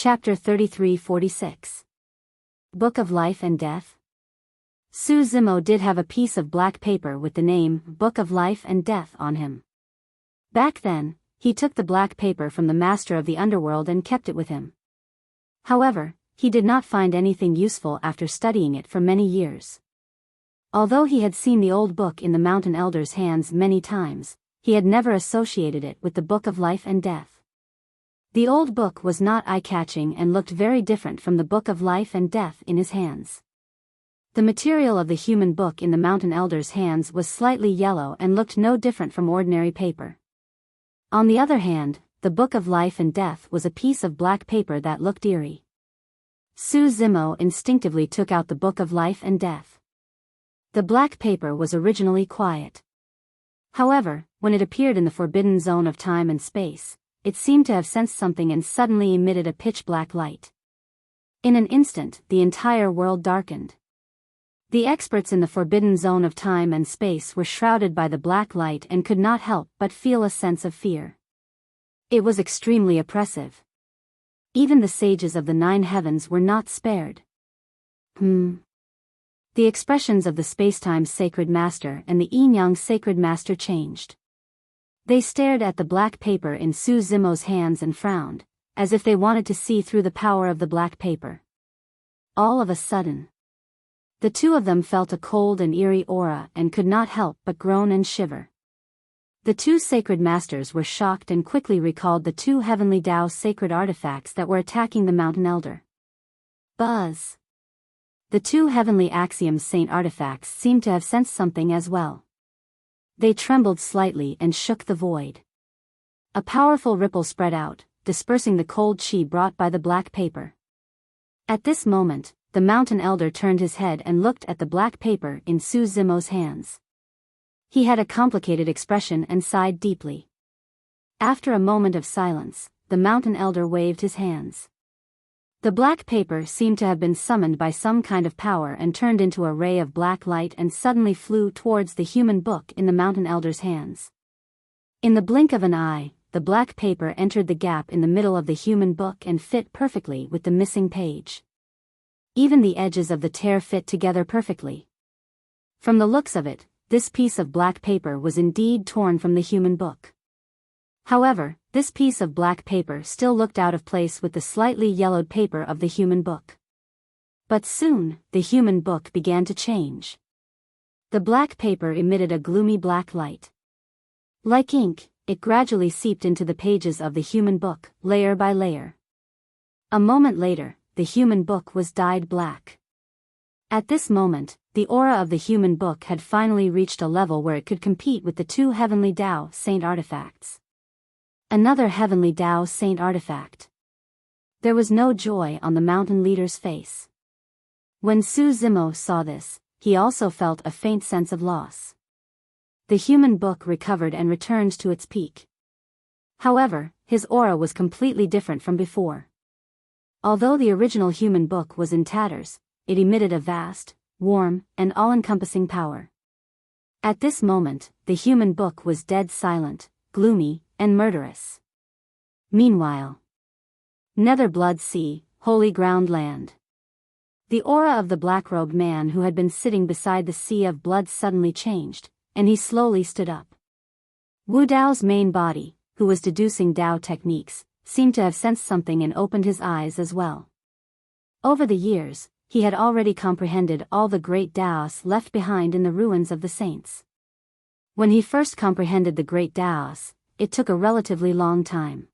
Chapter 33-46. Book of Life and Death. Su Zimo did have a piece of black paper with the name Book of Life and Death on him. Back then, he took the black paper from the master of the underworld and kept it with him. However, he did not find anything useful after studying it for many years. Although he had seen the old book in the mountain elder's hands many times, he had never associated it with the Book of Life and Death. The old book was not eye-catching and looked very different from the Book of Life and Death in his hands. The material of the human book in the mountain elder's hands was slightly yellow and looked no different from ordinary paper. On the other hand, the Book of Life and Death was a piece of black paper that looked eerie. Su Zimo instinctively took out the Book of Life and Death. The black paper was originally quiet. However, when it appeared in the forbidden zone of time and space, it seemed to have sensed something and suddenly emitted a pitch-black light. In an instant, the entire world darkened. The experts in the forbidden zone of time and space were shrouded by the black light and could not help but feel a sense of fear. It was extremely oppressive. Even the sages of the 9 heavens were not spared. The expressions of the Spacetime Sacred Master and the Yin-Yang Sacred Master changed. They stared at the black paper in Su Zimo's hands and frowned, as if they wanted to see through the power of the black paper. All of a sudden, the two of them felt a cold and eerie aura and could not help but groan and shiver. The 2 sacred masters were shocked and quickly recalled the 2 heavenly Tao sacred artifacts that were attacking the mountain elder. Buzz! The 2 heavenly Axiom Saint artifacts seemed to have sensed something as well. They trembled slightly and shook the void. A powerful ripple spread out, dispersing the cold chi brought by the black paper. At this moment, the mountain elder turned his head and looked at the black paper in Su Zimo's hands. He had a complicated expression and sighed deeply. After a moment of silence, the mountain elder waved his hands. The black paper seemed to have been summoned by some kind of power and turned into a ray of black light and suddenly flew towards the human book in the mountain elder's hands. In the blink of an eye, the black paper entered the gap in the middle of the human book and fit perfectly with the missing page. Even the edges of the tear fit together perfectly. From the looks of it, this piece of black paper was indeed torn from the human book. However, this piece of black paper still looked out of place with the slightly yellowed paper of the human book. But soon, the human book began to change. The black paper emitted a gloomy black light. Like ink, it gradually seeped into the pages of the human book, layer by layer. A moment later, the human book was dyed black. At this moment, the aura of the human book had finally reached a level where it could compete with the 2 heavenly Tao Saint artifacts. Another heavenly Tao Saint artifact. There was no joy on the mountain leader's face. When Su Zimo saw this, he also felt a faint sense of loss. The human book recovered and returned to its peak. However, his aura was completely different from before. Although the original human book was in tatters, it emitted a vast, warm, and all-encompassing power. At this moment, the human book was dead silent, gloomy, and murderous. Meanwhile, Nether Blood Sea, Holy Ground Land. The aura of the black-robed man who had been sitting beside the sea of blood suddenly changed, and he slowly stood up. Wu Dao's main body, who was deducing Dao techniques, seemed to have sensed something and opened his eyes as well. Over the years, he had already comprehended all the great Daos left behind in the ruins of the saints. When he first comprehended the great Daos, it took a relatively long time.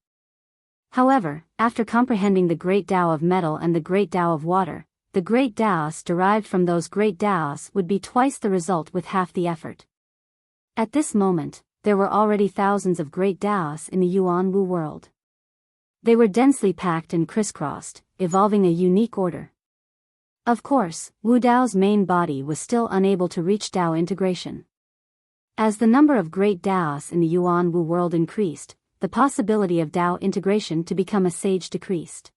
However, after comprehending the great Tao of metal and the great Tao of water, the great Daos derived from those great Daos would be twice the result with half the effort. At this moment, there were already thousands of great Daos in the Yuan Wu world. They were densely packed and crisscrossed, evolving a unique order. Of course, Wu Dao's main body was still unable to reach Tao integration. As the number of great Daos in the Yuan Wu world increased, the possibility of Tao integration to become a sage decreased.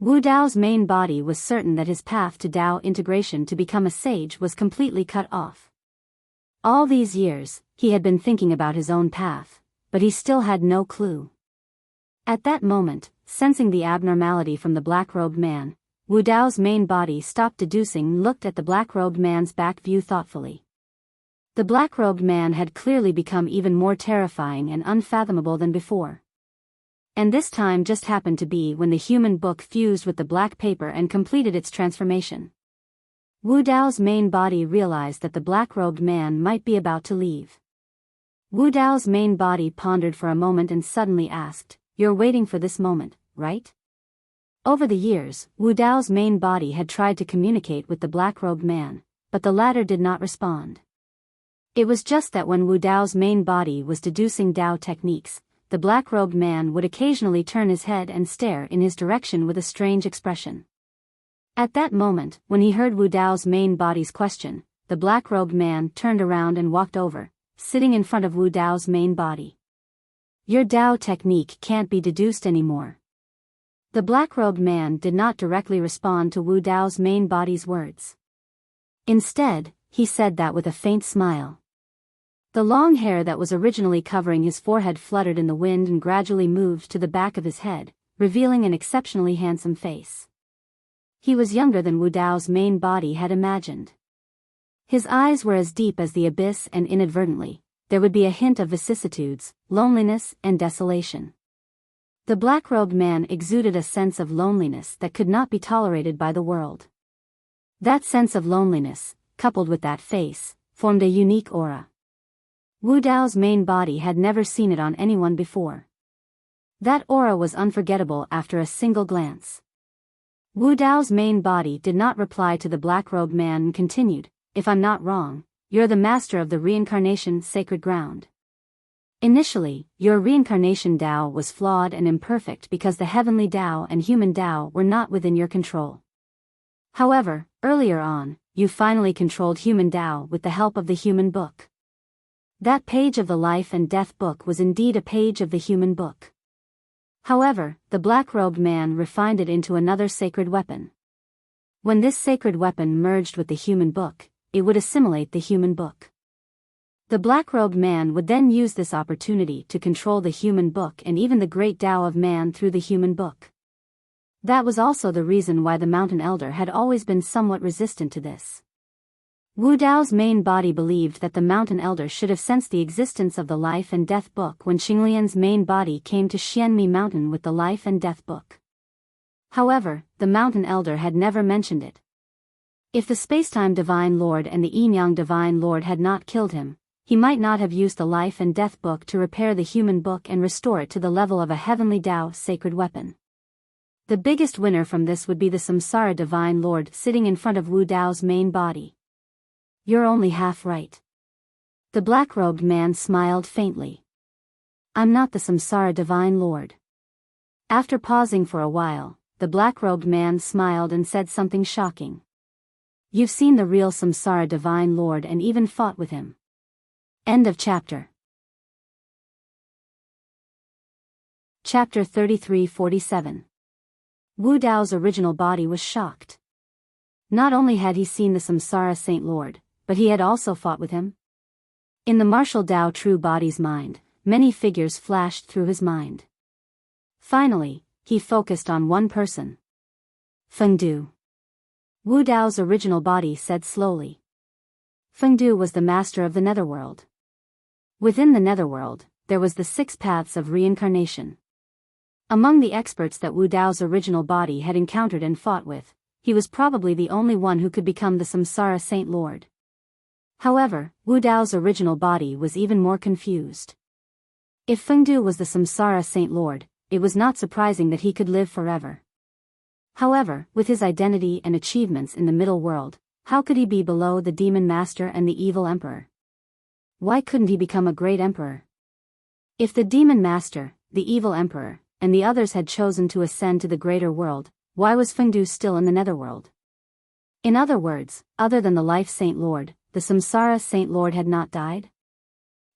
Wu Dao's main body was certain that his path to Tao integration to become a sage was completely cut off. All these years, he had been thinking about his own path, but he still had no clue. At that moment, sensing the abnormality from the black-robed man, Wu Dao's main body stopped deducing and looked at the black-robed man's back view thoughtfully. The black-robed man had clearly become even more terrifying and unfathomable than before. And this time just happened to be when the human book fused with the black paper and completed its transformation. Wu Dao's main body realized that the black-robed man might be about to leave. Wu Dao's main body pondered for a moment and suddenly asked, "You're waiting for this moment, right?" Over the years, Wu Dao's main body had tried to communicate with the black-robed man, but the latter did not respond. It was just that when Wu Dao's main body was deducing Dao techniques, the black-robed man would occasionally turn his head and stare in his direction with a strange expression. At that moment, when he heard Wu Dao's main body's question, the black-robed man turned around and walked over, sitting in front of Wu Dao's main body. "Your Dao technique can't be deduced anymore." The black-robed man did not directly respond to Wu Dao's main body's words. Instead, he said that with a faint smile. The long hair that was originally covering his forehead fluttered in the wind and gradually moved to the back of his head, revealing an exceptionally handsome face. He was younger than Wu Dao's main body had imagined. His eyes were as deep as the abyss, and inadvertently, there would be a hint of vicissitudes, loneliness, and desolation. The black-robed man exuded a sense of loneliness that could not be tolerated by the world. That sense of loneliness, coupled with that face, formed a unique aura. Wu Dao's main body had never seen it on anyone before. That aura was unforgettable after a single glance. Wu Dao's main body did not reply to the black-robed man and continued, "If I'm not wrong, you're the master of the reincarnation sacred ground. Initially, your reincarnation Dao was flawed and imperfect because the heavenly Dao and human Dao were not within your control. However, earlier on, you finally controlled human Dao with the help of the human book. That page of the life and death book was indeed a page of the human book. However, the black-robed man refined it into another sacred weapon. When this sacred weapon merged with the human book, it would assimilate the human book. The black-robed man would then use this opportunity to control the human book and even the great Tao of man through the human book. That was also the reason why the mountain elder had always been somewhat resistant to this. Wu Dao's main body believed that the mountain elder should have sensed the existence of the life and death book when Xinglian's main body came to Xianmi Mountain with the life and death book. However, the mountain elder had never mentioned it. If the Spacetime Divine Lord and the Yin-Yang Divine Lord had not killed him, he might not have used the life and death book to repair the human book and restore it to the level of a heavenly Dao sacred weapon. The biggest winner from this would be the Samsara Divine Lord sitting in front of Wu Dao's main body. "You're only half right." The black-robed man smiled faintly. "I'm not the Samsara Divine Lord." After pausing for a while, the black-robed man smiled and said something shocking. "You've seen the real Samsara Divine Lord and even fought with him." End of chapter. Chapter 33-47. Wu Dao's original body was shocked. Not only had he seen the Samsara Saint Lord, but he had also fought with him. In the martial Dao true body's mind, many figures flashed through his mind. Finally, he focused on one person. Fengdu. Wu Dao's original body said slowly. Fengdu was the master of the netherworld. Within the netherworld, there was the 6 paths of reincarnation. Among the experts that Wu Dao's original body had encountered and fought with, he was probably the only one who could become the Samsara Saint Lord. However, Wu Dao's original body was even more confused. If Fengdu was the Samsara Saint Lord, it was not surprising that he could live forever. However, with his identity and achievements in the middle world, how could he be below the demon master and the evil emperor? Why couldn't he become a great emperor? If the demon master, the evil emperor, and the others had chosen to ascend to the greater world, why was Fengdu still in the netherworld? In other words, other than the Life Saint Lord, the Samsara Saint Lord had not died?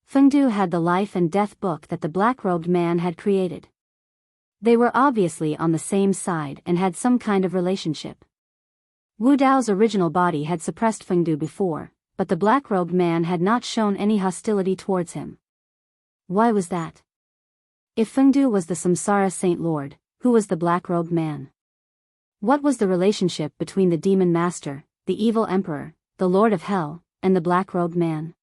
Fengdu had the life and death book that the black-robed man had created. They were obviously on the same side and had some kind of relationship. Wu Dao's original body had suppressed Fengdu before, but the black-robed man had not shown any hostility towards him. Why was that? If Fengdu was the Samsara Saint Lord, who was the black-robed man? What was the relationship between the demon master, the evil emperor, the lord of hell, and the black-robed man?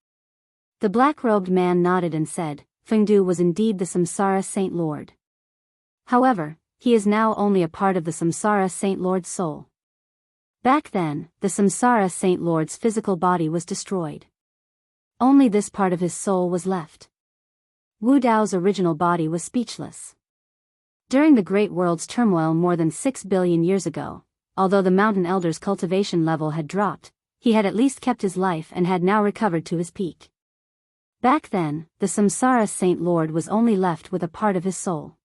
The black-robed man nodded and said, Fengdu was indeed the Samsara Saint Lord. However, he is now only a part of the Samsara Saint Lord's soul. Back then, the Samsara Saint Lord's physical body was destroyed. Only this part of his soul was left. Wu Dao's original body was speechless. During the Great World's turmoil more than 6 billion years ago, although the mountain elder's cultivation level had dropped, he had at least kept his life and had now recovered to his peak. Back then, the Samsara Saint Lord was only left with a part of his soul.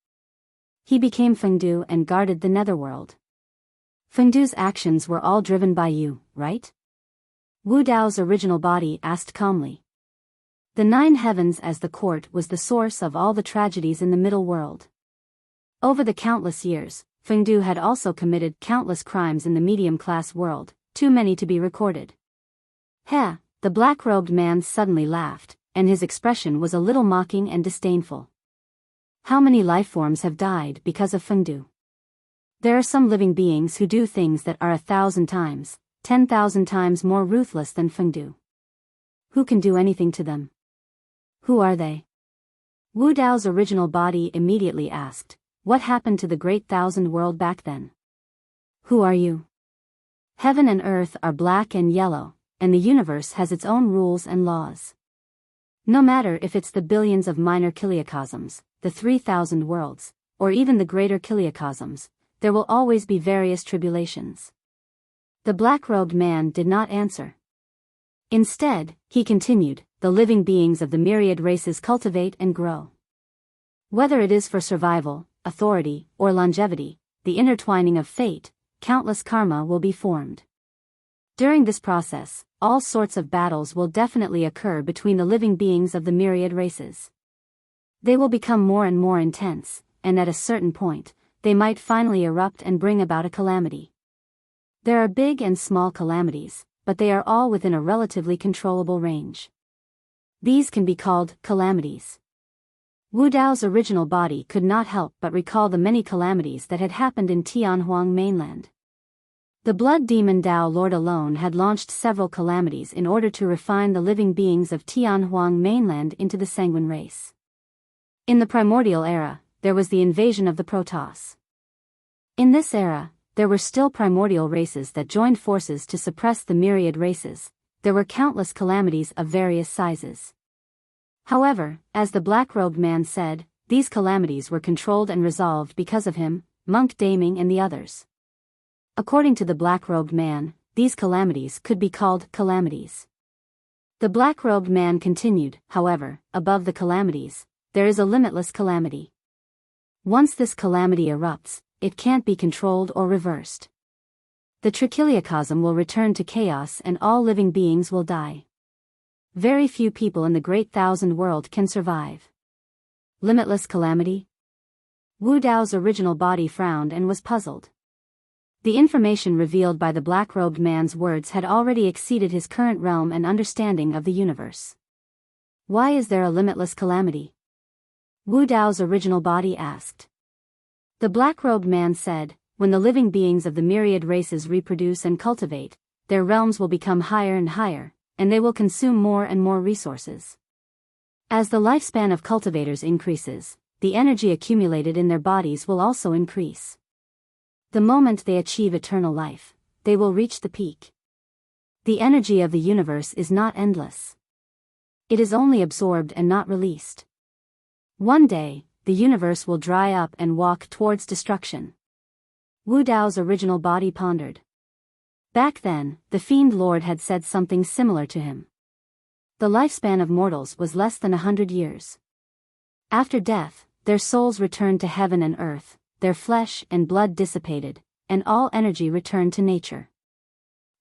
He became Fengdu and guarded the netherworld. Fengdu's actions were all driven by you, right? Wu Dao's original body asked calmly. The 9 heavens as the court was the source of all the tragedies in the middle world. Over the countless years, Fengdu had also committed countless crimes in the medium-class world, too many to be recorded. Heh, the black-robed man suddenly laughed, and his expression was a little mocking and disdainful. How many lifeforms have died because of Fengdu? There are some living beings who do things that are 1,000 times, 10,000 times more ruthless than Fengdu. Who can do anything to them? Who are they? Wu Dao's original body immediately asked, what happened to the great thousand world back then? Who are you? Heaven and earth are black and yellow, and the universe has its own rules and laws. No matter if it's the billions of minor kiliocosms, the 3,000 worlds, or even the greater kiliocosms, there will always be various tribulations. The black-robed man did not answer. Instead, he continued, the living beings of the myriad races cultivate and grow. Whether it is for survival, authority, or longevity, the intertwining of fate, countless karma will be formed. During this process, all sorts of battles will definitely occur between the living beings of the myriad races. They will become more and more intense, and at a certain point, they might finally erupt and bring about a calamity. There are big and small calamities, but they are all within a relatively controllable range. These can be called calamities. Wu Dao's original body could not help but recall the many calamities that had happened in Tianhuang mainland. The blood demon Dao Lord alone had launched several calamities in order to refine the living beings of Tianhuang mainland into the sanguine race. In the primordial era, there was the invasion of the Protoss. In this era, there were still primordial races that joined forces to suppress the myriad races. There were countless calamities of various sizes. However, as the black-robed man said, these calamities were controlled and resolved because of him, Monk Daming and the others. According to the black-robed man, these calamities could be called calamities. The black-robed man continued, however, above the calamities, there is a limitless calamity. Once this calamity erupts, it can't be controlled or reversed. The trichiliocosm will return to chaos and all living beings will die. Very few people in the great thousand world can survive. Limitless calamity? Wu Dao's original body frowned and was puzzled. The information revealed by the black-robed man's words had already exceeded his current realm and understanding of the universe. Why is there a limitless calamity? Wu Dao's original body asked. The black-robed man said, when the living beings of the myriad races reproduce and cultivate, their realms will become higher and higher, and they will consume more and more resources. As the lifespan of cultivators increases, the energy accumulated in their bodies will also increase. The moment they achieve eternal life, they will reach the peak. The energy of the universe is not endless. It is only absorbed and not released. One day, the universe will dry up and walk towards destruction. Wu Dao's original body pondered. Back then, the Fiend Lord had said something similar to him. The lifespan of mortals was less than 100 years. After death, their souls returned to heaven and earth, their flesh and blood dissipated, and all energy returned to nature.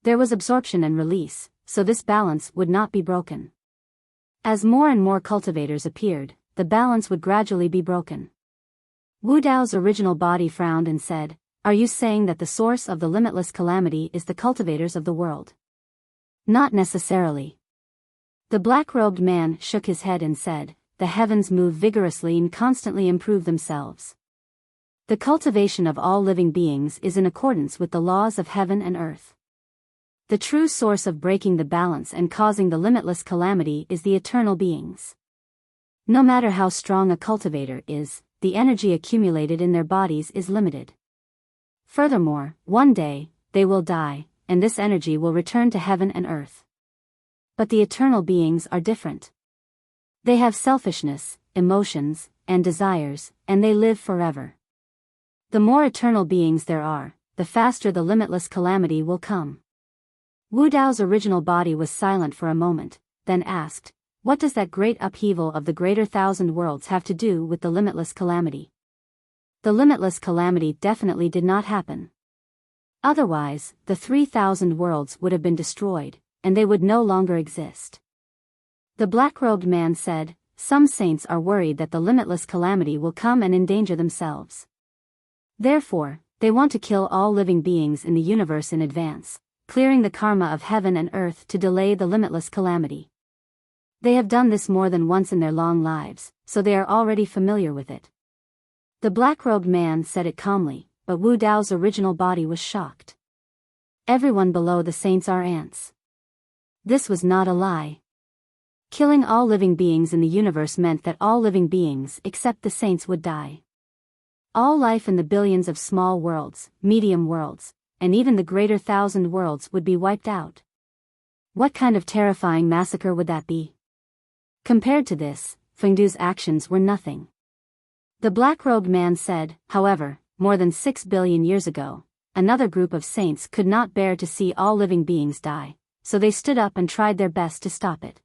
There was absorption and release, so this balance would not be broken. As more and more cultivators appeared, the balance would gradually be broken. Wu Dao's original body frowned and said, "Are you saying that the source of the limitless calamity is the cultivators of the world?" Not necessarily. The black-robed man shook his head and said, "The heavens move vigorously and constantly improve themselves. The cultivation of all living beings is in accordance with the laws of heaven and earth. The true source of breaking the balance and causing the limitless calamity is the eternal beings. No matter how strong a cultivator is, the energy accumulated in their bodies is limited. Furthermore, one day, they will die, and this energy will return to heaven and earth. But the eternal beings are different. They have selfishness, emotions, and desires, and they live forever. The more eternal beings there are, the faster the limitless calamity will come. Wu Dao's original body was silent for a moment, then asked, "What does that great upheaval of the greater thousand worlds have to do with the limitless calamity?" The limitless calamity definitely did not happen. Otherwise, the 3,000 worlds would have been destroyed, and they would no longer exist. The black-robed man said, "Some saints are worried that the limitless calamity will come and endanger themselves. Therefore, they want to kill all living beings in the universe in advance, clearing the karma of heaven and earth to delay the limitless calamity. They have done this more than once in their long lives, so they are already familiar with it." The black-robed man said it calmly, but Wu Dao's original body was shocked. Everyone below the saints are ants. This was not a lie. Killing all living beings in the universe meant that all living beings except the saints would die. All life in the billions of small worlds, medium worlds, and even the greater thousand worlds would be wiped out. What kind of terrifying massacre would that be? Compared to this, Fengdu's actions were nothing. The black-robed man said, "However, more than 6 billion years ago, another group of saints could not bear to see all living beings die, so they stood up and tried their best to stop it.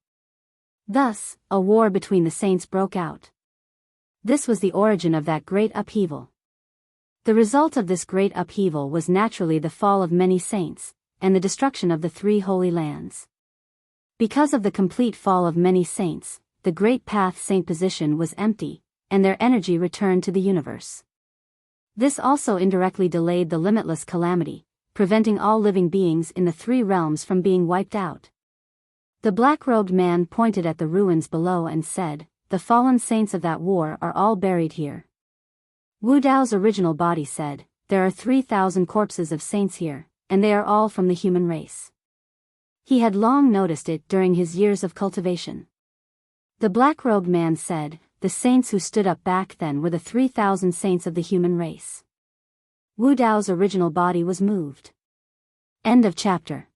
Thus, a war between the saints broke out. This was the origin of that great upheaval. The result of this great upheaval was naturally the fall of many saints, and the destruction of the 3 holy lands. Because of the complete fall of many saints, the great path saint position was empty, and their energy returned to the universe. This also indirectly delayed the limitless calamity, preventing all living beings in the 3 realms from being wiped out." The black-robed man pointed at the ruins below and said, "The fallen saints of that war are all buried here." Wu Dao's original body said, "There are 3,000 corpses of saints here, and they are all from the human race." He had long noticed it during his years of cultivation. The black-robed man said, "The saints who stood up back then were the 3,000 saints of the human race." Wu Dao's original body was moved. End of chapter.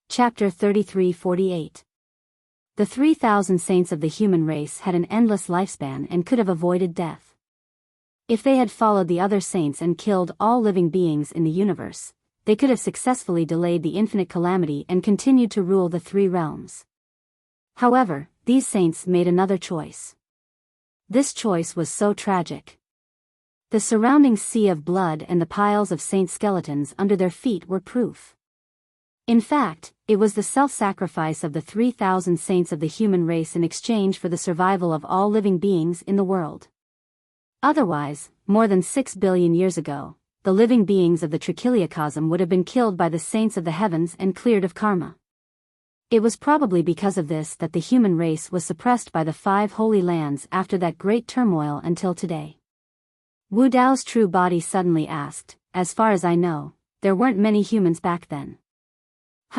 Chapter 33-48. The 3,000 saints of the human race had an endless lifespan and could have avoided death. If they had followed the other saints and killed all living beings in the universe, they could have successfully delayed the infinite calamity and continued to rule the 3 realms. However, these saints made another choice. This choice was so tragic. The surrounding sea of blood and the piles of saint skeletons under their feet were proof. In fact, it was the self-sacrifice of the 3,000 saints of the human race in exchange for the survival of all living beings in the world. Otherwise, more than 6 billion years ago, the living beings of the trichiliocosm would have been killed by the saints of the heavens and cleared of karma. It was probably because of this that the human race was suppressed by the 5 holy lands after that great turmoil until today. Wu Dao's true body suddenly asked, "As far as I know, there weren't many humans back then.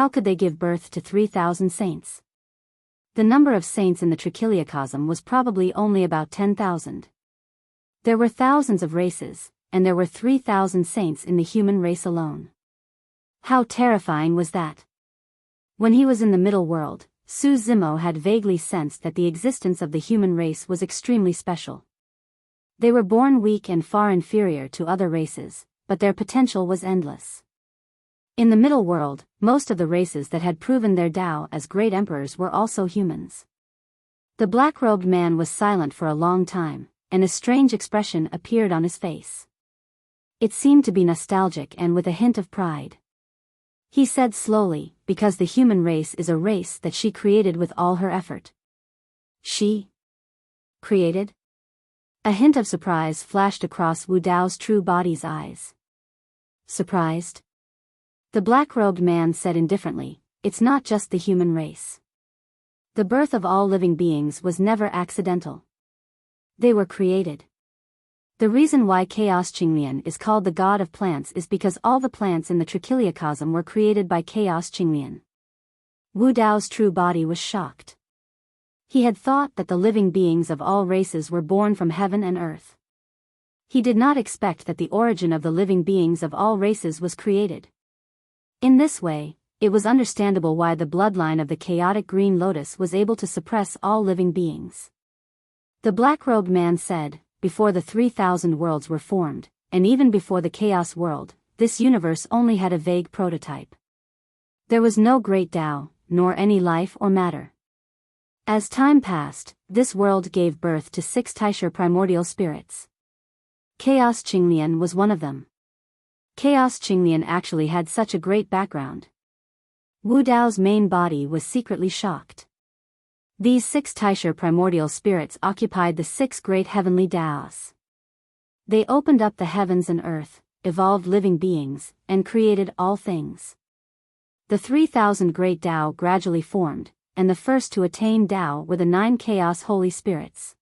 How could they give birth to 3,000 saints?" The number of saints in the trichiliocosm was probably only about 10,000. There were thousands of races, and there were 3,000 saints in the human race alone. How terrifying was that? When he was in the middle world, Su Zimo had vaguely sensed that the existence of the human race was extremely special. They were born weak and far inferior to other races, but their potential was endless. In the middle world, most of the races that had proven their Tao as great emperors were also humans. The black-robed man was silent for a long time, and a strange expression appeared on his face. It seemed to be nostalgic and with a hint of pride. He said slowly, "Because the human race is a race that she created with all her effort." She created? A hint of surprise flashed across Wu Dao's true body's eyes. Surprised? The black-robed man said indifferently, "It's not just the human race. The birth of all living beings was never accidental. They were created. The reason why Chaos Qinglian is called the god of plants is because all the plants in the trichiliocosm were created by Chaos Qinglian. Wu Dao's true body was shocked. He had thought that the living beings of all races were born from heaven and earth. He did not expect that the origin of the living beings of all races was created. In this way, it was understandable why the bloodline of the chaotic green lotus was able to suppress all living beings. The black-robed man said, before the 3,000 worlds were formed, and even before the chaos world, this universe only had a vague prototype. There was no great Tao, nor any life or matter. As time passed, this world gave birth to 6 Taisha primordial spirits. Chaos Qinglian was one of them. Chaos Qinglian actually had such a great background. Wu Dao's main body was secretly shocked. These 6 Taisha primordial spirits occupied the 6 great heavenly Daos. They opened up the heavens and earth, evolved living beings, and created all things. The 3,000 great Tao gradually formed, and the first to attain Tao were the 9 chaos holy spirits.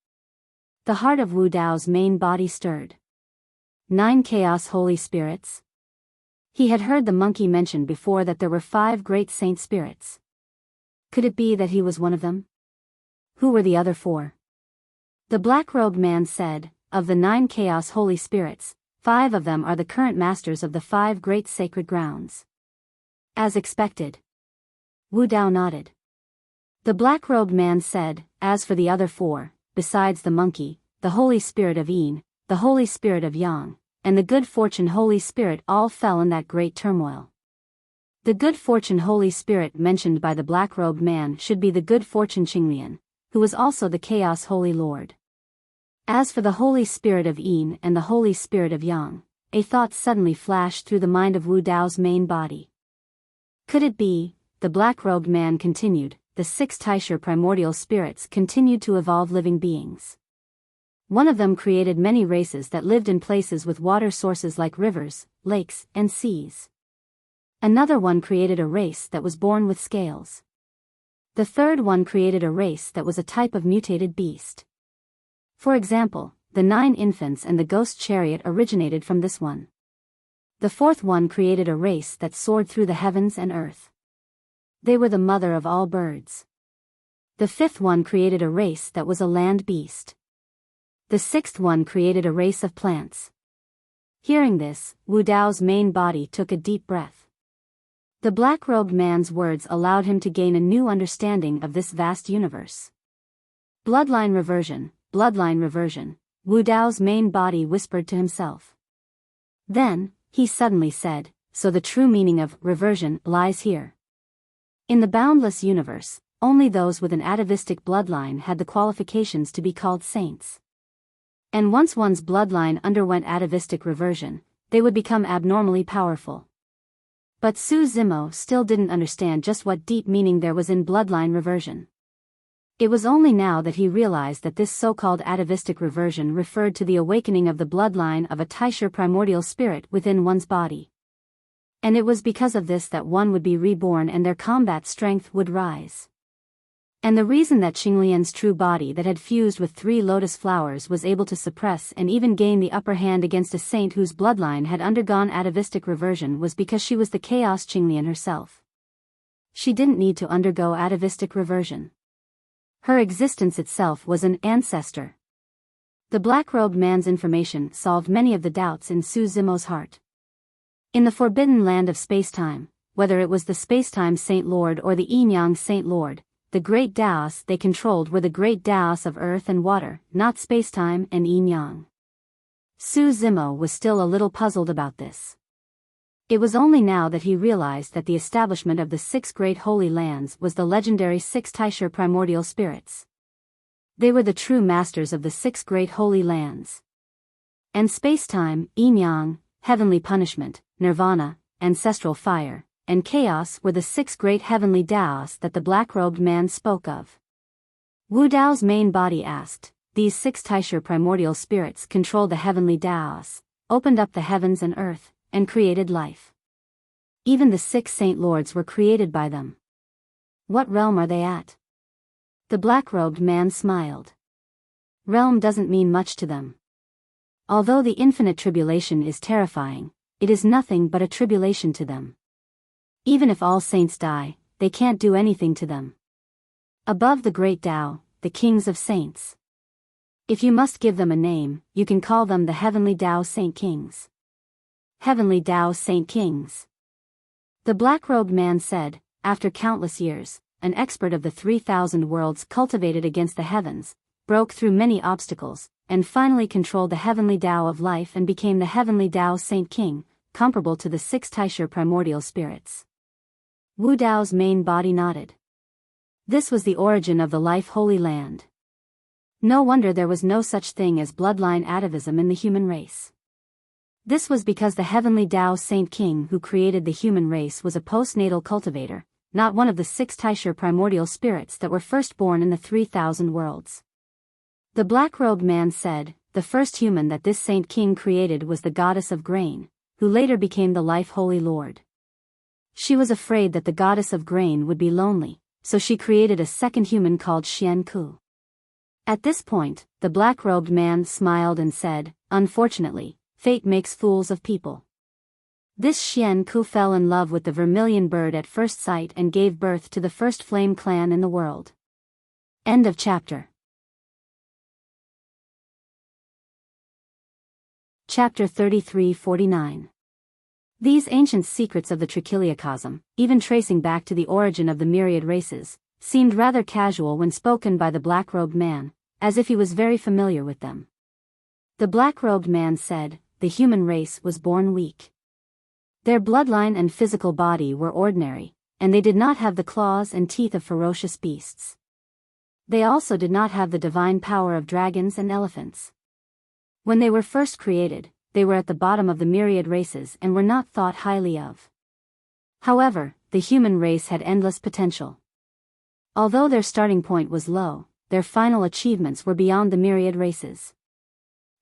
The heart of Wu Dao's main body stirred. 9 chaos holy spirits? He had heard the monkey mention before that there were 5 great saint spirits. Could it be that he was one of them? Who were the other 4? The black-robed man said, of the 9 chaos holy spirits, 5 of them are the current masters of the 5 great sacred grounds. As expected. Wu Dao nodded. The black-robed man said, as for the other 4, besides the monkey, the Holy Spirit of Yin, the Holy Spirit of Yang, and the Good Fortune Holy Spirit all fell in that great turmoil. The Good Fortune Holy Spirit mentioned by the black-robed man should be the Good Fortune Qinglian, who was also the Chaos Holy Lord. As for the Holy Spirit of Yin and the Holy Spirit of Yang, a thought suddenly flashed through the mind of Wu Dao's main body. Could it be, the black-robed man continued, the 6 Taisha primordial spirits continued to evolve living beings. One of them created many races that lived in places with water sources like rivers, lakes, and seas. Another one created a race that was born with scales. The third one created a race that was a type of mutated beast. For example, the 9 infants and the ghost chariot originated from this one. The fourth one created a race that soared through the heavens and earth. They were the mother of all birds. The fifth one created a race that was a land beast. The sixth one created a race of plants. Hearing this, Wu Dao's main body took a deep breath. The black-robed man's words allowed him to gain a new understanding of this vast universe. Bloodline reversion, Wu Dao's main body whispered to himself. Then, he suddenly said, so the true meaning of reversion lies here. In the boundless universe, only those with an atavistic bloodline had the qualifications to be called saints. And once one's bloodline underwent atavistic reversion, they would become abnormally powerful. But Su Zimo still didn't understand just what deep meaning there was in bloodline reversion. It was only now that he realized that this so-called atavistic reversion referred to the awakening of the bloodline of a Taisha primordial spirit within one's body. And it was because of this that one would be reborn and their combat strength would rise. And the reason that Qinglian's true body that had fused with 3 lotus flowers was able to suppress and even gain the upper hand against a saint whose bloodline had undergone atavistic reversion was because she was the Chaos Qinglian herself. She didn't need to undergo atavistic reversion. Her existence itself was an ancestor. The black-robed man's information solved many of the doubts in Su Zimo's heart. In the forbidden land of spacetime, whether it was the spacetime Saint Lord or the Yin-Yang Saint Lord, the great Daos they controlled were the great Daos of earth and water, not spacetime and Yin-Yang. Su Zimo was still a little puzzled about this. It was only now that he realized that the establishment of the 6 great holy lands was the legendary 6 Taisha primordial spirits. They were the true masters of the 6 great holy lands. And spacetime, Yin-Yang, heavenly punishment, nirvana, ancestral fire, and chaos were the 6 great heavenly Daos that the black-robed man spoke of. Wu Dao's main body asked, these 6 Taisha primordial spirits control the heavenly Daos, opened up the heavens and earth, and created life. Even the 6 saint lords were created by them. What realm are they at? The black-robed man smiled. realm doesn't mean much to them. Although the infinite tribulation is terrifying, it is nothing but a tribulation to them. Even if all saints die, they can't do anything to them. Above the great Tao, the kings of saints. If you must give them a name, you can call them the Heavenly Tao Saint Kings. Heavenly Tao Saint Kings. The black-robed man said, after countless years, an expert of the 3,000 worlds cultivated against the heavens, broke through many obstacles, and finally controlled the heavenly Tao of life and became the Heavenly Tao Saint King, comparable to the 6 Taisha primordial spirits. Wu Dao's main body nodded. This was the origin of the Life Holy Land. No wonder there was no such thing as bloodline atavism in the human race. This was because the Heavenly Tao Saint King who created the human race was a postnatal cultivator, not one of the 6 Taisha primordial spirits that were first born in the 3,000 worlds. The black-robed man said, the first human that this Saint King created was the goddess of grain, who later became the Life Holy Lord. She was afraid that the goddess of grain would be lonely, so she created a second human called Xian Ku. At this point, the black-robed man smiled and said, unfortunately, fate makes fools of people. This Xian Ku fell in love with the vermilion bird at first sight and gave birth to the first flame clan in the world. End of chapter. Chapter 33-49. These ancient secrets of the trichiliocosm, even tracing back to the origin of the myriad races, seemed rather casual when spoken by the black-robed man, as if he was very familiar with them. The black-robed man said, the human race was born weak. Their bloodline and physical body were ordinary, and they did not have the claws and teeth of ferocious beasts. They also did not have the divine power of dragons and elephants. When they were first created, they were at the bottom of the myriad races and were not thought highly of. However, the human race had endless potential. Although their starting point was low, their final achievements were beyond the myriad races.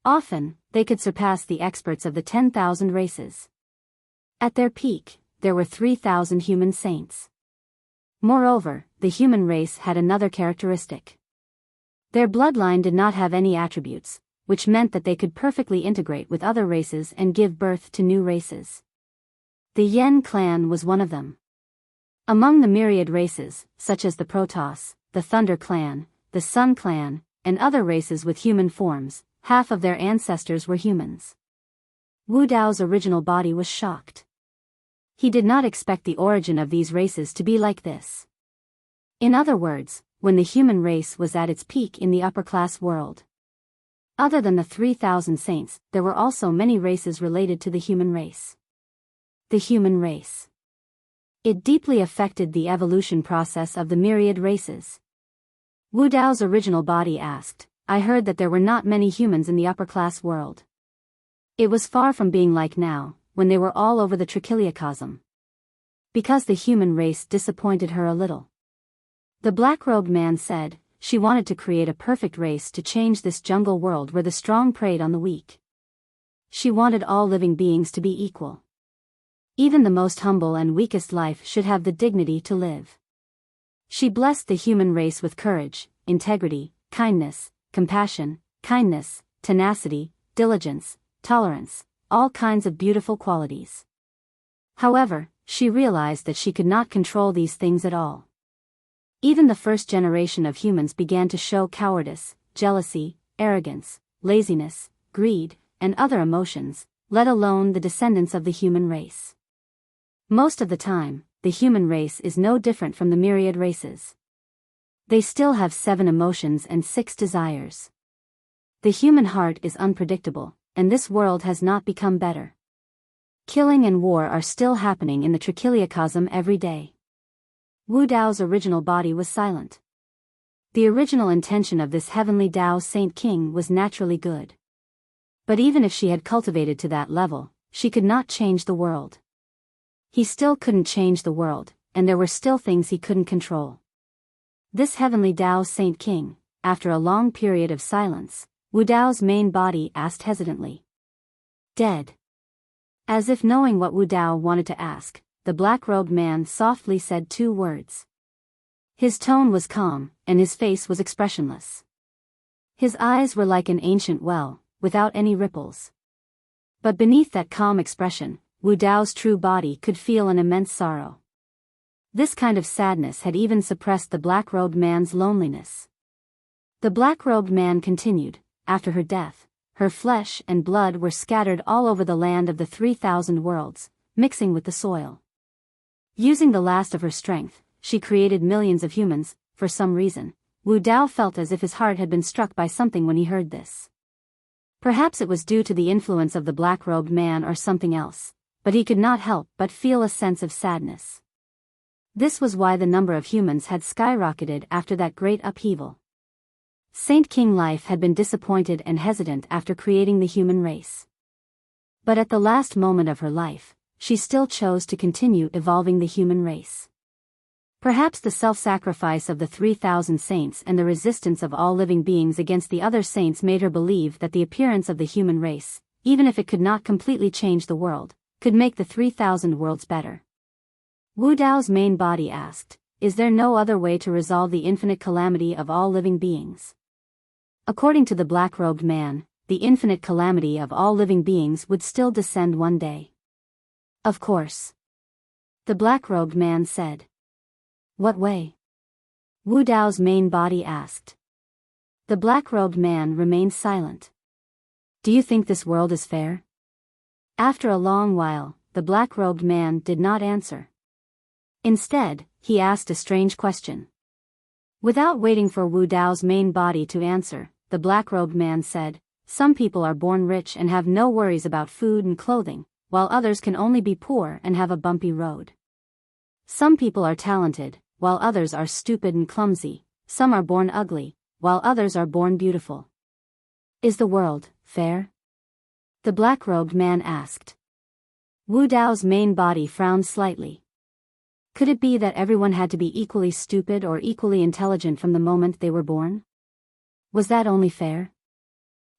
Often, they could surpass the experts of the 10,000 races. At their peak, there were 3,000 human saints. Moreover, the human race had another characteristic. Their bloodline did not have any attributes, which meant that they could perfectly integrate with other races and give birth to new races. The Yen clan was one of them. Among the myriad races, such as the Protoss, the Thunder clan, the Sun clan, and other races with human forms, half of their ancestors were humans. Wu Dao's original body was shocked. He did not expect the origin of these races to be like this. In other words, when the human race was at its peak in the upper-class world. Other than the 3,000 saints, there were also many races related to the human race. The human race. It deeply affected the evolution process of the myriad races. Wu Dao's original body asked, I heard that there were not many humans in the upper-class world. It was far from being like now, when they were all over the trichiliocosm. Because the human race disappointed her a little. The black-robed man said, she wanted to create a perfect race to change this jungle world where the strong preyed on the weak. She wanted all living beings to be equal. Even the most humble and weakest life should have the dignity to live. She blessed the human race with courage, integrity, kindness, compassion, kindness, tenacity, diligence, tolerance, all kinds of beautiful qualities. However, she realized that she could not control these things at all. Even the first generation of humans began to show cowardice, jealousy, arrogance, laziness, greed, and other emotions, let alone the descendants of the human race. Most of the time, the human race is no different from the myriad races. They still have 7 emotions and 6 desires. The human heart is unpredictable, and this world has not become better. Killing and war are still happening in the trichiliocosm every day. Wu Dao's original body was silent. The original intention of this heavenly Tao Saint King was naturally good. But even if she had cultivated to that level, she could not change the world. He still couldn't change the world, and there were still things he couldn't control. This heavenly Tao Saint King, after a long period of silence, Wu Dao's main body asked hesitantly. Dead. As if knowing what Wu Dao wanted to ask, the black-robed man softly said 2 words. His tone was calm, and his face was expressionless. His eyes were like an ancient well, without any ripples. But beneath that calm expression, Wu Dao's true body could feel an immense sorrow. This kind of sadness had even suppressed the black-robed man's loneliness. The black-robed man continued, after her death, her flesh and blood were scattered all over the land of the 3,000 worlds, mixing with the soil. Using the last of her strength, she created millions of humans. For some reason, Wu Dao felt as if his heart had been struck by something when he heard this. Perhaps it was due to the influence of the black-robed man or something else, but he could not help but feel a sense of sadness. This was why the number of humans had skyrocketed after that great upheaval. Saint King Life had been disappointed and hesitant after creating the human race. But at the last moment of her life, she still chose to continue evolving the human race. Perhaps the self-sacrifice of the 3,000 saints and the resistance of all living beings against the other saints made her believe that the appearance of the human race, even if it could not completely change the world, could make the 3,000 worlds better. Wu Dao's main body asked, "Is there no other way to resolve the infinite calamity of all living beings?" According to the black-robed man, the infinite calamity of all living beings would still descend one day. Of course. The black-robed man said. What way? Wu Dao's main body asked. The black-robed man remained silent. Do you think this world is fair? After a long while, the black-robed man did not answer. Instead, he asked a strange question. Without waiting for Wu Dao's main body to answer, the black-robed man said, "Some people are born rich and have no worries about food and clothing, while others can only be poor and have a bumpy road. Some people are talented, while others are stupid and clumsy. Some are born ugly, while others are born beautiful. Is the world fair?" The black-robed man asked. Wu Dao's main body frowned slightly. Could it be that everyone had to be equally stupid or equally intelligent from the moment they were born? Was that only fair?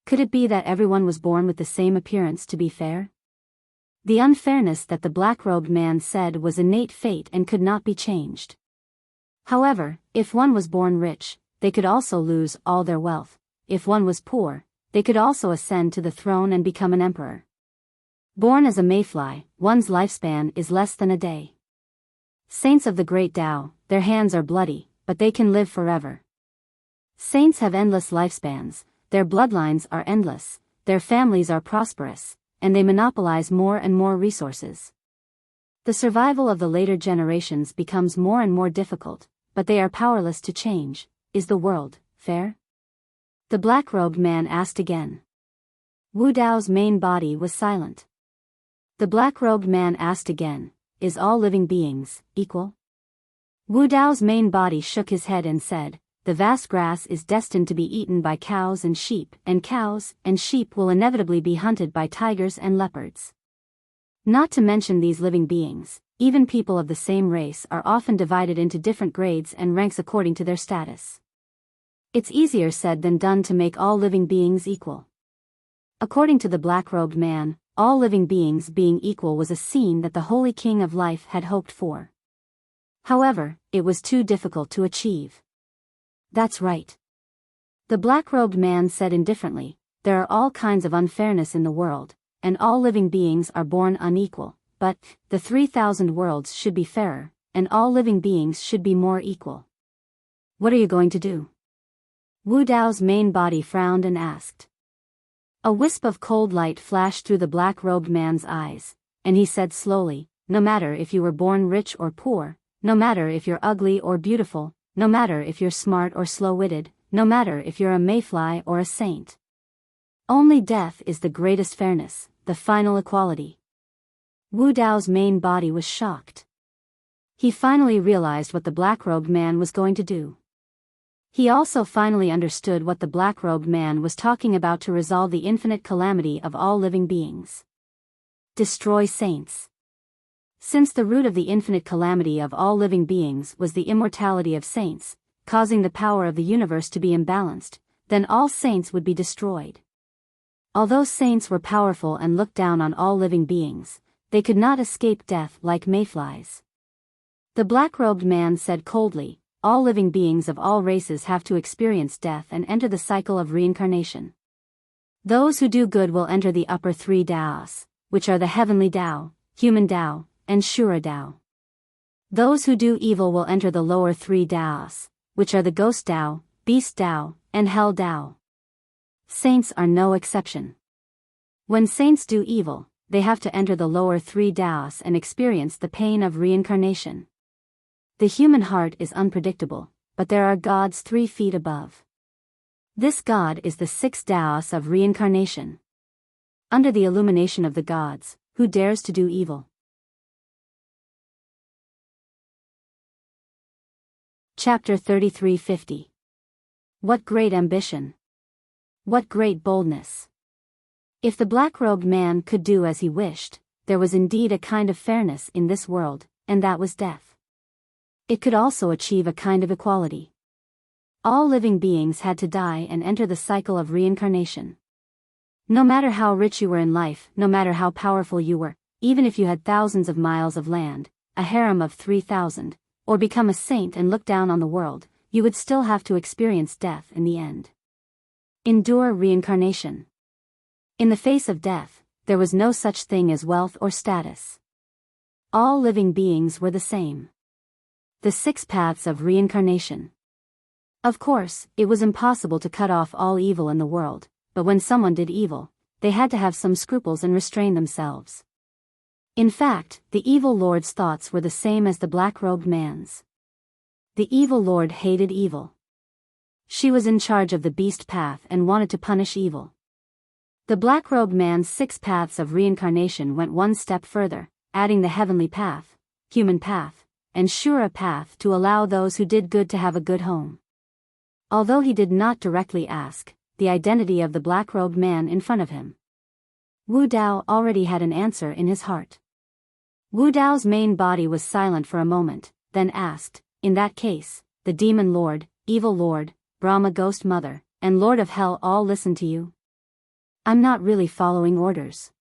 Could it be that everyone was born with the same appearance to be fair? The unfairness that the black-robed man said was innate fate and could not be changed. However, if one was born rich, they could also lose all their wealth. If one was poor, they could also ascend to the throne and become an emperor. Born as a mayfly, one's lifespan is less than a day. Saints of the great Tao, their hands are bloody, but they can live forever. Saints have endless lifespans, their bloodlines are endless, their families are prosperous, and they monopolize more and more resources. The survival of the later generations becomes more and more difficult, but they are powerless to change. Is the world fair? The black-robed man asked again. Wu Dao's main body was silent. The black-robed man asked again, "Is all living beings equal?" Wu Dao's main body shook his head and said, "The vast grass is destined to be eaten by cows and cows and sheep will inevitably be hunted by tigers and leopards. Not to mention these living beings, even people of the same race are often divided into different grades and ranks according to their status. It's easier said than done to make all living beings equal." According to the black-robed man, all living beings being equal was a scene that the Holy King of Life had hoped for. However, it was too difficult to achieve. That's right. The black-robed man said indifferently, "There are all kinds of unfairness in the world, and all living beings are born unequal, but the 3,000 worlds should be fairer, and all living beings should be more equal. What are you going to do?" Wu Dao's main body frowned and asked. A wisp of cold light flashed through the black-robed man's eyes, and he said slowly, "No matter if you were born rich or poor, no matter if you're ugly or beautiful, no matter if you're smart or slow-witted, no matter if you're a mayfly or a saint. Only death is the greatest fairness, the final equality." Wu Dao's main body was shocked. He finally realized what the black-robed man was going to do. He also finally understood what the black-robed man was talking about to resolve the infinite calamity of all living beings. Destroy saints. Since the root of the infinite calamity of all living beings was the immortality of saints, causing the power of the universe to be imbalanced, then all saints would be destroyed. Although saints were powerful and looked down on all living beings, they could not escape death like mayflies. The black-robed man said coldly, all living beings of all races have to experience death and enter the cycle of reincarnation. Those who do good will enter the upper three Taos, which are the heavenly Tao, human Tao, and Shura Tao. Those who do evil will enter the lower three Taos, which are the ghost Tao, beast Tao, and hell Tao. Saints are no exception. When saints do evil, they have to enter the lower three Taos and experience the pain of reincarnation. The human heart is unpredictable, but there are gods 3 feet above. This god is the 6th Taos of reincarnation. Under the illumination of the gods, who dares to do evil? Chapter 3350. What great ambition! What great boldness! If the black-robed man could do as he wished, there was indeed a kind of fairness in this world, and that was death. It could also achieve a kind of equality. All living beings had to die and enter the cycle of reincarnation. No matter how rich you were in life, no matter how powerful you were, even if you had thousands of miles of land, a harem of 3,000, or become a saint and look down on the world, you would still have to experience death in the end. Endure reincarnation. In the face of death, there was no such thing as wealth or status. All living beings were the same. The 6 paths of reincarnation. Of course, it was impossible to cut off all evil in the world, but when someone did evil, they had to have some scruples and restrain themselves. In fact, the evil lord's thoughts were the same as the black-robed man's. The evil lord hated evil. She was in charge of the beast path and wanted to punish evil. The black-robed man's 6 paths of reincarnation went one step further, adding the heavenly path, human path, and Shura path to allow those who did good to have a good home. Although he did not directly ask the identity of the black-robed man in front of him, Wu Dao already had an answer in his heart. Wu Dao's main body was silent for a moment, then asked, "In that case, the demon lord, evil lord, Brahma ghost mother, and lord of hell all listen to you?" "I'm not really following orders,"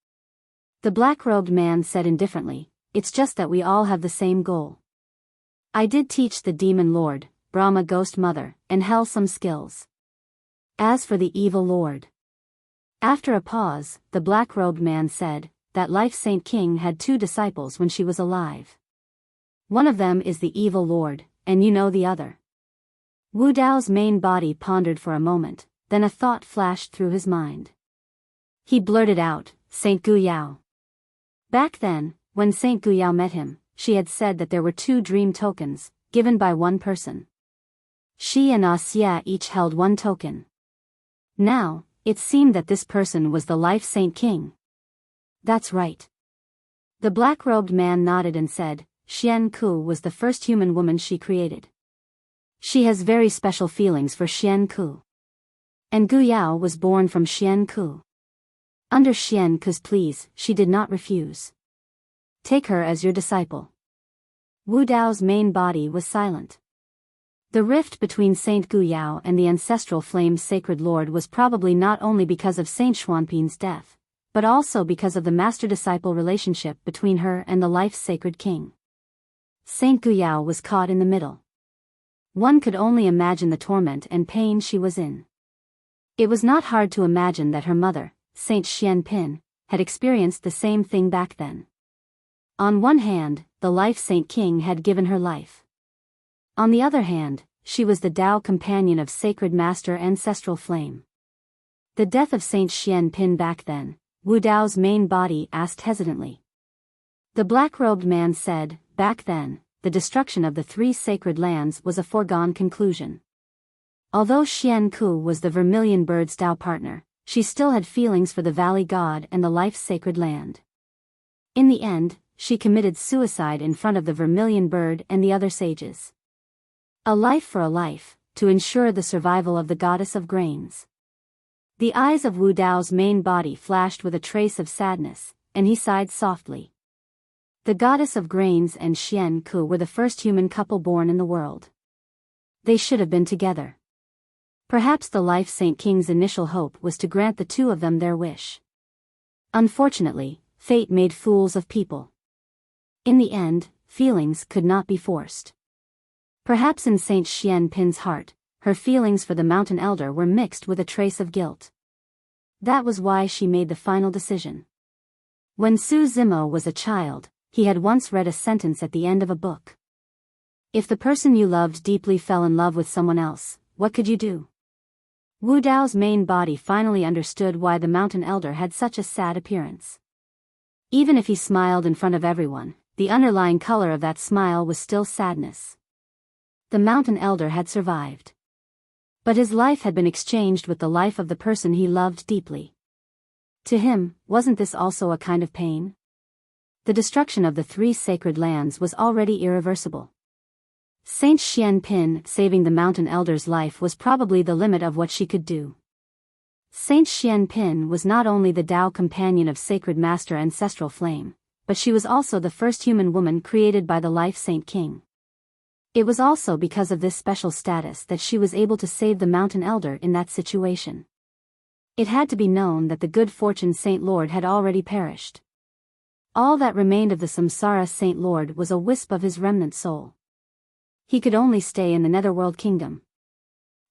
the black-robed man said indifferently, "it's just that we all have the same goal. I did teach the demon lord, Brahma ghost mother, and hell some skills. As for the evil lord..." After a pause, the black-robed man said, "That life Saint King had 2 disciples when she was alive. One of them is the evil lord, and you know the other." Wu Dao's main body pondered for a moment, then a thought flashed through his mind. He blurted out, "Saint Guyao." Back then, when Saint Guyao met him, she had said that there were 2 dream tokens, given by one person. She and Xia each held 1 token. Now, it seemed that this person was the life Saint King. "That's right." The black-robed man nodded and said, "Xian Ku was the first human woman she created. She has very special feelings for Xian Ku. And Guyao was born from Xian Ku. Under Xian Ku's pleas, she did not refuse. Take her as your disciple." Wu Dao's main body was silent. The rift between Saint Guyao and the ancestral flame's sacred lord was probably not only because of Saint Xuanpin's death, but also because of the master-disciple relationship between her and the life's sacred king. Saint Guyao was caught in the middle. One could only imagine the torment and pain she was in. It was not hard to imagine that her mother, Saint Xianpin, had experienced the same thing back then. On one hand, the life Saint King had given her life. On the other hand, she was the Tao companion of sacred master ancestral flame. The death of Saint Xianpin back then, Wu Dao's main body asked hesitantly. The black-robed man said, "Back then, the destruction of the 3 sacred lands was a foregone conclusion. Although Xian Ku was the vermilion bird's Tao partner, she still had feelings for the valley god and the life's sacred land. In the end, she committed suicide in front of the vermilion bird and the other sages. A life for a life, to ensure the survival of the goddess of grains." The eyes of Wu Dao's main body flashed with a trace of sadness, and he sighed softly. The goddess of grains and Xian Ku were the first human couple born in the world. They should have been together. Perhaps the life Saint King's initial hope was to grant the 2 of them their wish. Unfortunately, fate made fools of people. In the end, feelings could not be forced. Perhaps in Saint Xian Pin's heart, her feelings for the mountain elder were mixed with a trace of guilt. That was why she made the final decision. When Su Zimo was a child, he had once read a sentence at the end of a book. If the person you loved deeply fell in love with someone else, what could you do? Wu Dao's main body finally understood why the mountain elder had such a sad appearance. Even if he smiled in front of everyone, the underlying color of that smile was still sadness. The mountain elder had survived. But his life had been exchanged with the life of the person he loved deeply. To him, wasn't this also a kind of pain? The destruction of the 3 sacred lands was already irreversible. Saint Xian Pin saving the mountain elder's life was probably the limit of what she could do. Saint Xian Pin was not only the Tao companion of Sacred Master Ancestral Flame, but she was also the first human woman created by the Life Saint King. It was also because of this special status that she was able to save the mountain elder in that situation. It had to be known that the good fortune Saint Lord had already perished. All that remained of the Samsara Saint Lord was a wisp of his remnant soul. He could only stay in the Netherworld Kingdom.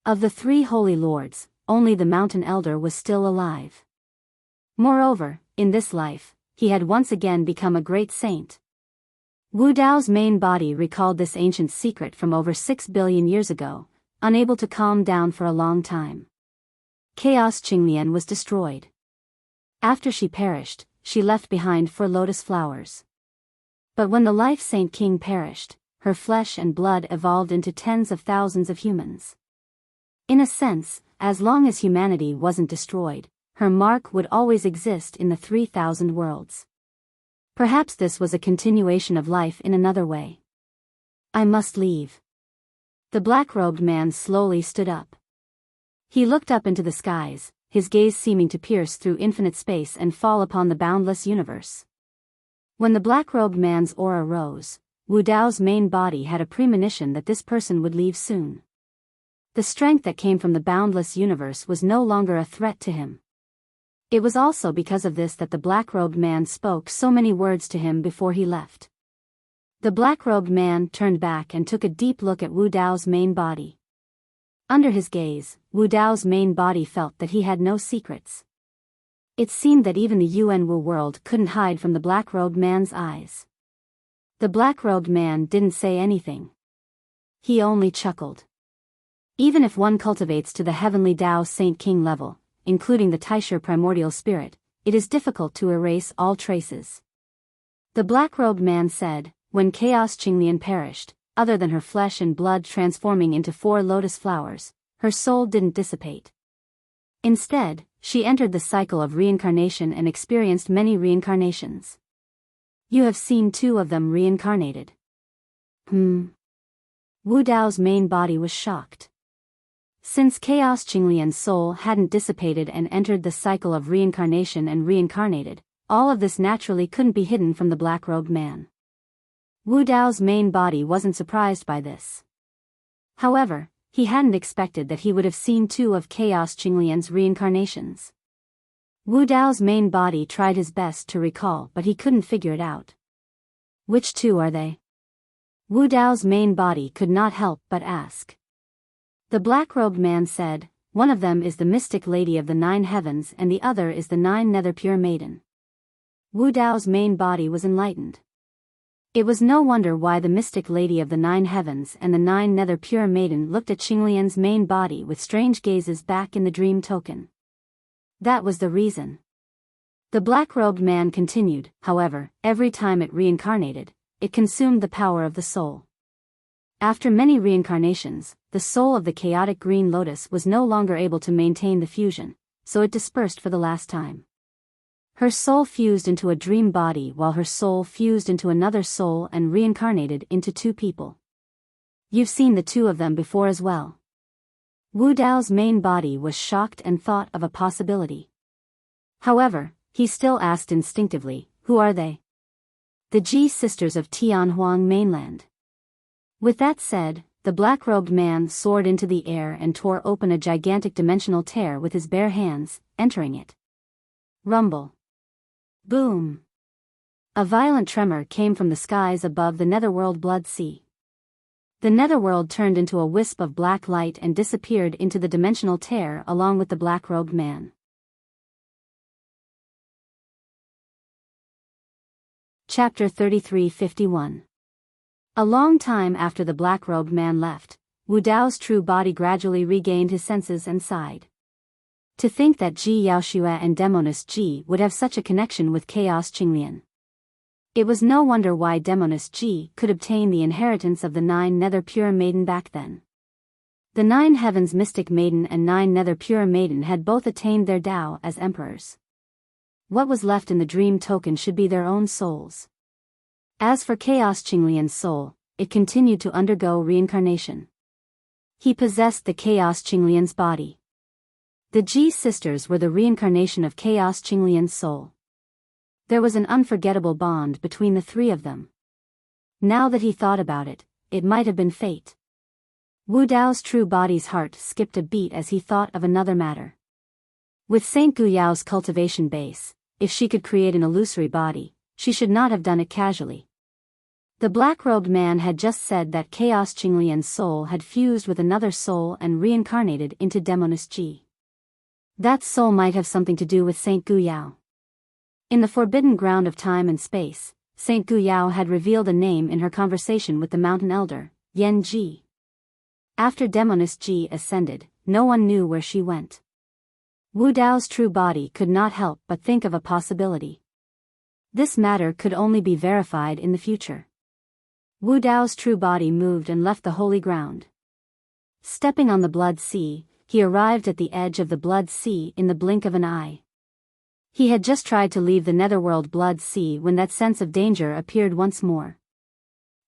Of the 3 holy lords, only the mountain elder was still alive. Moreover, in this life, he had once again become a great saint. Wu Dao's main body recalled this ancient secret from over 6 billion years ago, unable to calm down for a long time. Chaos Qinglian was destroyed. After she perished, she left behind 4 lotus flowers. But when the Life Saint King perished, her flesh and blood evolved into tens of thousands of humans. In a sense, as long as humanity wasn't destroyed, her mark would always exist in the 3,000 worlds. Perhaps this was a continuation of life in another way. I must leave. The black-robed man slowly stood up. He looked up into the skies, his gaze seeming to pierce through infinite space and fall upon the boundless universe. When the black-robed man's aura rose, Wu Dao's main body had a premonition that this person would leave soon. The strength that came from the boundless universe was no longer a threat to him. It was also because of this that the black-robed man spoke so many words to him before he left. The black-robed man turned back and took a deep look at Wu Dao's main body. Under his gaze, Wu Dao's main body felt that he had no secrets. It seemed that even the Yuan Wu world couldn't hide from the black-robed man's eyes. The black-robed man didn't say anything. He only chuckled. Even if one cultivates to the heavenly Tao Saint King level, including the Taisher primordial spirit, it is difficult to erase all traces. The black-robed man said, when Chaos Qinglian perished, other than her flesh and blood transforming into 4 lotus flowers, her soul didn't dissipate. Instead, she entered the cycle of reincarnation and experienced many reincarnations. You have seen 2 of them reincarnated. Wu Dao's main body was shocked. Since Chaos Qinglian's soul hadn't dissipated and entered the cycle of reincarnation and reincarnated, all of this naturally couldn't be hidden from the black-robed man. Wu Dao's main body wasn't surprised by this. However, he hadn't expected that he would have seen 2 of Chaos Qinglian's reincarnations. Wu Dao's main body tried his best to recall, but he couldn't figure it out. Which 2 are they? Wu Dao's main body could not help but ask. The black-robed man said, one of them is the mystic lady of the 9 heavens and the other is the 9 nether pure maiden. Wu Dao's main body was enlightened. It was no wonder why the mystic lady of the 9 heavens and the 9 nether pure maiden looked at Qinglian's main body with strange gazes back in the dream token. That was the reason. The black-robed man continued, however, every time it reincarnated, it consumed the power of the soul. After many reincarnations, the soul of the chaotic green lotus was no longer able to maintain the fusion, so it dispersed for the last time. Her soul fused into a dream body while her soul fused into another soul and reincarnated into 2 people. You've seen the 2 of them before as well. Wu Dao's main body was shocked and thought of a possibility. However, he still asked instinctively, who are they? The Ji sisters of Tianhuang mainland. With that said, the black-robed man soared into the air and tore open a gigantic dimensional tear with his bare hands, entering it. Rumble. Boom. A violent tremor came from the skies above the netherworld blood sea. The netherworld turned into a wisp of black light and disappeared into the dimensional tear along with the black-robed man. Chapter 33:51. A long time after the black-robed man left, Wu Dao's true body gradually regained his senses and sighed. To think that Ji Yaoxue and Demoness Ji would have such a connection with Chaos Qinglian. It was no wonder why Demoness Ji could obtain the inheritance of the 9 Nether Pure Maiden back then. The 9 Heavens Mystic Maiden and 9 Nether Pure Maiden had both attained their Dao as emperors. What was left in the dream token should be their own souls. As for Chaos Qinglian's soul, it continued to undergo reincarnation. He possessed the Chaos Qinglian's body. The Ji sisters were the reincarnation of Chaos Qinglian's soul. There was an unforgettable bond between the 3 of them. Now that he thought about it, it might have been fate. Wu Dao's true body's heart skipped a beat as he thought of another matter. With Saint Guyao's cultivation base, if she could create an illusory body, she should not have done it casually. The black-robed man had just said that Chaos Qinglian's soul had fused with another soul and reincarnated into Demoness Ji. That soul might have something to do with Saint Guyao. In the forbidden ground of time and space, Saint Guyao had revealed a name in her conversation with the mountain elder, Yan Ji. After Demoness Ji ascended, no one knew where she went. Wu Dao's true body could not help but think of a possibility. This matter could only be verified in the future. Wu Dao's true body moved and left the holy ground. Stepping on the blood sea, he arrived at the edge of the blood sea in the blink of an eye. He had just tried to leave the netherworld blood sea when that sense of danger appeared once more.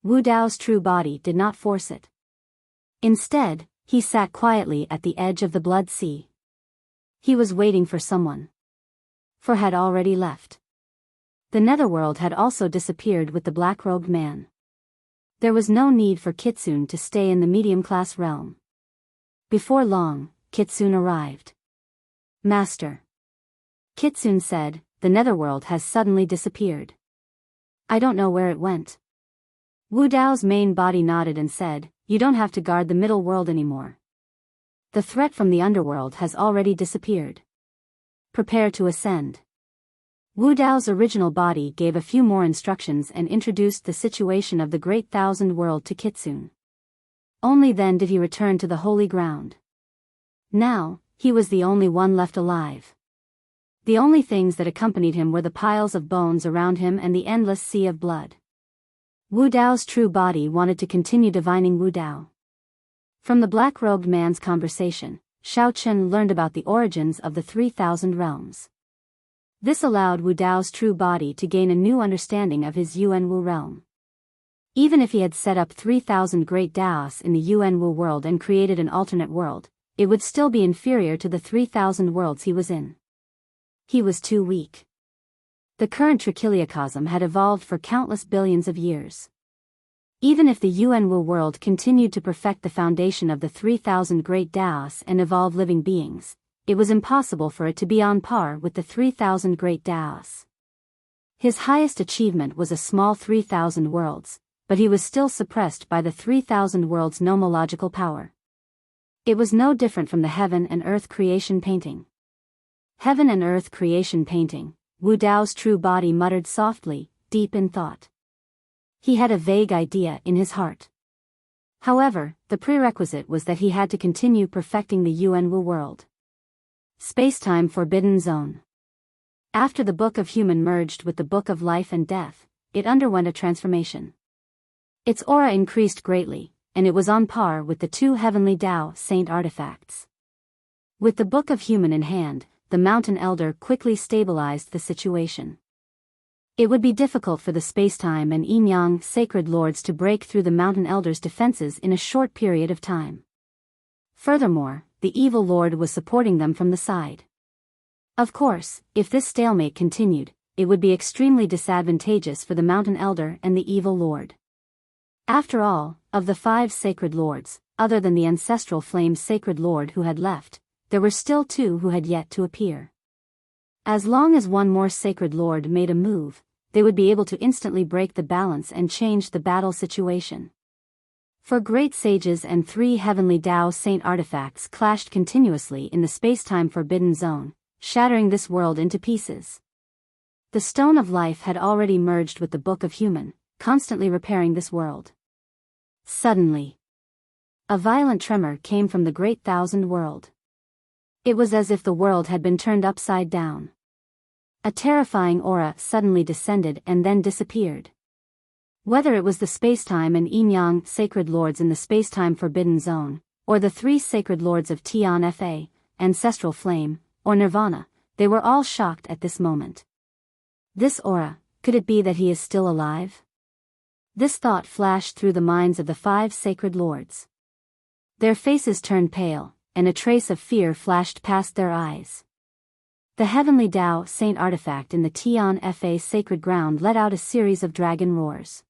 Wu Dao's true body did not force it. Instead, he sat quietly at the edge of the blood sea. He was waiting for someone. For had already left. The netherworld had also disappeared with the black-robed man. There was no need for Kitsune to stay in the medium-class realm. Before long, Kitsune arrived. Master. Kitsune said, the netherworld has suddenly disappeared. I don't know where it went. Wu Dao's main body nodded and said, you don't have to guard the middle world anymore. The threat from the underworld has already disappeared. Prepare to ascend. Wu Dao's original body gave a few more instructions and introduced the situation of the Great Thousand World to Kitsune. Only then did he return to the holy ground. Now, he was the only one left alive. The only things that accompanied him were the piles of bones around him and the endless sea of blood. Wu Dao's true body wanted to continue divining Wu Dao. From the black-robed man's conversation, Shao Chen learned about the origins of the 3,000 realms. This allowed Wu Dao's true body to gain a new understanding of his Yuan-Wu realm. Even if he had set up 3,000 great Daos in the Yuan-Wu world and created an alternate world, it would still be inferior to the 3,000 worlds he was in. He was too weak. The current trichiliocosm had evolved for countless billions of years. Even if the Yuan-Wu world continued to perfect the foundation of the 3,000 great Daos and evolve living beings, it was impossible for it to be on par with the 3,000 great Daos. His highest achievement was a small 3,000 worlds, but he was still suppressed by the 3,000 worlds' nomological power. It was no different from the heaven and earth creation painting. Heaven and earth creation painting, Wu Dao's true body muttered softly, deep in thought. He had a vague idea in his heart. However, the prerequisite was that he had to continue perfecting the Yuan-Wu world. Space-time Forbidden Zone. After the Book of Human merged with the Book of Life and Death, it underwent a transformation. Its aura increased greatly, and it was on par with the 2 heavenly Dao Saint artifacts. With the Book of Human in hand, the Mountain Elder quickly stabilized the situation. It would be difficult for the Spacetime and Yin-Yang Sacred Lords to break through the Mountain Elder's defenses in a short period of time. Furthermore, the Evil Lord was supporting them from the side. Of course, if this stalemate continued, it would be extremely disadvantageous for the Mountain Elder and the Evil Lord. After all, of the 5 Sacred Lords, other than the Ancestral Flame Sacred Lord who had left, there were still 2 who had yet to appear. As long as one more Sacred Lord made a move, they would be able to instantly break the balance and change the battle situation. 4 great sages and 3 heavenly Tao Saint artifacts clashed continuously in the space-time forbidden zone, shattering this world into pieces. The Stone of Life had already merged with the Book of Human, constantly repairing this world. Suddenly, a violent tremor came from the Great Thousand World. It was as if the world had been turned upside down. A terrifying aura suddenly descended and then disappeared. Whether it was the Spacetime and Yin-Yang Sacred Lords in the Spacetime Forbidden Zone, or the 3 Sacred Lords of Tian Fa, Ancestral Flame, or Nirvana, they were all shocked at this moment. This aura, could it be that he is still alive? This thought flashed through the minds of the 5 Sacred Lords. Their faces turned pale, and a trace of fear flashed past their eyes. The heavenly Tao Saint artifact in the Tian Fa sacred ground let out a series of dragon roars.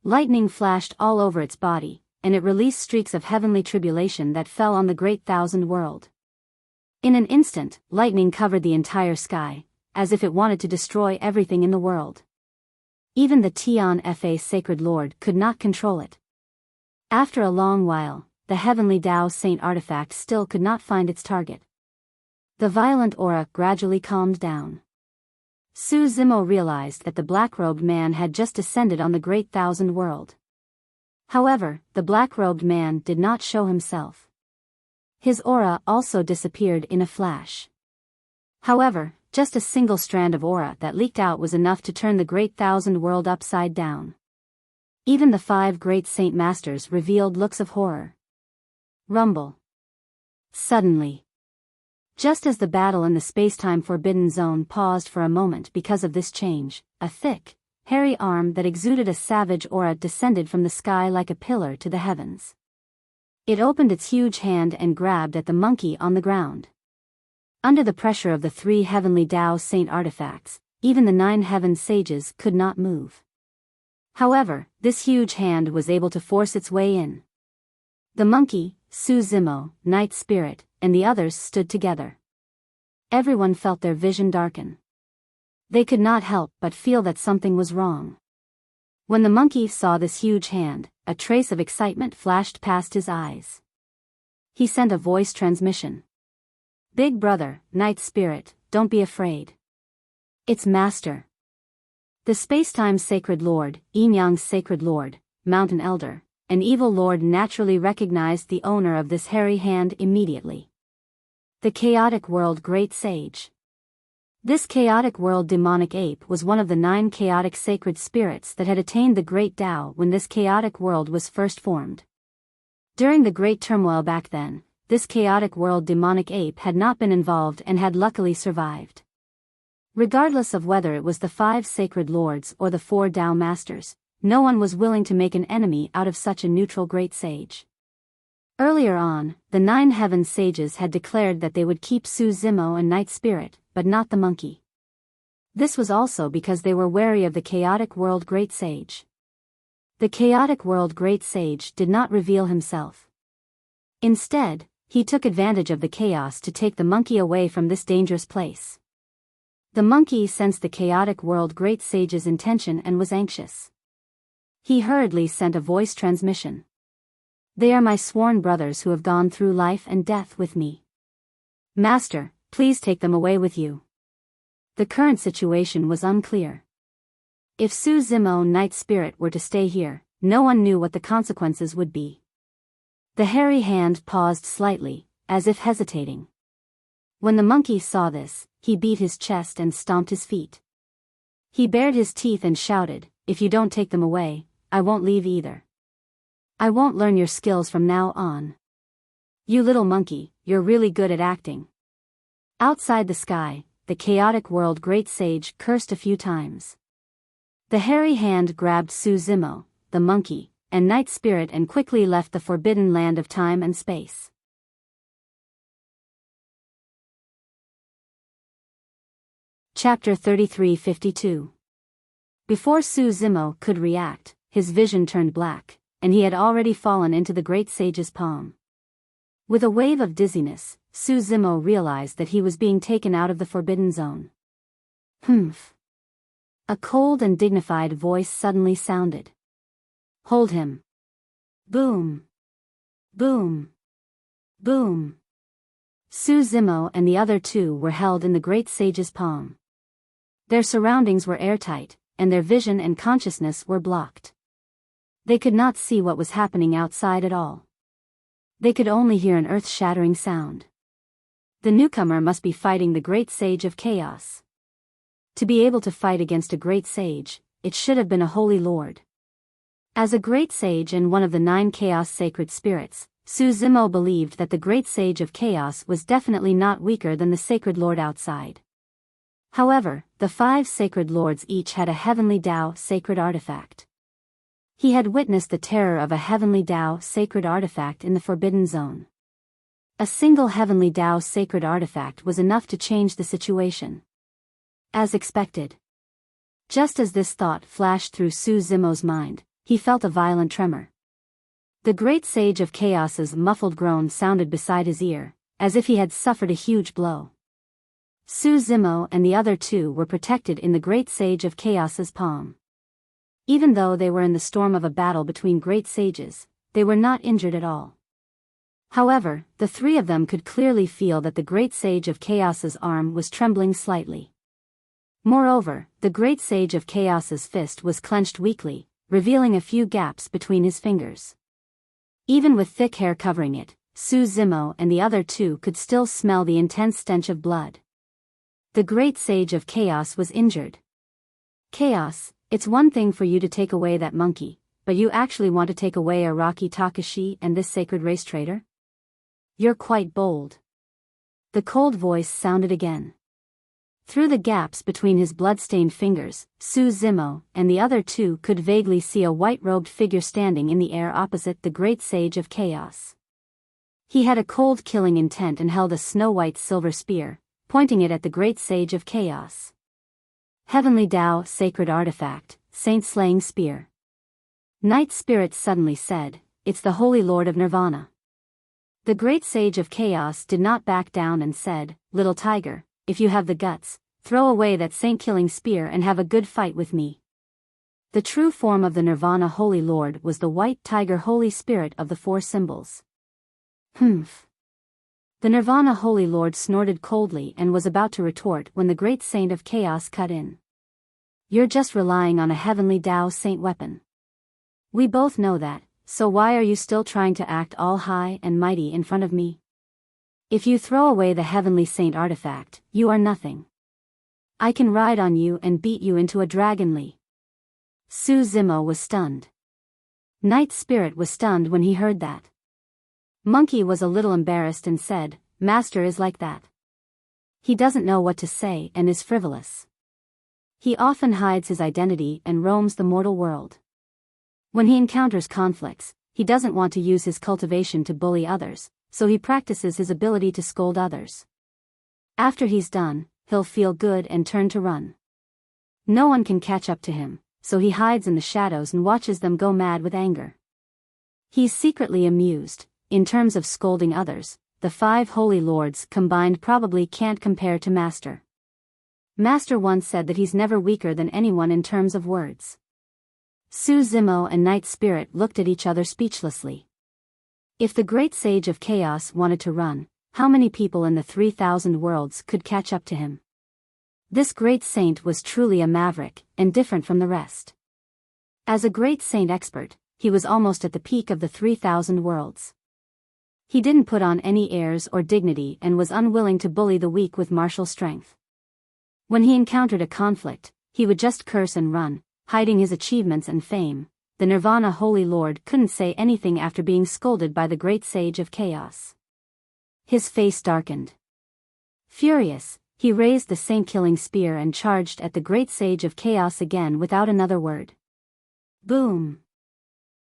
Lightning flashed all over its body, and it released streaks of heavenly tribulation that fell on the Great Thousand World. In an instant, lightning covered the entire sky, as if it wanted to destroy everything in the world. Even the Tian Fa Sacred Lord could not control it. After a long while, the heavenly Tao Saint artifact still could not find its target. The violent aura gradually calmed down. Su Zimo realized that the black-robed man had just descended on the Great Thousand World. However, the black-robed man did not show himself. His aura also disappeared in a flash. However, just a single strand of aura that leaked out was enough to turn the Great Thousand World upside down. Even the 5 great saint masters revealed looks of horror. Rumble. Suddenly, just as the battle in the spacetime forbidden zone paused for a moment because of this change, a thick, hairy arm that exuded a savage aura descended from the sky like a pillar to the heavens. It opened its huge hand and grabbed at the monkey on the ground. Under the pressure of the 3 heavenly Tao Saint artifacts, even the 9 heaven sages could not move. However, this huge hand was able to force its way in. The monkey, Su Zimo, Night Spirit, and the others stood together. Everyone felt their vision darken. They could not help but feel that something was wrong. When the monkey saw this huge hand, a trace of excitement flashed past his eyes. He sent a voice transmission. "Big brother, Night Spirit, don't be afraid. It's Master." The Spacetime Sacred Lord, Yin-Yang Sacred Lord, Mountain Elder, an evil lord naturally recognized the owner of this hairy hand immediately. The Chaotic World Great Sage. This Chaotic World Demonic Ape was one of the 9 chaotic sacred spirits that had attained the Great Tao when this chaotic world was first formed. During the great turmoil back then, this Chaotic World Demonic Ape had not been involved and had luckily survived. Regardless of whether it was the 5 Sacred Lords or the 4 Tao Masters, no one was willing to make an enemy out of such a neutral great sage. Earlier on, the 9 heaven sages had declared that they would keep Su Zimo and Night Spirit, but not the monkey. This was also because they were wary of the Chaotic World Great Sage. The Chaotic World Great Sage did not reveal himself. Instead, he took advantage of the chaos to take the monkey away from this dangerous place. The monkey sensed the Chaotic World Great Sage's intention and was anxious. He hurriedly sent a voice transmission. "They are my sworn brothers who have gone through life and death with me. Master, please take them away with you." The current situation was unclear. If Su Zimo Night Spirit were to stay here, no one knew what the consequences would be. The hairy hand paused slightly, as if hesitating. When the monkey saw this, he beat his chest and stomped his feet. He bared his teeth and shouted, "If you don't take them away, I won't leave either. I won't learn your skills from now on. You little monkey, you're really good at acting." Outside the sky, the Chaotic World Great Sage cursed a few times. The hairy hand grabbed Su Zimo, the monkey, and Night Spirit and quickly left the forbidden land of time and space. Chapter 3352. Before Su Zimo could react, his vision turned black, and he had already fallen into the great sage's palm. With a wave of dizziness, Su Zimo realized that he was being taken out of the forbidden zone. "Humph." A cold and dignified voice suddenly sounded. "Hold him." Boom. Boom. Boom. Su Zimo and the other two were held in the great sage's palm. Their surroundings were airtight, and their vision and consciousness were blocked. They could not see what was happening outside at all. They could only hear an earth-shattering sound. The newcomer must be fighting the great sage of chaos. To be able to fight against a great sage, it should have been a holy lord. As a great sage and one of the 9 chaos sacred spirits, Su Zimo believed that the great sage of chaos was definitely not weaker than the sacred lord outside. However, the 5 sacred lords each had a heavenly Tao sacred artifact. He had witnessed the terror of a heavenly Tao sacred artifact in the Forbidden Zone. A single heavenly Tao sacred artifact was enough to change the situation. As expected. Just as this thought flashed through Su Zimo's mind, he felt a violent tremor. The great sage of chaos's muffled groan sounded beside his ear, as if he had suffered a huge blow. Su Zimo and the other two were protected in the great sage of chaos's palm. Even though they were in the storm of a battle between great sages, they were not injured at all. However, the 3 of them could clearly feel that the great sage of chaos's arm was trembling slightly. Moreover, the great sage of chaos's fist was clenched weakly, revealing a few gaps between his fingers. Even with thick hair covering it, Su Zimo and the other two could still smell the intense stench of blood. The great sage of chaos was injured. Chaos, it's one thing for you to take away that monkey, but you actually want to take away Araki Takashi and this sacred race traitor? You're quite bold. The cold voice sounded again. Through the gaps between his blood-stained fingers, Su Zimo and the other two could vaguely see a white-robed figure standing in the air opposite the great sage of chaos. He had a cold killing intent and held a snow-white silver spear, pointing it at the great sage of chaos. Heavenly Tao sacred artifact, saint-slaying spear. Night Spirit suddenly said, "It's the Holy Lord of Nirvana." The great sage of chaos did not back down and said, "Little tiger, if you have the guts, throw away that saint-killing spear and have a good fight with me." The true form of the Nirvana Holy Lord was the white tiger Holy Spirit of the 4 symbols. Humph. The Nirvana Holy Lord snorted coldly and was about to retort when the great saint of chaos cut in. "You're just relying on a heavenly Tao saint weapon. We both know that, so why are you still trying to act all high and mighty in front of me? If you throw away the heavenly saint artifact, you are nothing. I can ride on you and beat you into a dragonly." Su Zimo was stunned. Night Spirit was stunned when he heard that. Monkey was a little embarrassed and said, "Master is like that. He doesn't know what to say and is frivolous. He often hides his identity and roams the mortal world. When he encounters conflicts, he doesn't want to use his cultivation to bully others, so he practices his ability to scold others. After he's done, he'll feel good and turn to run. No one can catch up to him, so he hides in the shadows and watches them go mad with anger. He's secretly amused. In terms of scolding others, the 5 holy lords combined probably can't compare to Master. Master once said that he's never weaker than anyone in terms of words." Su Zimo and Night Spirit looked at each other speechlessly. If the great sage of chaos wanted to run, how many people in the 3,000 worlds could catch up to him? This great saint was truly a maverick, and different from the rest. As a great saint expert, he was almost at the peak of the 3,000 worlds. He didn't put on any airs or dignity and was unwilling to bully the weak with martial strength. When he encountered a conflict, he would just curse and run, hiding his achievements and fame. The Nirvana Holy Lord couldn't say anything after being scolded by the great sage of chaos. His face darkened. Furious, he raised the saint-killing spear and charged at the great sage of chaos again without another word. Boom!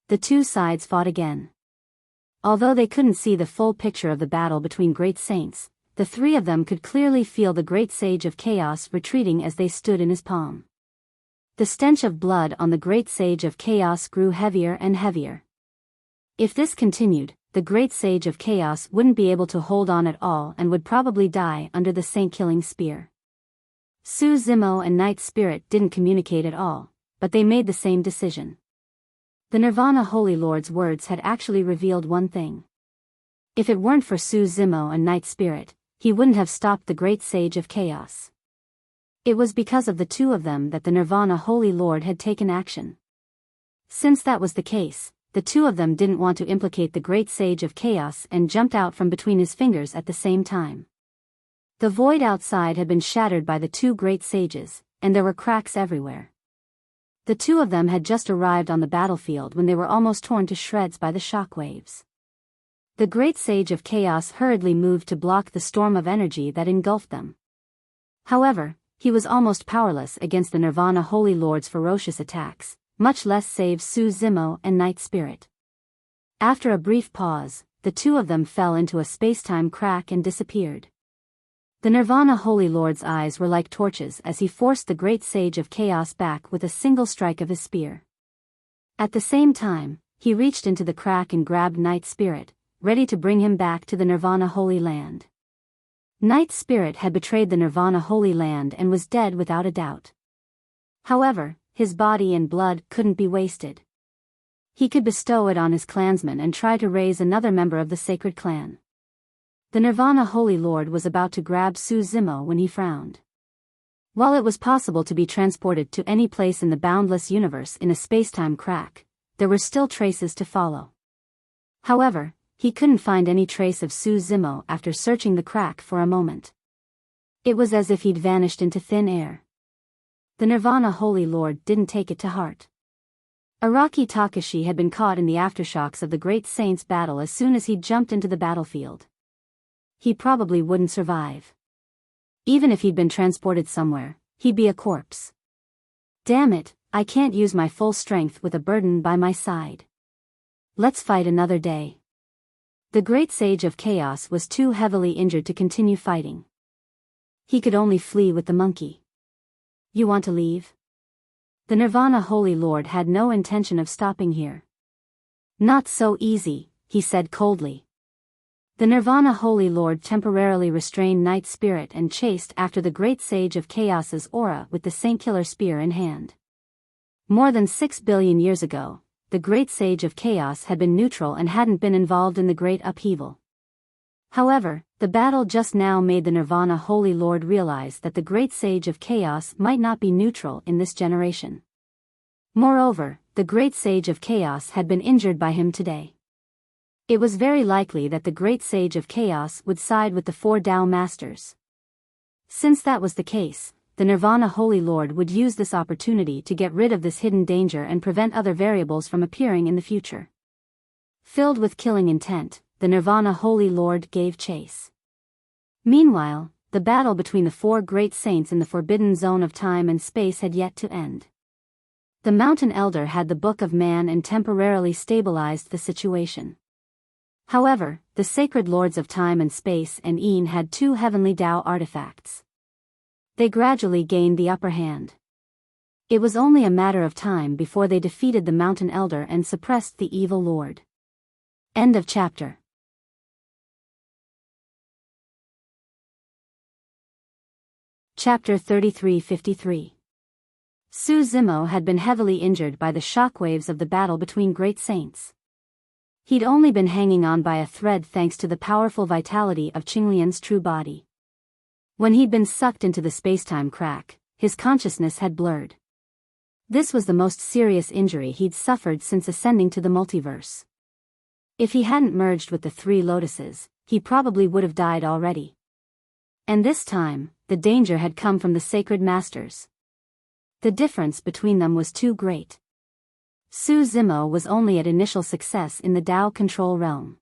The 2 sides fought again. Although they couldn't see the full picture of the battle between great saints, the 3 of them could clearly feel the great sage of chaos retreating as they stood in his palm. The stench of blood on the great sage of chaos grew heavier and heavier. If this continued, the great sage of chaos wouldn't be able to hold on at all and would probably die under the saint-killing spear. Su Zimo and Night Spirit didn't communicate at all, but they made the same decision. The Nirvana Holy Lord's words had actually revealed one thing. If it weren't for Su Zimo and Night Spirit, he wouldn't have stopped the great sage of chaos. It was because of the two of them that the Nirvana Holy Lord had taken action. Since that was the case, the two of them didn't want to implicate the great sage of chaos and jumped out from between his fingers at the same time. The void outside had been shattered by the two great sages, and there were cracks everywhere. The two of them had just arrived on the battlefield when they were almost torn to shreds by the shockwaves. The great sage of chaos hurriedly moved to block the storm of energy that engulfed them. However, he was almost powerless against the Nirvana Holy Lord's ferocious attacks, much less save Su Zimo and Night Spirit. After a brief pause, the two of them fell into a space-time crack and disappeared. The Nirvana Holy Lord's eyes were like torches as he forced the great sage of chaos back with a single strike of his spear. At the same time, he reached into the crack and grabbed Night Spirit, ready to bring him back to the Nirvana Holy Land. Night Spirit had betrayed the Nirvana Holy Land and was dead without a doubt. However, his body and blood couldn't be wasted. He could bestow it on his clansmen and try to raise another member of the sacred clan. The Nirvana Holy Lord was about to grab Su Zimo when he frowned. While it was possible to be transported to any place in the boundless universe in a spacetime crack, there were still traces to follow. However, he couldn't find any trace of Su Zimo after searching the crack for a moment. It was as if he'd vanished into thin air. The Nirvana Holy Lord didn't take it to heart. Araki Takashi had been caught in the aftershocks of the Great Saint's battle as soon as he'd jumped into the battlefield. He probably wouldn't survive. Even if he'd been transported somewhere, he'd be a corpse. Damn it, I can't use my full strength with a burden by my side. Let's fight another day. The great sage of chaos was too heavily injured to continue fighting. He could only flee with the monkey. You want to leave? The Nirvana Holy Lord had no intention of stopping here. Not so easy, he said coldly. The Nirvana Holy Lord temporarily restrained Night Spirit and chased after the great sage of chaos's aura with the Saint-Killer spear in hand. More than 6 billion years ago, the great sage of chaos had been neutral and hadn't been involved in the great upheaval. However, the battle just now made the Nirvana Holy Lord realize that the great sage of chaos might not be neutral in this generation. Moreover, the great sage of chaos had been injured by him today. It was very likely that the great sage of chaos would side with the 4 Tao Masters. Since that was the case, the Nirvana Holy Lord would use this opportunity to get rid of this hidden danger and prevent other variables from appearing in the future. Filled with killing intent, the Nirvana Holy Lord gave chase. Meanwhile, the battle between the 4 great saints in the forbidden zone of time and space had yet to end. The Mountain Elder had the Book of Man and temporarily stabilized the situation. However, the Sacred Lords of Time and Space and Een had 2 heavenly Tao artifacts. They gradually gained the upper hand. It was only a matter of time before they defeated the Mountain Elder and suppressed the evil lord. End of chapter. Chapter 3353. Su Zimo had been heavily injured by the shockwaves of the battle between great saints. He'd only been hanging on by a thread thanks to the powerful vitality of Qinglian's true body. When he'd been sucked into the spacetime crack, his consciousness had blurred. This was the most serious injury he'd suffered since ascending to the multiverse. If he hadn't merged with the 3 lotuses, he probably would have died already. And this time, the danger had come from the sacred masters. The difference between them was too great. Su Zimo was only at initial success in the Tao control realm.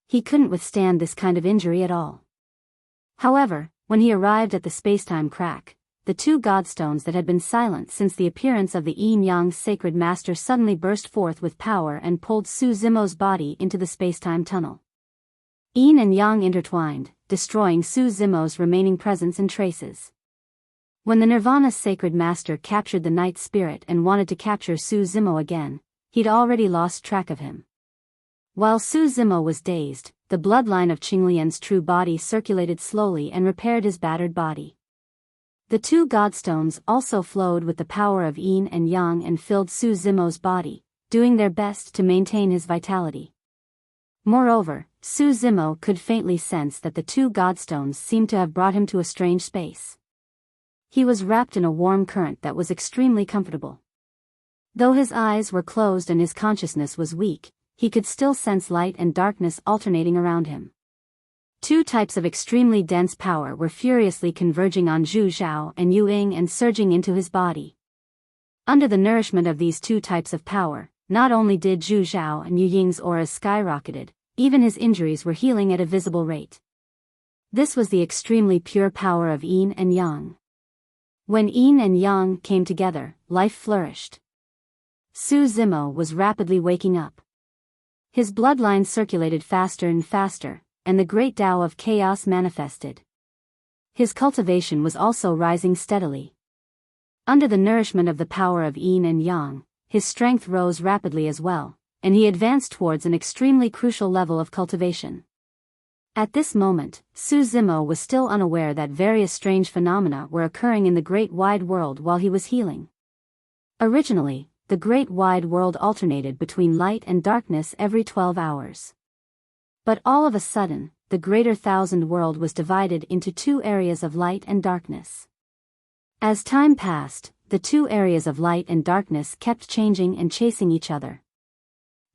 He couldn't withstand this kind of injury at all. However, when he arrived at the spacetime crack, the 2 godstones that had been silent since the appearance of the Yin-Yang sacred master suddenly burst forth with power and pulled Su Zimo's body into the spacetime tunnel. Yin and Yang intertwined, destroying Su Zimo's remaining presence and traces. When the Nirvana sacred master captured the Night Spirit and wanted to capture Su Zimo again, he'd already lost track of him. While Su Zimo was dazed, the bloodline of Qinglian's true body circulated slowly and repaired his battered body. The 2 godstones also flowed with the power of Yin and Yang and filled Su Zimo's body, doing their best to maintain his vitality. Moreover, Su Zimo could faintly sense that the two godstones seemed to have brought him to a strange space. He was wrapped in a warm current that was extremely comfortable. Though his eyes were closed and his consciousness was weak, he could still sense light and darkness alternating around him. Two types of extremely dense power were furiously converging on Zhu Zhao and Yu Ying and surging into his body. Under the nourishment of these two types of power, not only did Zhu Zhao and Yu Ying's auras skyrocketed, even his injuries were healing at a visible rate. This was the extremely pure power of Yin and Yang. When Yin and Yang came together, life flourished. Su Zimo was rapidly waking up. His bloodline circulated faster and faster, and the great Tao of chaos manifested. His cultivation was also rising steadily. Under the nourishment of the power of Yin and Yang, his strength rose rapidly as well, and he advanced towards an extremely crucial level of cultivation. At this moment, Su Zimo was still unaware that various strange phenomena were occurring in the great wide world while he was healing. Originally, the great wide world alternated between light and darkness every 12 hours. But all of a sudden, the greater thousand world was divided into two areas of light and darkness. As time passed, the two areas of light and darkness kept changing and chasing each other.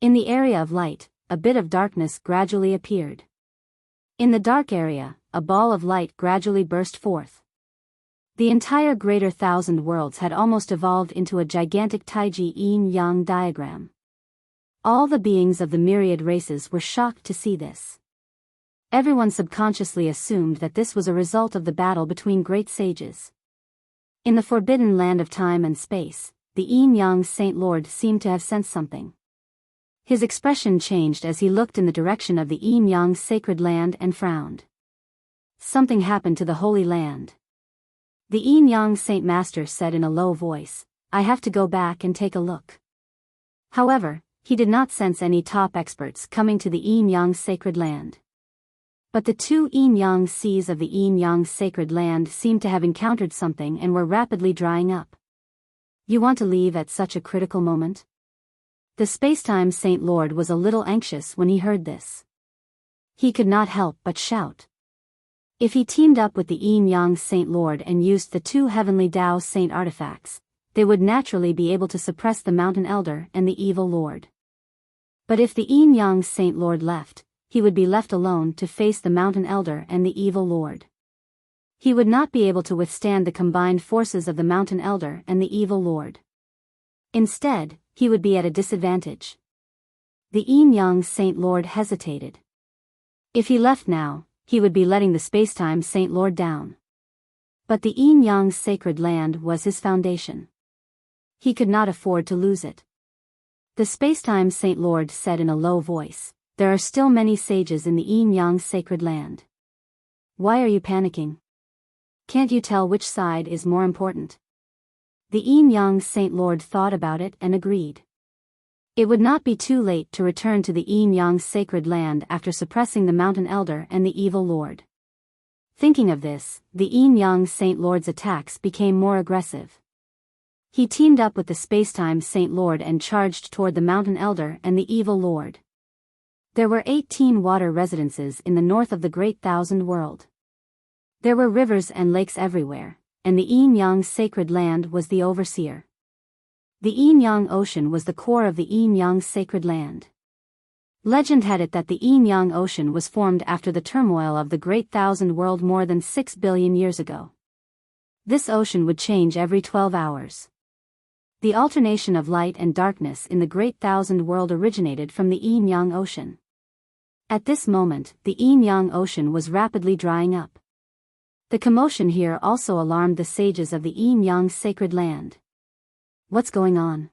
In the area of light, a bit of darkness gradually appeared. In the dark area, a ball of light gradually burst forth. The entire greater thousand worlds had almost evolved into a gigantic Taiji yin-yang diagram. All the beings of the myriad races were shocked to see this. Everyone subconsciously assumed that this was a result of the battle between great sages. In the forbidden land of time and space, the yin-yang Saint Lord seemed to have sensed something. His expression changed as he looked in the direction of the yin-yang sacred land and frowned. Something happened to the Holy Land. The yin-yang Saint Master said in a low voice, "I have to go back and take a look." However, he did not sense any top experts coming to the yin-yang sacred land. But the two yin-yang seas of the yin-yang sacred land seemed to have encountered something and were rapidly drying up. You want to leave at such a critical moment? The Spacetime Saint Lord was a little anxious when he heard this. He could not help but shout. If he teamed up with the yin-yang Saint Lord and used the two heavenly Tao Saint artifacts, they would naturally be able to suppress the Mountain Elder and the Evil Lord. But if the yin-yang Saint Lord left, he would be left alone to face the Mountain Elder and the Evil Lord. He would not be able to withstand the combined forces of the Mountain Elder and the Evil Lord. Instead, he would be at a disadvantage. The yin-yang Saint Lord hesitated. If he left now, he would be letting the Spacetime Saint Lord down. But the yin-yang sacred land was his foundation. He could not afford to lose it. The Spacetime Saint Lord said in a low voice, "There are still many sages in the yin-yang sacred land. Why are you panicking? Can't you tell which side is more important?" The yin-yang Saint Lord thought about it and agreed. It would not be too late to return to the yin-yang sacred land after suppressing the Mountain Elder and the Evil Lord. Thinking of this, the yin-yang Saint Lord's attacks became more aggressive. He teamed up with the Spacetime Saint Lord and charged toward the Mountain Elder and the Evil Lord. There were 18 water residences in the north of the Great Thousand World. There were rivers and lakes everywhere, and the yin-yang sacred land was the overseer. The yin-yang ocean was the core of the yin-yang sacred land. Legend had it that the yin-yang ocean was formed after the turmoil of the Great Thousand World more than 6 billion years ago. This ocean would change every 12 hours. The alternation of light and darkness in the Great Thousand World originated from the yin-yang ocean. At this moment, the yin-yang ocean was rapidly drying up. The commotion here also alarmed the sages of the yin-yang sacred land. What's going on?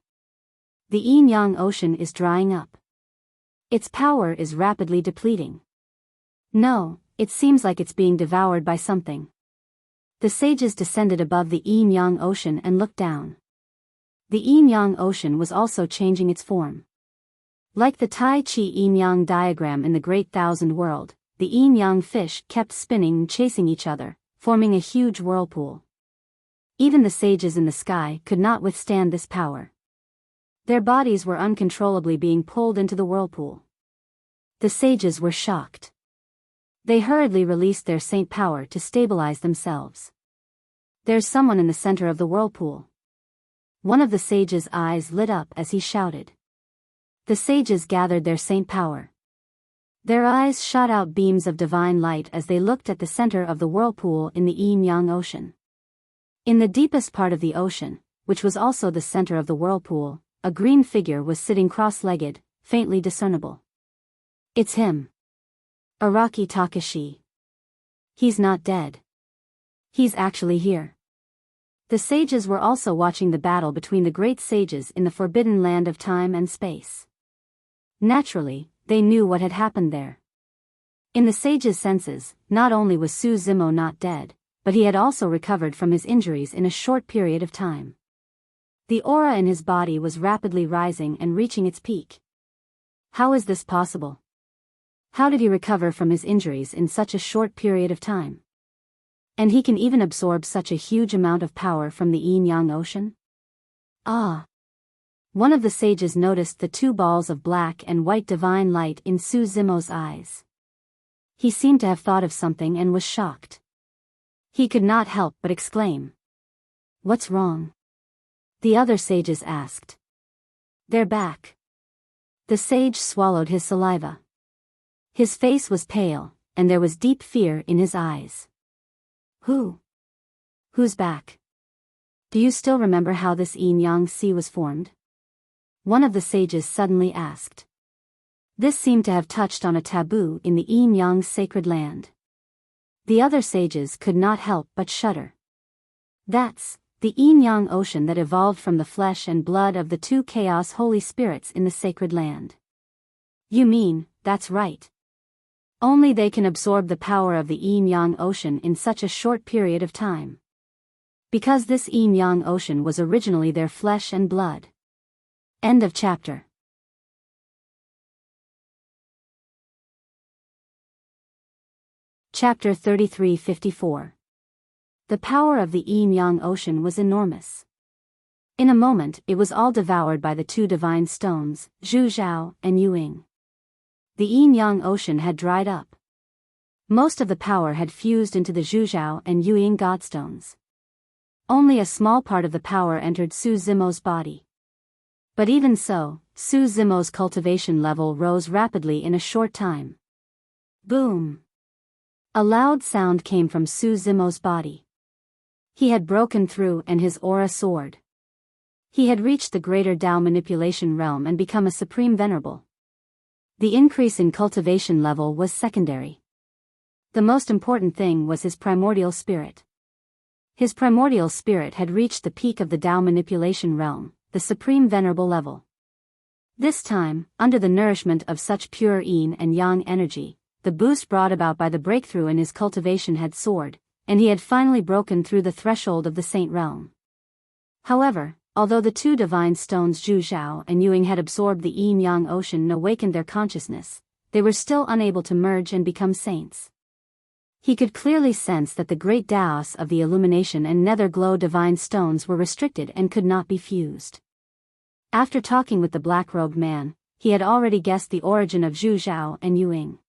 The yin-yang ocean is drying up. Its power is rapidly depleting. No, it seems like it's being devoured by something. The sages descended above the yin-yang ocean and looked down. The yin-yang ocean was also changing its form. Like the Tai Chi yin-yang diagram in the Great Thousand World, the yin-yang fish kept spinning and chasing each other, forming a huge whirlpool. Even the sages in the sky could not withstand this power. Their bodies were uncontrollably being pulled into the whirlpool. The sages were shocked. They hurriedly released their saint power to stabilize themselves. "There's someone in the center of the whirlpool." One of the sages' eyes lit up as he shouted. The sages gathered their saint power. Their eyes shot out beams of divine light as they looked at the center of the whirlpool in the Yin-Yang Ocean. In the deepest part of the ocean, which was also the center of the whirlpool, a green figure was sitting cross-legged, faintly discernible. "It's him. Araki Takashi. He's not dead. He's actually here." The sages were also watching the battle between the great sages in the forbidden land of time and space. Naturally, they knew what had happened there. In the sages' senses, not only was Su Zimo not dead, but he had also recovered from his injuries in a short period of time. The aura in his body was rapidly rising and reaching its peak. How is this possible? How did he recover from his injuries in such a short period of time? And he can even absorb such a huge amount of power from the Yin-Yang Ocean? Ah! One of the sages noticed the two balls of black and white divine light in Su Zimo's eyes. He seemed to have thought of something and was shocked. He could not help but exclaim. "What's wrong?" The other sages asked. "They're back." The sage swallowed his saliva. His face was pale, and there was deep fear in his eyes. Who's back? Do you still remember how this Yin-Yang Sea was formed?" One of the sages suddenly asked. This seemed to have touched on a taboo in the Yin-Yang sacred land. The other sages could not help but shudder. "That's the Yin-Yang Ocean that evolved from the flesh and blood of the two chaos holy spirits in the sacred land." "You mean, that's right. Only they can absorb the power of the Yin-Yang Ocean in such a short period of time. Because this Yin-Yang Ocean was originally their flesh and blood." End of chapter. Chapter 3354. The power of the Yin-Yang Ocean was enormous. In a moment it was all devoured by the two divine stones, Zhu Zhao and Yuing. The Yin-Yang Ocean had dried up. Most of the power had fused into the Zhu Zhao and Yuing godstones. Only a small part of the power entered Su Zimo's body. But even so, Su Zimo's cultivation level rose rapidly in a short time. Boom! A loud sound came from Su Zimo's body. He had broken through and his aura soared. He had reached the greater Tao manipulation realm and become a supreme venerable. The increase in cultivation level was secondary. The most important thing was his primordial spirit. His primordial spirit had reached the peak of the Tao manipulation realm, the supreme venerable level. This time, under the nourishment of such pure yin and yang energy, the boost brought about by the breakthrough in his cultivation had soared, and he had finally broken through the threshold of the saint realm. However, although the two divine stones Zhu Zhao and Yuing had absorbed the Yin-Yang Ocean and awakened their consciousness, they were still unable to merge and become saints. He could clearly sense that the great Taos of the illumination and nether glow divine stones were restricted and could not be fused. After talking with the black-robed man, he had already guessed the origin of Zhu Zhao and Yuing.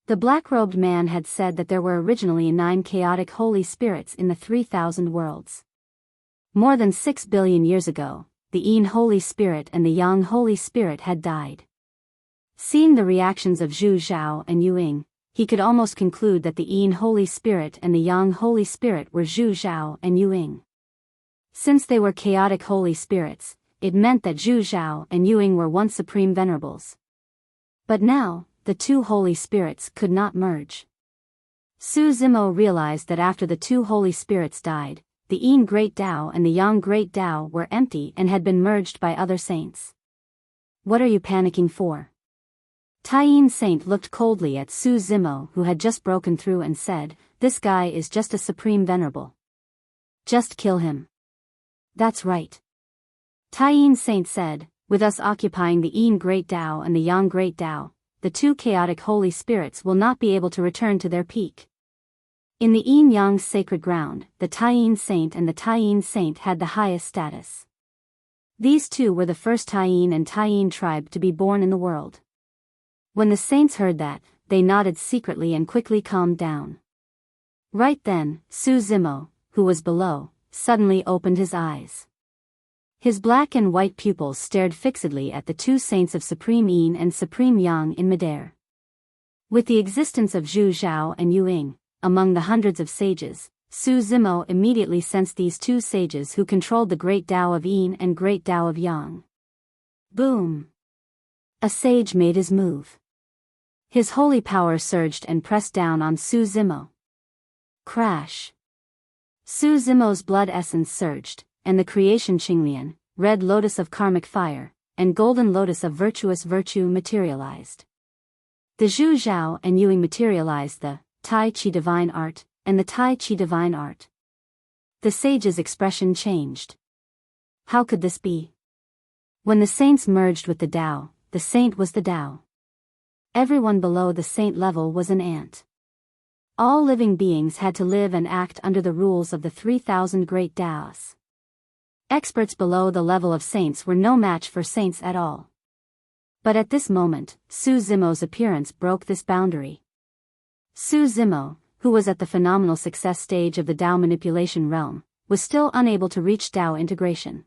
The black-robed man had said that there were originally 9 chaotic holy spirits in the 3,000 worlds. More than 6 billion years ago, the Yin Holy Spirit and the Yang Holy Spirit had died. Seeing the reactions of Zhu Zhao and Yuing, he could almost conclude that the Yin Holy Spirit and the Yang Holy Spirit were Zhu Zhao and Yuing. Since they were chaotic holy spirits, it meant that Zhu Zhao and Yuing were once supreme venerables. But now, the two holy spirits could not merge. Su Zimo realized that after the two holy spirits died, the Yin Great Tao and the Yang Great Tao were empty and had been merged by other saints. "What are you panicking for?" Taiyin Saint looked coldly at Su Zimo, who had just broken through, and said, "This guy is just a supreme venerable. Just kill him." "That's right." Taiyin Saint said, "With us occupying the Yin Great Tao and the Yang Great Tao, the two chaotic holy spirits will not be able to return to their peak." In the Yin-Yang sacred ground, the Taiyin Saint and the Taiyin Saint had the highest status. These two were the first Taiyin and Taiyin tribe to be born in the world. When the saints heard that, they nodded secretly and quickly calmed down. Right then, Su Zimo, who was below, suddenly opened his eyes. His black and white pupils stared fixedly at the two saints of Supreme Yin and Supreme Yang in midair. With the existence of Zhu Zhao and Yu Ying, among the hundreds of sages, Su Zimo immediately sensed these two sages who controlled the great Tao of Yin and great Tao of Yang. Boom! A sage made his move. His holy power surged and pressed down on Su Zimo. Crash! Su Zimo's blood essence surged, and the creation Qinglian, red lotus of karmic fire, and golden lotus of virtuous virtue materialized. The Zhu Zhao and Yu Ying materialized the Tai Chi divine art, and the Tai Chi divine art. The sage's expression changed. How could this be? When the saints merged with the Tao, the saint was the Tao. Everyone below the saint level was an ant. All living beings had to live and act under the rules of the 3,000 great Taos. Experts below the level of saints were no match for saints at all. But at this moment, Su Zimo's appearance broke this boundary. Su Zimo, who was at the phenomenal success stage of the Tao manipulation realm, was still unable to reach Tao integration.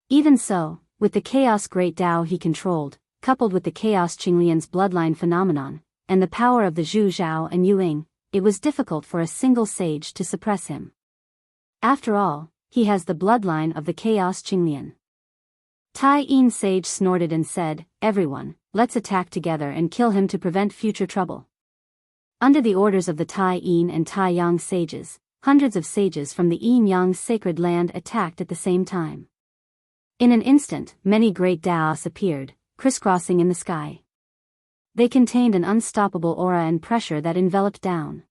Even so, with the chaos great Tao he controlled, coupled with the chaos Qinglian's bloodline phenomenon, and the power of the Zhu Zhao and Yu Ying, it was difficult for a single sage to suppress him. After all, he has the bloodline of the chaos Qinglian. Tai Yin sage snorted and said, "Everyone, let's attack together and kill him to prevent future trouble." Under the orders of the Tai Yin and Tai Yang sages, hundreds of sages from the Yin-Yang sacred land attacked at the same time. In an instant, many great Taos appeared, crisscrossing in the sky. They contained an unstoppable aura and pressure that enveloped down.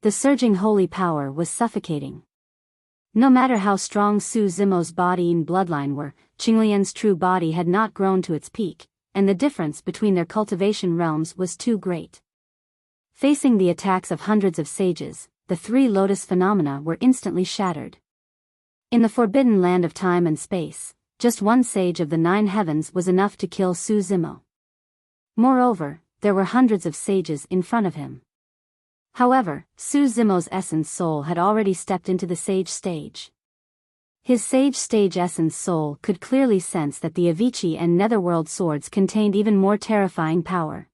The surging holy power was suffocating. No matter how strong Su Zimo's body and bloodline were, Qinglian's true body had not grown to its peak, and the difference between their cultivation realms was too great. Facing the attacks of hundreds of sages, the three lotus phenomena were instantly shattered. In the forbidden land of time and space, just one sage of the 9 heavens was enough to kill Su Zimo. Moreover, there were hundreds of sages in front of him. However, Su Zimo's essence soul had already stepped into the sage stage. His sage stage essence soul could clearly sense that the Avicii and Netherworld swords contained even more terrifying power.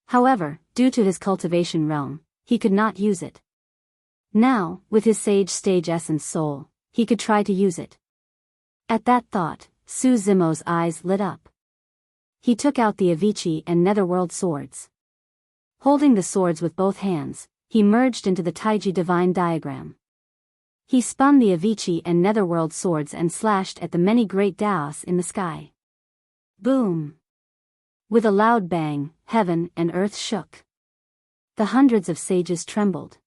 However, due to his cultivation realm, he could not use it. Now, with his sage stage essence soul, he could try to use it. At that thought, Su Zimo's eyes lit up. He took out the Avicii and Netherworld swords. Holding the swords with both hands, he merged into the Taiji divine diagram. He spun the Avicii and Netherworld swords and slashed at the many great Taos in the sky. Boom! With a loud bang, heaven and earth shook. The hundreds of sages trembled.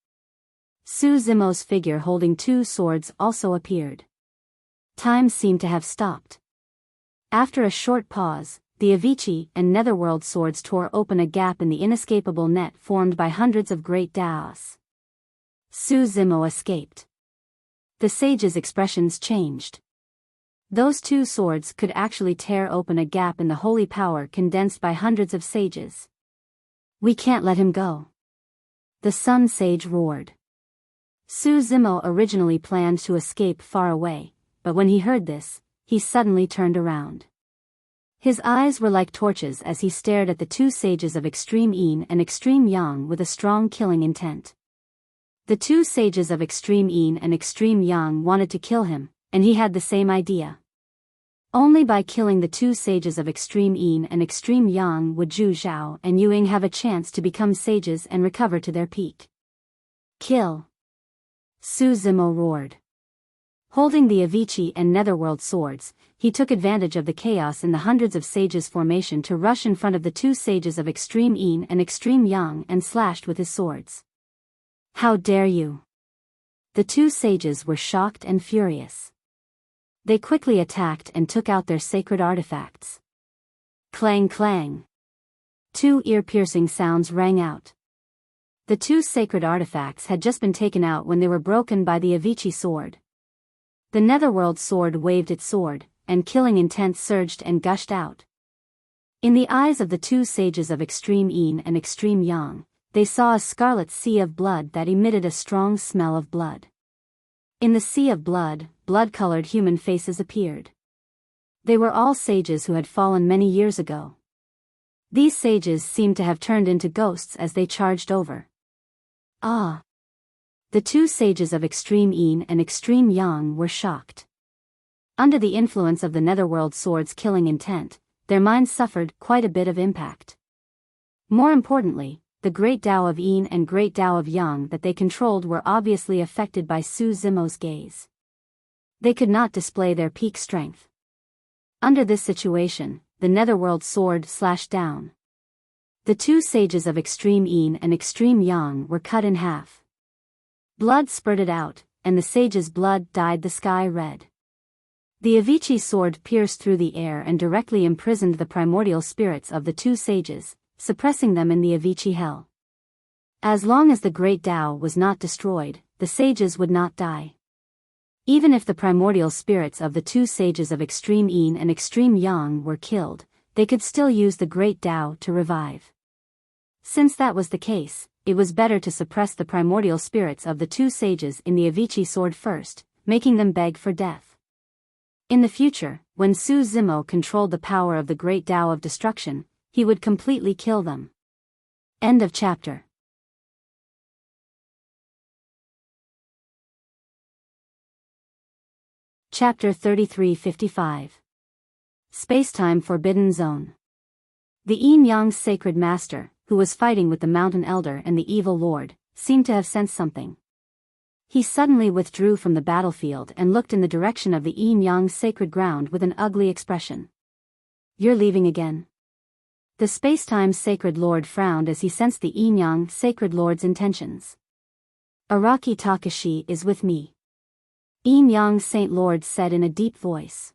Su Zimo's figure holding 2 swords also appeared. Time seemed to have stopped. After a short pause, the Avicii and Netherworld swords tore open a gap in the inescapable net formed by hundreds of great Taos. Su Zimo escaped. The sage's expressions changed. Those 2 swords could actually tear open a gap in the holy power condensed by hundreds of sages. "We can't let him go," the Sun Sage roared. Su Zimo originally planned to escape far away, but when he heard this, he suddenly turned around. His eyes were like torches as he stared at the 2 sages of extreme Yin and extreme Yang with a strong killing intent. The 2 sages of extreme Yin and extreme Yang wanted to kill him, and he had the same idea. Only by killing the 2 sages of extreme Yin and extreme Yang would Zhu Zhao and Yu Ying have a chance to become sages and recover to their peak. "Kill!" Su Zimo roared. Holding the Avicii and Netherworld swords, he took advantage of the chaos in the hundreds of sages' formation to rush in front of the 2 sages of extreme Yin and extreme Yang and slashed with his swords. "How dare you!" The 2 sages were shocked and furious. They quickly attacked and took out their sacred artifacts. Clang clang. 2 ear-piercing sounds rang out. The 2 sacred artifacts had just been taken out when they were broken by the Avicii sword. The Netherworld sword waved its sword, and killing intent surged and gushed out. In the eyes of the two sages of extreme yin and extreme yang, they saw a scarlet sea of blood that emitted a strong smell of blood. In the sea of blood, blood-colored human faces appeared. They were all sages who had fallen many years ago. These sages seemed to have turned into ghosts as they charged over. Ah! The two sages of extreme yin and extreme yang were shocked. Under the influence of the netherworld sword's killing intent, their minds suffered quite a bit of impact. More importantly, the great Tao of yin and great Tao of yang that they controlled were obviously affected by Su Zimo's gaze. They could not display their peak strength. Under this situation, the netherworld sword slashed down. The two sages of extreme yin and extreme yang were cut in half. Blood spurted out, and the sage's blood dyed the sky red. The Avicii sword pierced through the air and directly imprisoned the primordial spirits of the two sages, suppressing them in the Avicii hell. As long as the great Tao was not destroyed, the sages would not die. Even if the primordial spirits of the two sages of extreme yin and extreme yang were killed, they could still use the great Tao to revive. Since that was the case, it was better to suppress the primordial spirits of the two sages in the Avicii sword first, making them beg for death. In the future, when Su Zimo controlled the power of the great Tao of destruction, he would completely kill them. End of chapter. Chapter 3355. Spacetime Forbidden Zone. The Yin-Yang Sacred Master, who was fighting with the Mountain Elder and the Evil Lord, seemed to have sensed something. He suddenly withdrew from the battlefield and looked in the direction of the Yin-Yang Sacred Ground with an ugly expression. "You're leaving again?" The Spacetime Sacred Lord frowned as he sensed the Yin-Yang Sacred Lord's intentions. "Araki Takashi is with me," Yin-Yang Saint Lord said in a deep voice.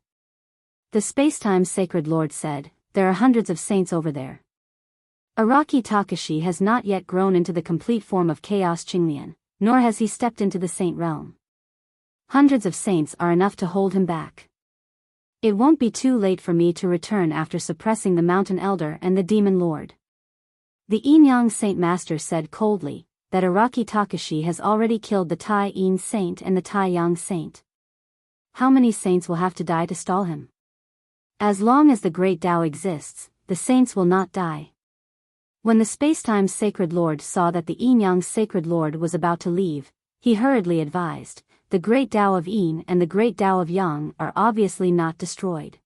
The Spacetime Sacred Lord said, "There are hundreds of saints over there. Araki Takashi has not yet grown into the complete form of Chaos Qinglian, nor has he stepped into the saint realm. Hundreds of saints are enough to hold him back. It won't be too late for me to return after suppressing the Mountain Elder and the Demon Lord." The Yin-Yang Saint Master said coldly, that Araki Takashi has already killed the Tai Yin Saint and the Tai Yang Saint. How many saints will have to die to stall him? As long as the Great Tao exists, the saints will not die. When the Spacetime Sacred Lord saw that the Yin-Yang Sacred Lord was about to leave, he hurriedly advised, "The Great Tao of Yin and the Great Tao of Yang are obviously not destroyed.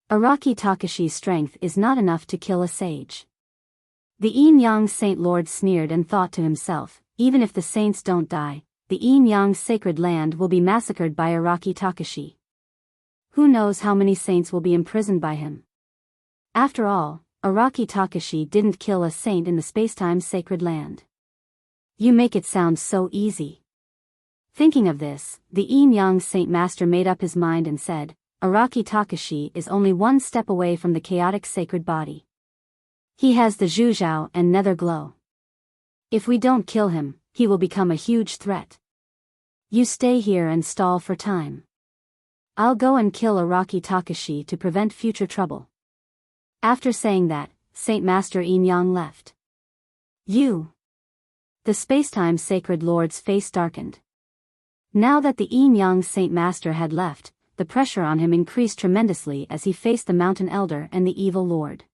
Araki Takashi's strength is not enough to kill a sage." The Yin-Yang Saint Lord sneered and thought to himself, even if the saints don't die, the Yin-Yang Sacred Land will be massacred by Araki Takashi. Who knows how many saints will be imprisoned by him? After all, Araki Takashi didn't kill a saint in the Spacetime Sacred Land. You make it sound so easy. Thinking of this, the Yin-Yang Saint Master made up his mind and said, "Araki Takashi is only one step away from the chaotic sacred body. He has the Zhuzhao and Nether Glow. If we don't kill him, he will become a huge threat. You stay here and stall for time. I'll go and kill Araki Takashi to prevent future trouble." After saying that, Saint Master Yin-Yang left. "You." The Spacetime Sacred Lord's face darkened. Now that the Yin-Yang Saint Master had left, the pressure on him increased tremendously as he faced the Mountain Elder and the Evil Lord.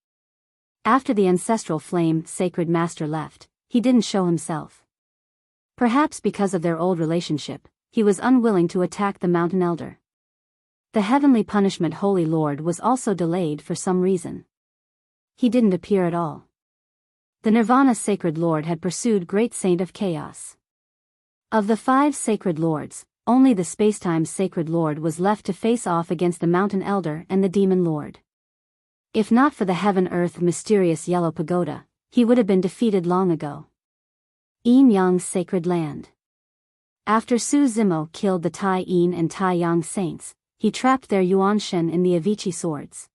After the Ancestral Flame Sacred Master left, he didn't show himself. Perhaps because of their old relationship, he was unwilling to attack the Mountain Elder. The Heavenly Punishment Holy Lord was also delayed for some reason. He didn't appear at all. The Nirvana Sacred Lord had pursued Great Saint of Chaos. Of the 5 Sacred Lords, only the Spacetime Sacred Lord was left to face off against the Mountain Elder and the Demon Lord. If not for the Heaven-Earth Mysterious Yellow Pagoda, he would have been defeated long ago. Yin-Yang Sacred Land. After Su Zimo killed the Tai Yin and Tai Yang saints, he trapped their Yuanshen in the Avicii swords.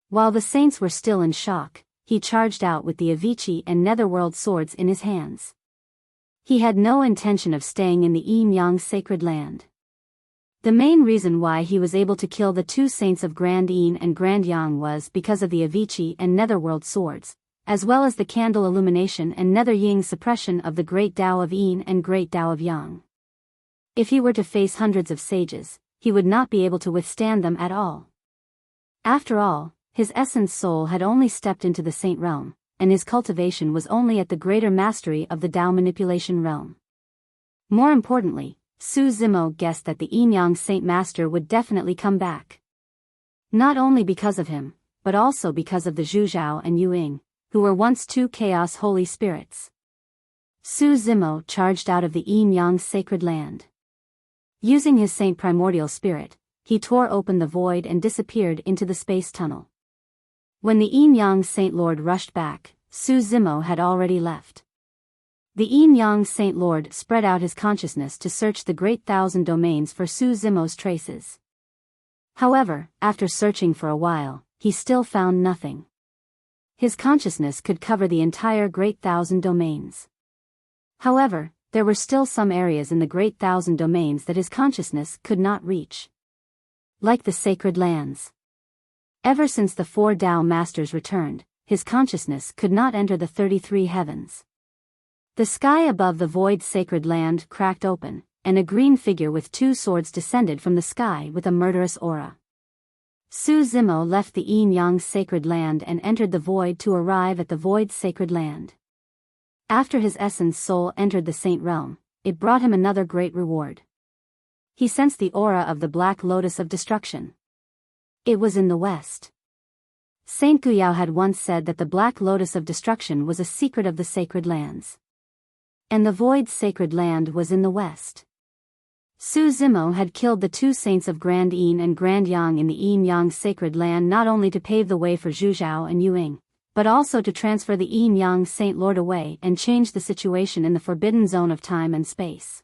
While the saints were still in shock, he charged out with the Avicii and Netherworld swords in his hands. He had no intention of staying in the Yin-Yang Sacred Land. The main reason why he was able to kill the two saints of Grand Yin and Grand Yang was because of the Avicii and Netherworld swords, as well as the candle illumination and Nether Ying suppression of the Great Tao of Yin and Great Tao of Yang. If he were to face hundreds of sages, he would not be able to withstand them at all. After all, his essence soul had only stepped into the saint realm, and his cultivation was only at the greater mastery of the Tao manipulation realm. More importantly, Su Zimo guessed that the Yin-Yang Saint Master would definitely come back. Not only because of him, but also because of the Zhuzhao and Yuing, who were once two chaos holy spirits. Su Zimo charged out of the Yin-Yang sacred land. Using his saint primordial spirit, he tore open the void and disappeared into the space tunnel. When the Yin-Yang Saint Lord rushed back, Su Zimo had already left. The Yin-Yang Saint Lord spread out his consciousness to search the great thousand domains for Su Zimo's traces. However, after searching for a while, he still found nothing. His consciousness could cover the entire great thousand domains. However, there were still some areas in the great thousand domains that his consciousness could not reach. Like the sacred lands. Ever since the four Tao masters returned, his consciousness could not enter the 33 heavens. The sky above the void sacred land cracked open, and a green figure with two swords descended from the sky with a murderous aura. Su Zimo left the Yin-Yang sacred land and entered the void to arrive at the void sacred land. After his essence soul entered the saint realm, it brought him another great reward. He sensed the aura of the black lotus of destruction. It was in the west. Saint Biyao had once said that the black lotus of destruction was a secret of the sacred lands. And the void sacred land was in the west. Su Zimo had killed the two saints of Grand Yin and Grand Yang in the Yin-Yang sacred land not only to pave the way for Zhuzhao and Yuing, but also to transfer the Yin-Yang Saint Lord away and change the situation in the forbidden zone of time and space.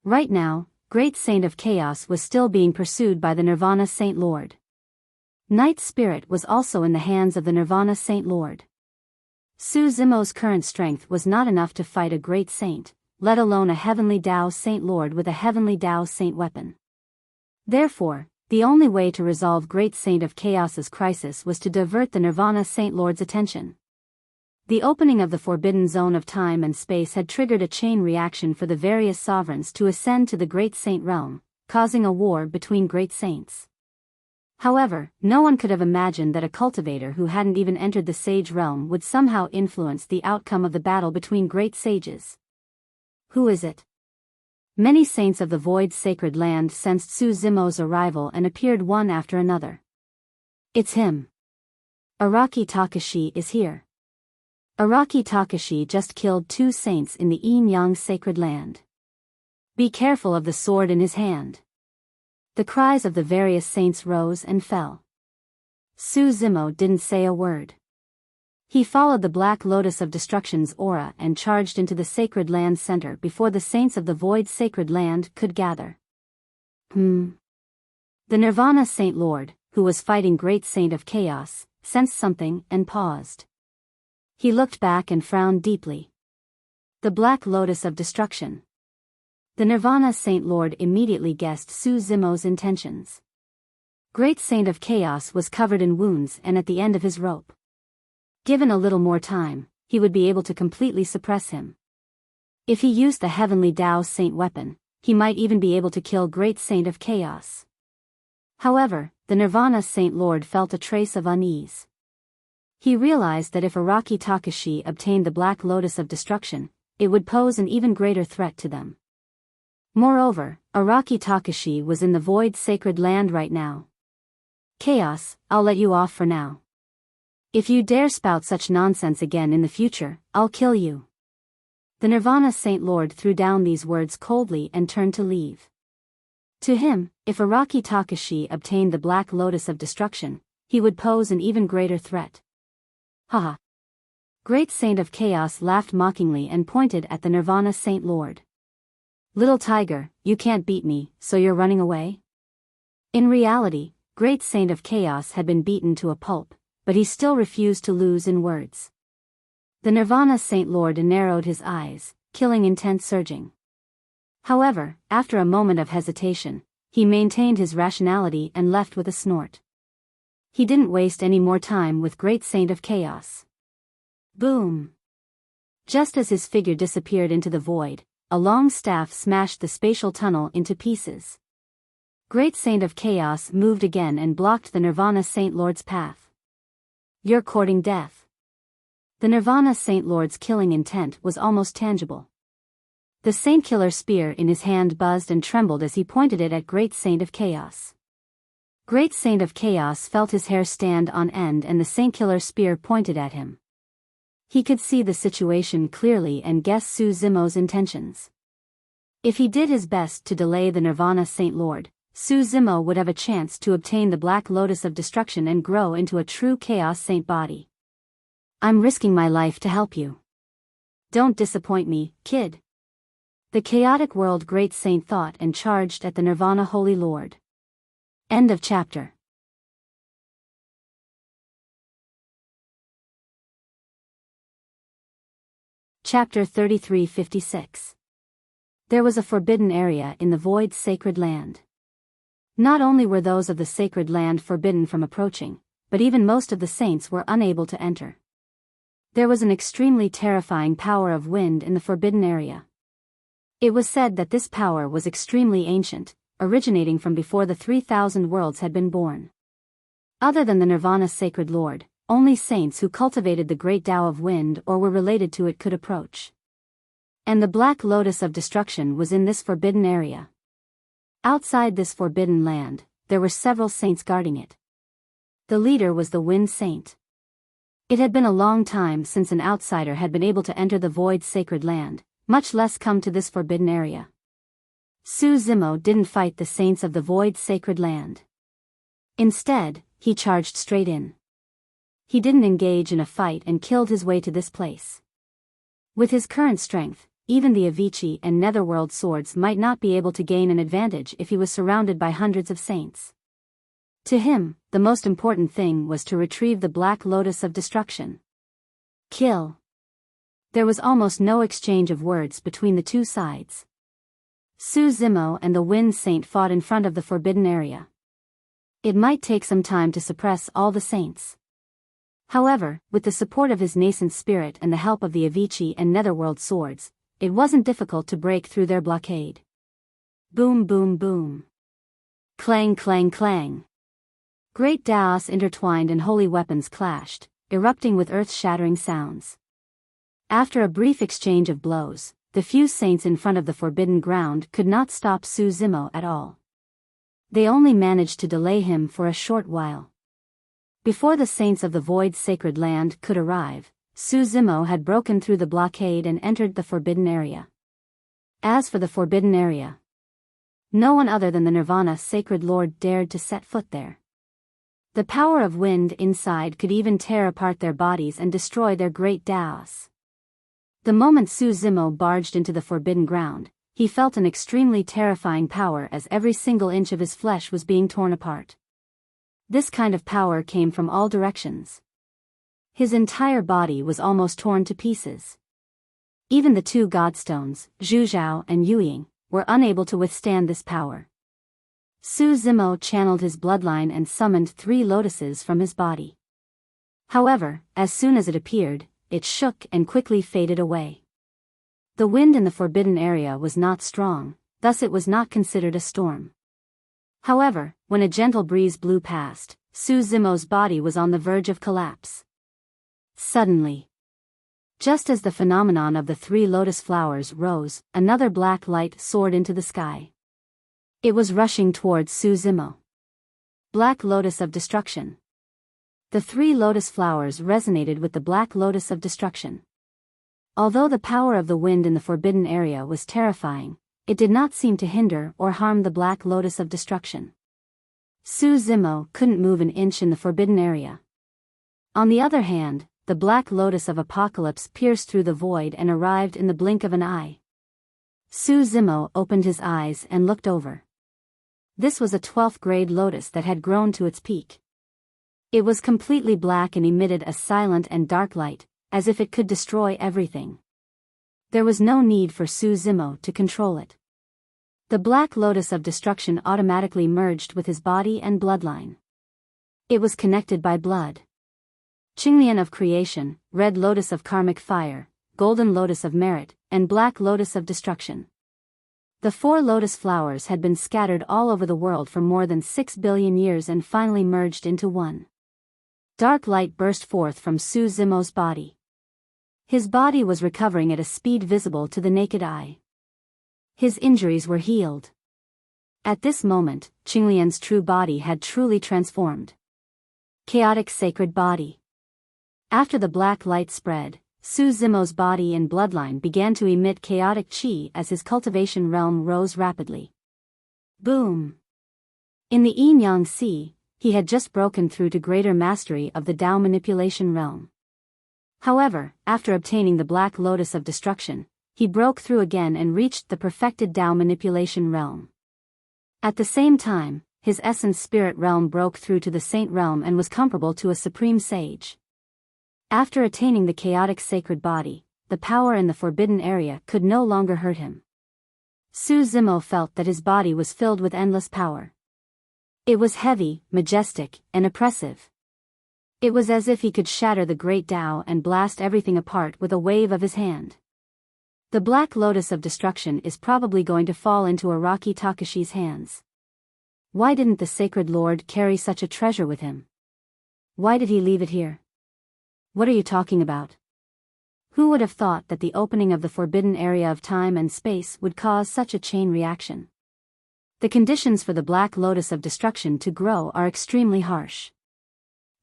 Right now, Great Saint of Chaos was still being pursued by the Nirvana Saint Lord. Night Spirit was also in the hands of the Nirvana Saint Lord. Su Zimo's current strength was not enough to fight a great saint, let alone a heavenly Tao Saint Lord with a heavenly Tao Saint weapon. Therefore, the only way to resolve Great Saint of Chaos's crisis was to divert the Nirvana Saint Lord's attention. The opening of the forbidden zone of time and space had triggered a chain reaction for the various sovereigns to ascend to the Great Saint realm, causing a war between great saints. However, no one could have imagined that a cultivator who hadn't even entered the sage realm would somehow influence the outcome of the battle between great sages. Who is it? Many saints of the void sacred land sensed Su Zimo's arrival and appeared one after another. It's him. Araki Takashi is here. Araki Takashi just killed two saints in the Yin-Yang sacred land. Be careful of the sword in his hand. The cries of the various saints rose and fell. Su Zimo didn't say a word. He followed the Black Lotus of Destruction's aura and charged into the sacred land center before the saints of the void sacred land could gather. The Nirvana Saint Lord, who was fighting Great Saint of Chaos, sensed something and paused. He looked back and frowned deeply. The Black Lotus of Destruction. The Nirvana Saint Lord immediately guessed Su Zimo's intentions. Great Saint of Chaos was covered in wounds and at the end of his rope. Given a little more time, he would be able to completely suppress him. If he used the heavenly Tao Saint weapon, he might even be able to kill Great Saint of Chaos. However, the Nirvana Saint Lord felt a trace of unease. He realized that if Araki Takashi obtained the Black Lotus of Destruction, it would pose an even greater threat to them. Moreover, Araki Takashi was in the void sacred land right now. Chaos, I'll let you off for now. If you dare spout such nonsense again in the future, I'll kill you. The Nirvana Saint Lord threw down these words coldly and turned to leave. To him, if Araki Takashi obtained the Black Lotus of Destruction, he would pose an even greater threat. Haha. Great Saint of Chaos laughed mockingly and pointed at the Nirvana Saint Lord. Little tiger, you can't beat me, so you're running away? In reality, Great Saint of Chaos had been beaten to a pulp, but he still refused to lose in words. The Nirvana Saint Lord narrowed his eyes, killing intent surging. However, after a moment of hesitation, he maintained his rationality and left with a snort. He didn't waste any more time with Great Saint of Chaos. Boom! Just as his figure disappeared into the void, a long staff smashed the spatial tunnel into pieces. Great Saint of Chaos moved again and blocked the Nirvana Saint Lord's path. You're courting death. The Nirvana Saint Lord's killing intent was almost tangible. The Saint Killer spear in his hand buzzed and trembled as he pointed it at Great Saint of Chaos. Great Saint of Chaos felt his hair stand on end and the Saint Killer spear pointed at him. He could see the situation clearly and guess Su Zimo's intentions. If he did his best to delay the Nirvana Saint Lord, Su Zimo would have a chance to obtain the Black Lotus of Destruction and grow into a true Chaos Saint body. I'm risking my life to help you. Don't disappoint me, kid. The chaotic world Great Saint thought and charged at the Nirvana Holy Lord. End of chapter. Chapter 3356. There was a forbidden area in the void sacred land. Not only were those of the sacred land forbidden from approaching, but even most of the saints were unable to enter. There was an extremely terrifying power of wind in the forbidden area. It was said that this power was extremely ancient, originating from before the 3,000 worlds had been born. Other than the Nirvana Sacred Lord, only saints who cultivated the great Tao of wind or were related to it could approach. And the Black Lotus of Destruction was in this forbidden area. Outside this forbidden land, there were several saints guarding it. The leader was the Wind Saint. It had been a long time since an outsider had been able to enter the void sacred land, much less come to this forbidden area. Su Zimo didn't fight the saints of the void sacred land. Instead, he charged straight in. He didn't engage in a fight and killed his way to this place. With his current strength, even the Avicii and Netherworld swords might not be able to gain an advantage if he was surrounded by hundreds of saints. To him, the most important thing was to retrieve the Black Lotus of Destruction. Kill. There was almost no exchange of words between the two sides. Su Zimo and the Wind Saint fought in front of the forbidden area. It might take some time to suppress all the saints. However, with the support of his nascent spirit and the help of the Avicii and Netherworld swords, it wasn't difficult to break through their blockade. Boom boom boom. Clang clang clang. Great Daos intertwined and holy weapons clashed, erupting with earth-shattering sounds. After a brief exchange of blows, the few saints in front of the forbidden ground could not stop Su Zimo at all. They only managed to delay him for a short while. Before the saints of the void sacred land could arrive, Su Zimo had broken through the blockade and entered the forbidden area. As for the forbidden area, no one other than the Nirvana Sacred Lord dared to set foot there. The power of wind inside could even tear apart their bodies and destroy their great Daos. The moment Su Zimo barged into the forbidden ground, he felt an extremely terrifying power as every single inch of his flesh was being torn apart. This kind of power came from all directions. His entire body was almost torn to pieces. Even the two godstones, Zhuzhao and Yuying, were unable to withstand this power. Su Zimo channeled his bloodline and summoned 3 lotuses from his body. However, as soon as it appeared, it shook and quickly faded away. The wind in the forbidden area was not strong, thus it was not considered a storm. However, when a gentle breeze blew past, Su Zimo's body was on the verge of collapse. Suddenly, just as the phenomenon of the 3 lotus flowers rose, another black light soared into the sky. It was rushing towards Su Zimo. Black Lotus of Destruction. The 3 lotus flowers resonated with the Black Lotus of Destruction. Although the power of the wind in the forbidden area was terrifying, it did not seem to hinder or harm the Black Lotus of Destruction. Su Zimo couldn't move an inch in the forbidden area. On the other hand, the Black Lotus of Apocalypse pierced through the void and arrived in the blink of an eye. Su Zimo opened his eyes and looked over. This was a 12th grade lotus that had grown to its peak. It was completely black and emitted a silent and dark light, as if it could destroy everything. There was no need for Su Zimo to control it. The black lotus of destruction automatically merged with his body and bloodline. It was connected by blood. Qinglian of creation, red lotus of karmic fire, golden lotus of merit, and black lotus of destruction. The 4 lotus flowers had been scattered all over the world for more than 6 billion years and finally merged into one. Dark light burst forth from Su Zimo's body. His body was recovering at a speed visible to the naked eye. His injuries were healed. At this moment, Qinglian's true body had truly transformed. Chaotic sacred body. After the black light spread, Su Zimo's body and bloodline began to emit chaotic qi as his cultivation realm rose rapidly. Boom! In the Yin-Yang Sea, he had just broken through to greater mastery of the Tao manipulation realm. However, after obtaining the black lotus of destruction, he broke through again and reached the perfected Tao manipulation realm. At the same time, his essence spirit realm broke through to the saint realm and was comparable to a supreme sage. After attaining the chaotic sacred body, the power in the forbidden area could no longer hurt him. Su Zimo felt that his body was filled with endless power. It was heavy, majestic, and oppressive. It was as if he could shatter the great Tao and blast everything apart with a wave of his hand. The black lotus of destruction is probably going to fall into Araki Takashi's hands. Why didn't the sacred lord carry such a treasure with him? Why did he leave it here? What are you talking about? Who would have thought that the opening of the forbidden area of time and space would cause such a chain reaction? The conditions for the black lotus of destruction to grow are extremely harsh.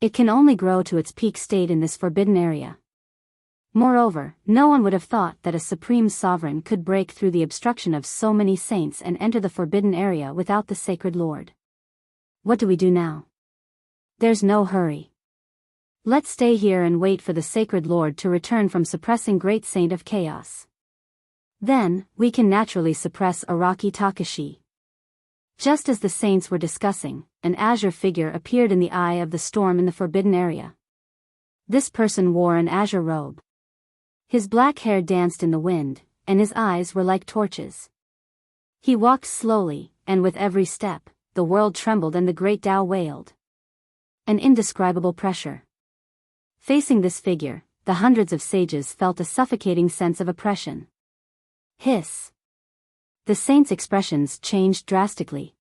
It can only grow to its peak state in this forbidden area. Moreover, no one would have thought that a supreme sovereign could break through the obstruction of so many saints and enter the forbidden area without the sacred lord. What do we do now? There's no hurry. Let's stay here and wait for the sacred lord to return from suppressing great saint of chaos. Then, we can naturally suppress Araki Takashi. Just as the saints were discussing, an azure figure appeared in the eye of the storm in the forbidden area. This person wore an azure robe. His black hair danced in the wind, and his eyes were like torches. He walked slowly, and with every step, the world trembled and the great Tao wailed. An indescribable pressure. Facing this figure, the hundreds of sages felt a suffocating sense of oppression. Hiss. The saints' expressions changed drastically.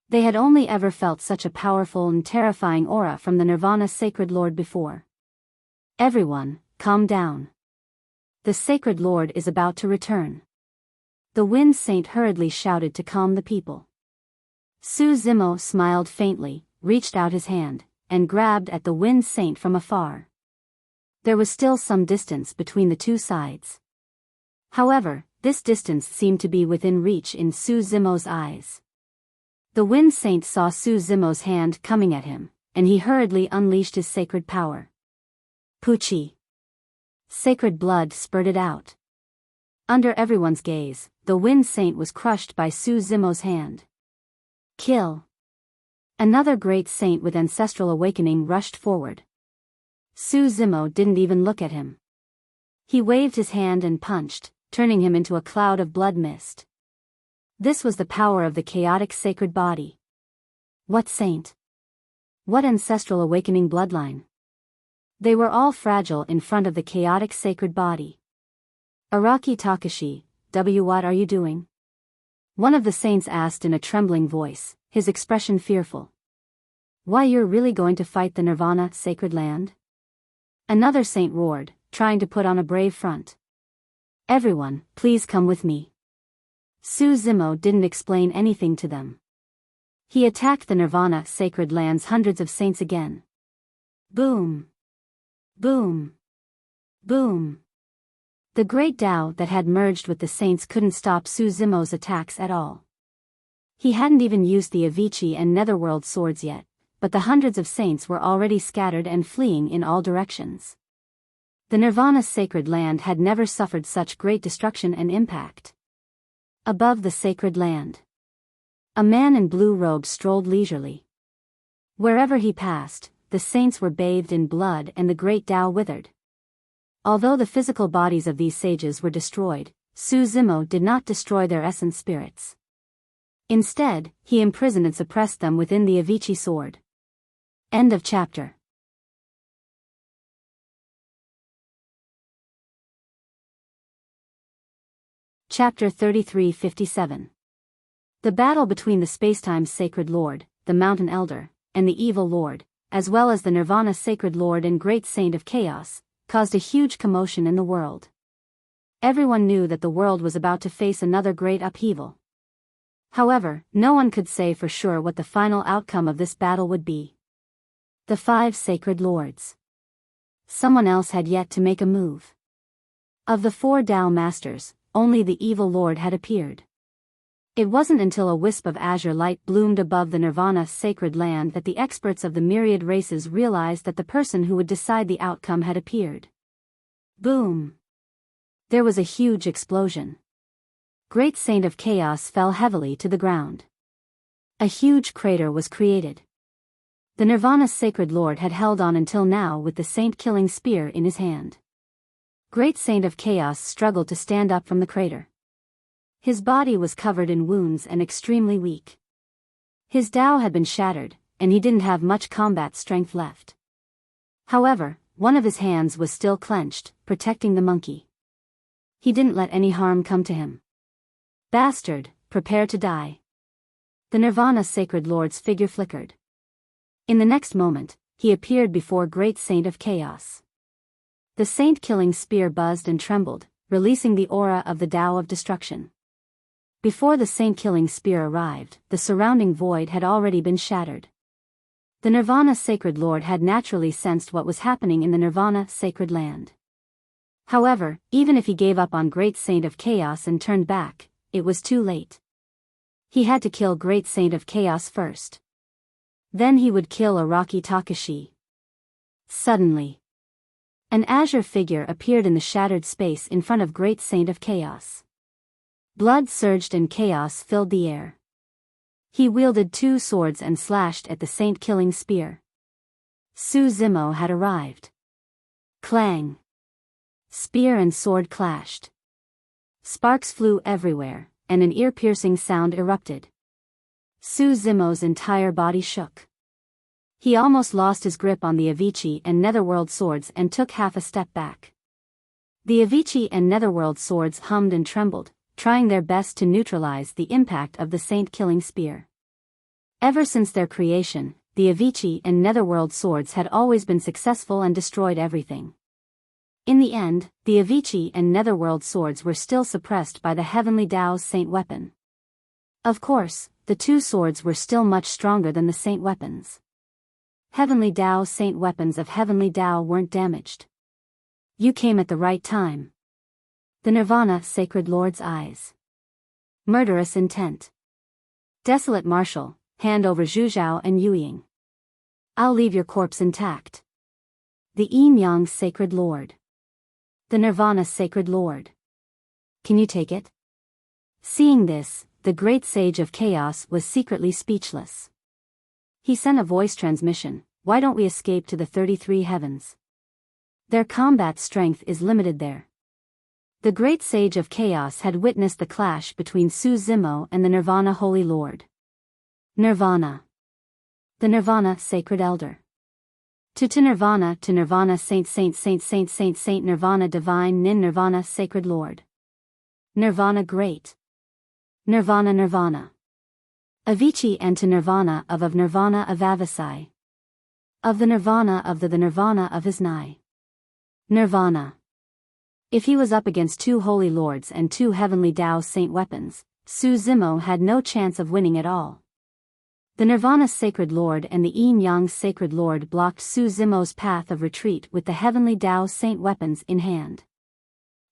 They had only ever felt such a powerful and terrifying aura from the Nirvana Sacred Lord before. Everyone, calm down. The Sacred Lord is about to return. The Wind Saint hurriedly shouted to calm the people. Su Zimo smiled faintly, reached out his hand, and grabbed at the Wind Saint from afar. There was still some distance between the two sides. However, this distance seemed to be within reach in Su Zimo's eyes. The Wind Saint saw Su Zimo's hand coming at him, and he hurriedly unleashed his sacred power. Puchi. Sacred blood spurted out. Under everyone's gaze, the Wind Saint was crushed by Su Zimo's hand. Kill. Another great saint with ancestral awakening rushed forward. Su Zimo didn't even look at him. He waved his hand and punched, turning him into a cloud of blood mist. This was the power of the chaotic sacred body. What saint? What ancestral awakening bloodline? They were all fragile in front of the chaotic sacred body. Araki Takashi, what are you doing? One of the saints asked in a trembling voice, his expression fearful. Why, you're really going to fight the Nirvana sacred land? Another saint roared, trying to put on a brave front. Everyone, please come with me. Su Zimo didn't explain anything to them. He attacked the Nirvana sacred land's hundreds of saints again. Boom. Boom. Boom. The great Tao that had merged with the saints couldn't stop Su Zimo's attacks at all. He hadn't even used the Avicii and Netherworld swords yet, but the hundreds of saints were already scattered and fleeing in all directions. The Nirvana sacred land had never suffered such great destruction and impact. Above the sacred land, a man in blue robes strolled leisurely. Wherever he passed, the saints were bathed in blood and the great Tao withered. Although the physical bodies of these sages were destroyed, Su Zimo did not destroy their essence spirits. Instead, he imprisoned and suppressed them within the Avicii sword. End of chapter. Chapter 3357. The battle between the Spacetime's Sacred Lord, the Mountain Elder, and the Evil Lord, as well as the Nirvana Sacred Lord and Great Saint of Chaos, caused a huge commotion in the world. Everyone knew that the world was about to face another great upheaval. However, no one could say for sure what the final outcome of this battle would be. The 5 Sacred Lords. Someone else had yet to make a move. Of the 4 Tao Masters, only the Evil Lord had appeared. It wasn't until a wisp of azure light bloomed above the Nirvana sacred land that the experts of the myriad races realized that the person who would decide the outcome had appeared. Boom! There was a huge explosion. Great Saint of Chaos fell heavily to the ground. A huge crater was created. The Nirvana Sacred Lord had held on until now with the saint-killing spear in his hand. Great Saint of Chaos struggled to stand up from the crater. His body was covered in wounds and extremely weak. His Tao had been shattered, and he didn't have much combat strength left. However, one of his hands was still clenched, protecting the monkey. He didn't let any harm come to him. Bastard, prepare to die. The Nirvana Sacred Lord's figure flickered. In the next moment, he appeared before Great Saint of Chaos. The saint-killing spear buzzed and trembled, releasing the aura of the Tao of destruction. Before the saint-killing spear arrived, the surrounding void had already been shattered. The Nirvana Sacred Lord had naturally sensed what was happening in the Nirvana Sacred Land. However, even if he gave up on Great Saint of Chaos and turned back, it was too late. He had to kill Great Saint of Chaos first. Then he would kill Araki Takashi. Suddenly, an azure figure appeared in the shattered space in front of Great Saint of Chaos. Blood surged and chaos filled the air. He wielded 2 swords and slashed at the saint-killing spear. Su Zimo had arrived. Clang! Spear and sword clashed. Sparks flew everywhere, and an ear-piercing sound erupted. Su Zimo's entire body shook. He almost lost his grip on the Avicii and Netherworld swords and took half a step back. The Avicii and Netherworld swords hummed and trembled, trying their best to neutralize the impact of the saint-killing spear. Ever since their creation, the Avicii and Netherworld swords had always been successful and destroyed everything. In the end, the Avicii and Netherworld swords were still suppressed by the Heavenly Tao's saint weapon. Of course, the 2 swords were still much stronger than the saint weapons. Heavenly Tao's saint weapons of Heavenly Tao weren't damaged. You came at the right time. The Nirvana Sacred Lord's eyes. Murderous intent. Desolate martial, hand over Zhuzhao and Yuying. I'll leave your corpse intact. The Yin Yang Sacred Lord. The Nirvana Sacred Lord. Can you take it? Seeing this, the Great Sage of Chaos was secretly speechless. He sent a voice transmission, "Why don't we escape to the 33 heavens? Their combat strength is limited there." The Great Sage of Chaos had witnessed the clash between Su Zimo and the Nirvana Holy Lord. Nirvana. The Nirvana Sacred Elder. To Nirvana Saint Nirvana Divine Nin Nirvana Sacred Lord. Nirvana Great. Nirvana. Avicii and to Nirvana of Nirvana of Avicii. Of the Nirvana of the Nirvana of his Nai. Nirvana. If he was up against 2 holy lords and 2 heavenly Tao saint weapons, Su Zimo had no chance of winning at all. The Nirvana Sacred Lord and the Yin Yang Sacred Lord blocked Su Zimo's path of retreat with the heavenly Tao saint weapons in hand.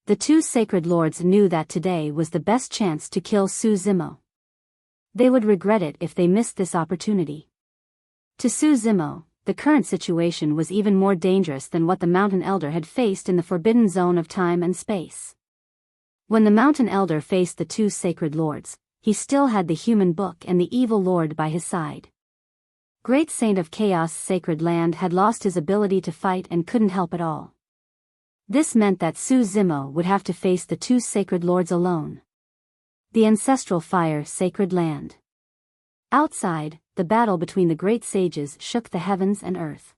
The 2 Sacred Lords knew that today was the best chance to kill Su Zimo. They would regret it if they missed this opportunity. To Su Zimo, the current situation was even more dangerous than what the Mountain Elder had faced in the forbidden zone of time and space. When the Mountain Elder faced the 2 Sacred Lords, he still had the human book and the evil lord by his side. Great Saint of Chaos' sacred land had lost his ability to fight and couldn't help at all. This meant that Su Zimo would have to face the 2 Sacred Lords alone. The Ancestral Fire Sacred Land. Outside, the battle between the great sages shook the heavens and earth.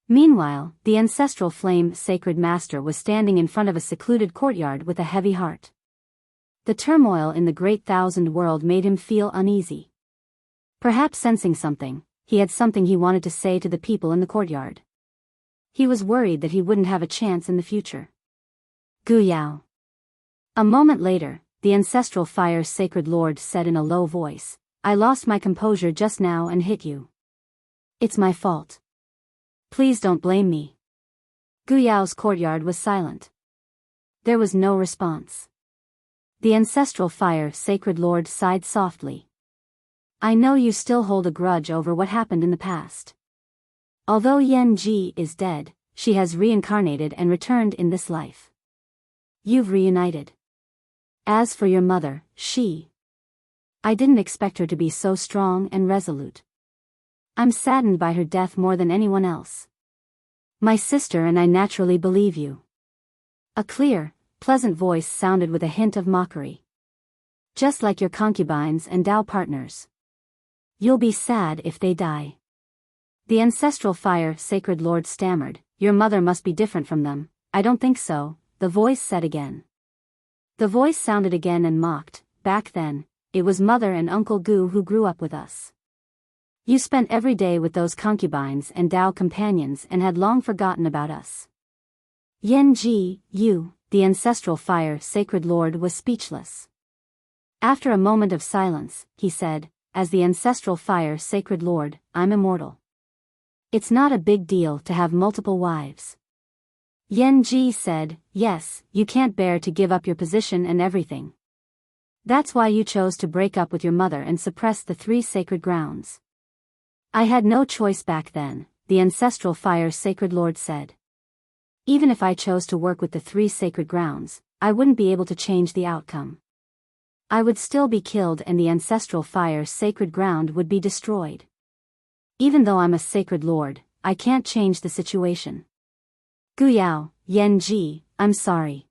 Meanwhile, the ancestral flame sacred master was standing in front of a secluded courtyard with a heavy heart. The turmoil in the great thousand world made him feel uneasy. Perhaps sensing something, he had something he wanted to say to the people in the courtyard. He was worried that he wouldn't have a chance in the future. Biyao. A moment later, the ancestral fire sacred lord said in a low voice, "I lost my composure just now and hit you. It's my fault. Please don't blame me." Biyao's courtyard was silent. There was no response. The ancestral fire sacred lord sighed softly. "I know you still hold a grudge over what happened in the past. Although Yan Ji is dead, she has reincarnated and returned in this life. You've reunited. As for your mother, I didn't expect her to be so strong and resolute. I'm saddened by her death more than anyone else. My sister and I naturally believe you." A clear, pleasant voice sounded with a hint of mockery. "Just like your concubines and Dao partners. You'll be sad if they die." The ancestral fire sacred lord stammered, "Your mother must be different from them." "I don't think so," the voice said again. The voice sounded again and mocked, "Back then, it was mother and Uncle Gu who grew up with us. You spent every day with those concubines and Dao companions and had long forgotten about us." Yan Ji, the ancestral fire sacred lord was speechless. After a moment of silence, he said, "As the ancestral fire sacred lord, I'm immortal. It's not a big deal to have multiple wives." Yan Ji said, "Yes, you can't bear to give up your position and everything. That's why you chose to break up with your mother and suppress the 3 sacred grounds." "I had no choice back then," the ancestral fire sacred lord said. "Even if I chose to work with the 3 sacred grounds, I wouldn't be able to change the outcome. I would still be killed and the ancestral fire sacred ground would be destroyed. Even though I'm a sacred lord, I can't change the situation." "Biyao, Yan Ji, I'm sorry."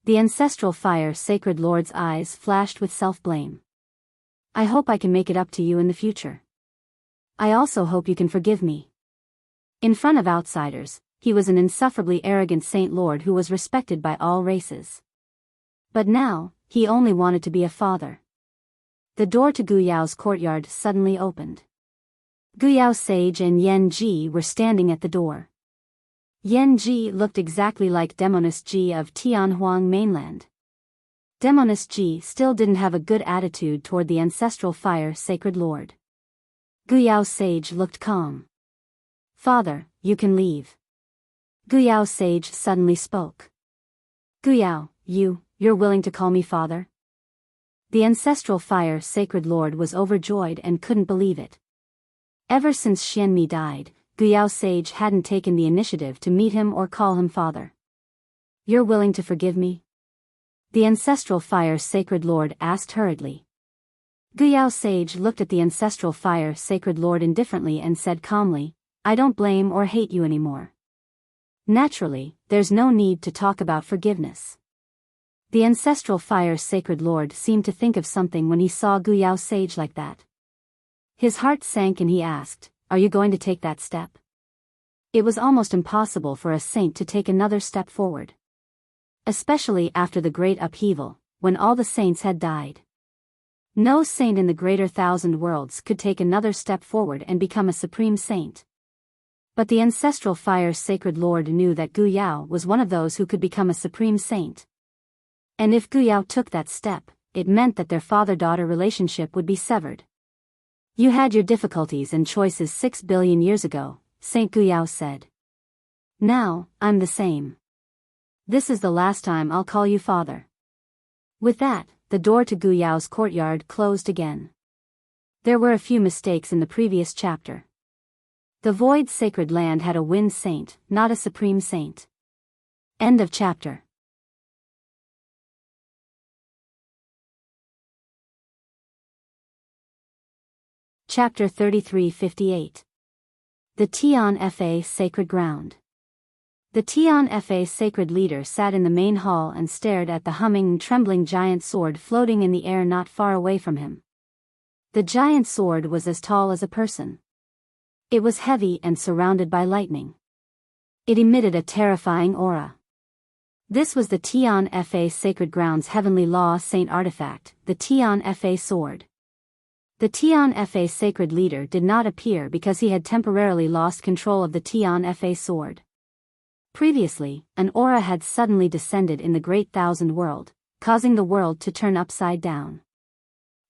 The ancestral fire sacred lord's eyes flashed with self-blame. "I hope I can make it up to you in the future. I also hope you can forgive me." In front of outsiders, he was an insufferably arrogant saint lord who was respected by all races. But now, he only wanted to be a father. The door to Biyao's courtyard suddenly opened. Biyao sage and Yan Ji were standing at the door. Yan Ji looked exactly like Demoness Ji of Tianhuang mainland. Demoness Ji still didn't have a good attitude toward the ancestral fire sacred lord. Biyao sage looked calm. "Father, you can leave." Biyao sage suddenly spoke. "Biyao, you're willing to call me father?" The ancestral fire sacred lord was overjoyed and couldn't believe it. Ever since Xianmi died, Biyao sage hadn't taken the initiative to meet him or call him father. "You're willing to forgive me?" the ancestral fire sacred lord asked hurriedly. Biyao sage looked at the ancestral fire sacred lord indifferently and said calmly, "I don't blame or hate you anymore. Naturally, there's no need to talk about forgiveness." The ancestral fire sacred lord seemed to think of something when he saw Biyao sage like that. His heart sank and he asked, "Are you going to take that step?" It was almost impossible for a saint to take another step forward. Especially after the great upheaval, when all the saints had died. No saint in the greater thousand worlds could take another step forward and become a supreme saint. But the ancestral fire sacred lord knew that Biyao was one of those who could become a supreme saint. And if Biyao took that step, it meant that their father-daughter relationship would be severed. "You had your difficulties and choices 6 billion years ago," Saint Biyao said. "Now, I'm the same. This is the last time I'll call you father." With that, the door to Biyao's courtyard closed again. There were a few mistakes in the previous chapter. The void sacred land had a wind saint, not a supreme saint. End of chapter. Chapter 3358. The Tian Fa Sacred Ground. The Tian Fa sacred leader sat in the main hall and stared at the humming and trembling giant sword floating in the air not far away from him. The giant sword was as tall as a person. It was heavy and surrounded by lightning. It emitted a terrifying aura. This was the Tian Fa Sacred Grounds Heavenly Law Saint Artifact, the Tian Fa Sword. The Tian Fa Sacred Leader did not appear because he had temporarily lost control of the Tian Fa Sword. Previously, an aura had suddenly descended in the Great Thousand World, causing the world to turn upside down.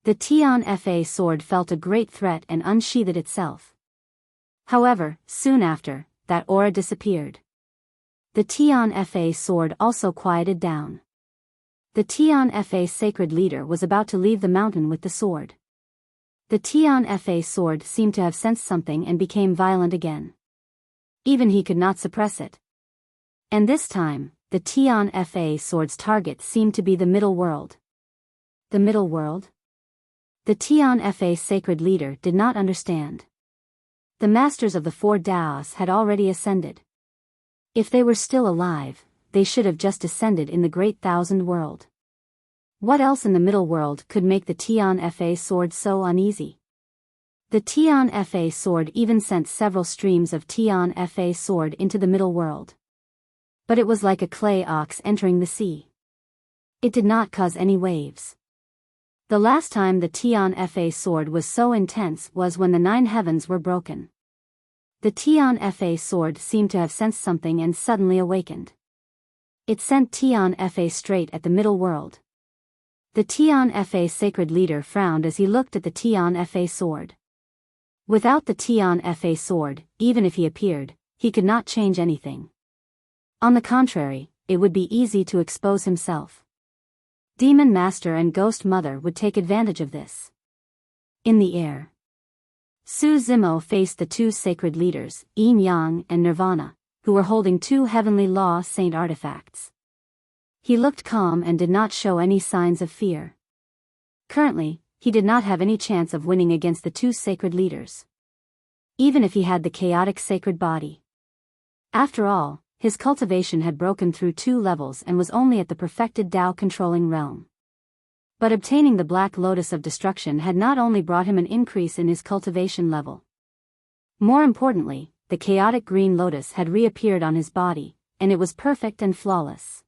The Tian Fa Sword felt a great threat and unsheathed itself. However, soon after, that aura disappeared. The Tian Fa Sword also quieted down. The Tian Fa Sacred Leader was about to leave the mountain with the sword. The Tian Fa Sword seemed to have sensed something and became violent again. Even he could not suppress it. And this time, the Tian Fa Sword's target seemed to be the middle world. The middle world? The Tian Fa Sacred Leader did not understand. The masters of the four Daos had already ascended. If they were still alive, they should have just descended in the Great Thousand World. What else in the middle world could make the Tian Fa Sword so uneasy? The Tian Fa Sword even sent several streams of Tian Fa Sword into the middle world. But it was like a clay ox entering the sea. It did not cause any waves. The last time the Tian Fa Sword was so intense was when the 9 heavens were broken. The Tian Fa Sword seemed to have sensed something and suddenly awakened. It sent Tian Fa straight at the middle world. The Tian Fa Sacred Leader frowned as he looked at the Tian Fa Sword. Without the Tian Fa Sword, even if he appeared, he could not change anything. On the contrary, it would be easy to expose himself. Demon Master and Ghost Mother would take advantage of this. In the air, Su Zimo faced the 2 sacred leaders, Yin Yang and Nirvana, who were holding 2 heavenly law saint artifacts. He looked calm and did not show any signs of fear. Currently, he did not have any chance of winning against the 2 sacred leaders. Even if he had the chaotic sacred body. After all, his cultivation had broken through 2 levels and was only at the perfected Tao controlling realm. But obtaining the Black Lotus of Destruction had not only brought him an increase in his cultivation level. More importantly, the chaotic green lotus had reappeared on his body, and it was perfect and flawless.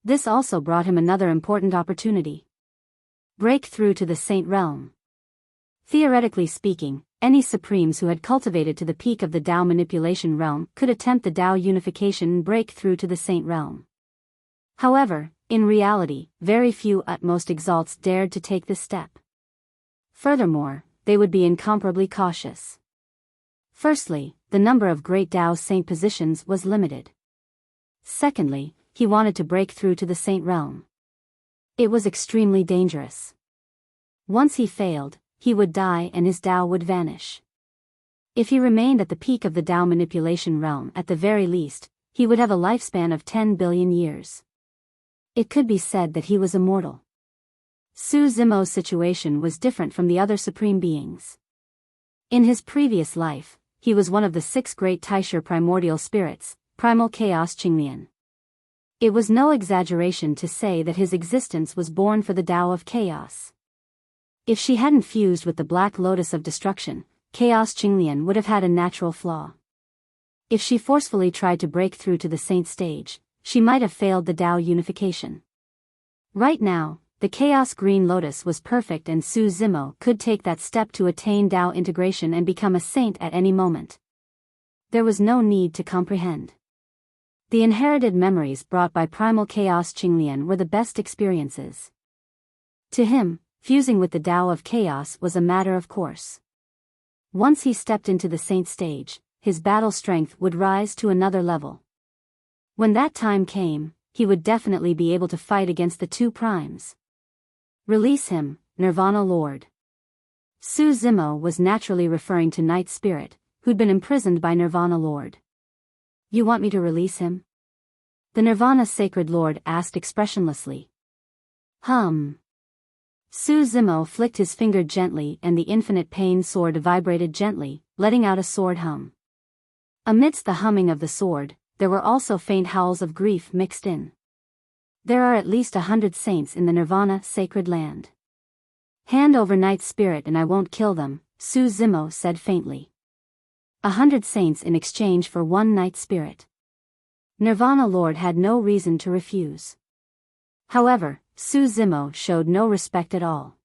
This also brought him another important opportunity. Break through to the Saint Realm. Theoretically speaking, any Supremes who had cultivated to the peak of the Tao manipulation realm could attempt the Tao unification and break through to the Saint Realm. However, in reality, very few utmost exalts dared to take this step. Furthermore, they would be incomparably cautious. Firstly, the number of great Tao saint positions was limited. Secondly, he wanted to break through to the Saint Realm. It was extremely dangerous. Once he failed, he would die and his Tao would vanish. If he remained at the peak of the Tao manipulation realm at the very least, he would have a lifespan of 10 billion years. It could be said that he was immortal. Su Zimo's situation was different from the other supreme beings. In his previous life, he was one of the 6 great Taisher primordial spirits, primal chaos Qinglian. It was no exaggeration to say that his existence was born for the Tao of chaos. If she hadn't fused with the Black Lotus of Destruction, Chaos Qinglian would have had a natural flaw. If she forcefully tried to break through to the saint stage, she might have failed the Tao unification. Right now, the Chaos Green Lotus was perfect and Su Zimo could take that step to attain Tao integration and become a saint at any moment. There was no need to comprehend. The inherited memories brought by primal chaos Qinglian were the best experiences. To him, fusing with the Tao of chaos was a matter of course. Once he stepped into the saint stage, his battle strength would rise to another level. When that time came, he would definitely be able to fight against the 2 primes. Release him, Nirvana Lord. Su Zimo was naturally referring to Night Spirit, who'd been imprisoned by Nirvana Lord. You want me to release him? The Nirvana Sacred Lord asked expressionlessly. Su Zimo flicked his finger gently and the infinite pain sword vibrated gently, letting out a sword hum. Amidst the humming of the sword, there were also faint howls of grief mixed in. There are at least 100 saints in the Nirvana sacred land. Hand over Night Spirit and I won't kill them, Su Zimo said faintly. 100 saints in exchange for 1 Night Spirit. Nirvana Lord had no reason to refuse. However, Su Zimo showed no respect at all.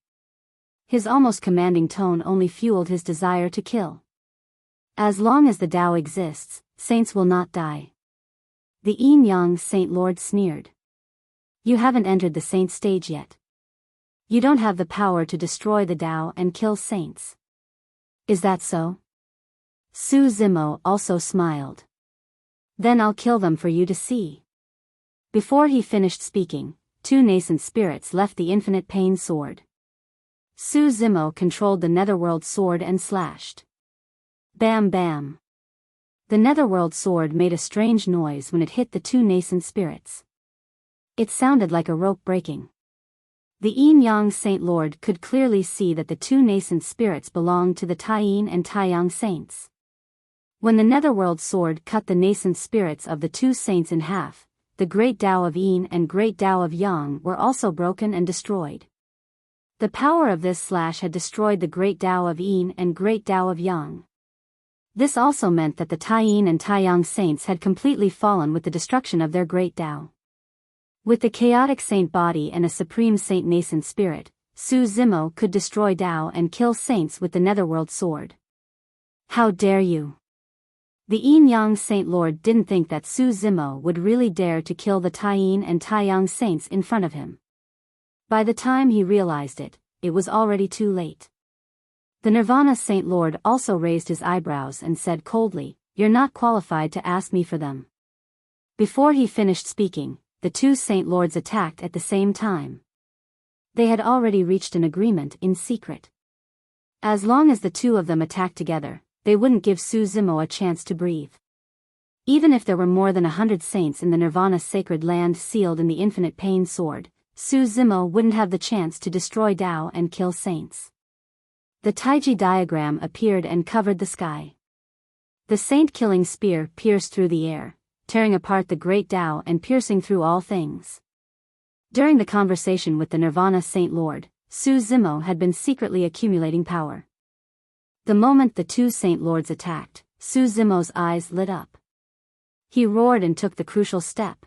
His almost commanding tone only fueled his desire to kill. As long as the Tao exists, saints will not die. The Yin Yang Saint Lord sneered. You haven't entered the saint stage yet. You don't have the power to destroy the Tao and kill saints. Is that so? Su Zimo also smiled. Then I'll kill them for you to see. Before he finished speaking, 2 nascent spirits left the infinite pain sword. Su Zimo controlled the netherworld sword and slashed. Bam bam. The netherworld sword made a strange noise when it hit the 2 nascent spirits. It sounded like a rope breaking. The Yin Yang Saint Lord could clearly see that the 2 nascent spirits belonged to the Taiyin and Taiyang saints. When the netherworld sword cut the nascent spirits of the 2 saints in half, the great Tao of Yin and great Tao of Yang were also broken and destroyed. The power of this slash had destroyed the great Tao of Yin and great Tao of Yang. This also meant that the Taiyin and Taiyang saints had completely fallen with the destruction of their great Tao. With the chaotic saint body and a supreme saint nascent spirit, Su Zimo could destroy Tao and kill saints with the netherworld sword. How dare you! The Yin Yang Saint Lord didn't think that Su Zimo would really dare to kill the Taiyin and Taiyang saints in front of him. By the time he realized it, it was already too late. The Nirvana Saint Lord also raised his eyebrows and said coldly, "You're not qualified to ask me for them." Before he finished speaking, the 2 Saint Lords attacked at the same time. They had already reached an agreement in secret. As long as the 2 of them attacked together, they wouldn't give Su Zimo a chance to breathe. Even if there were more than 100 saints in the Nirvana sacred land sealed in the infinite pain sword, Su Zimo wouldn't have the chance to destroy Tao and kill saints. The Taiji diagram appeared and covered the sky. The saint-killing spear pierced through the air, tearing apart the great Tao and piercing through all things. During the conversation with the Nirvana Saint Lord, Su Zimo had been secretly accumulating power. The moment the 2 Saint Lords attacked, Su Zimo's eyes lit up. He roared and took the crucial step.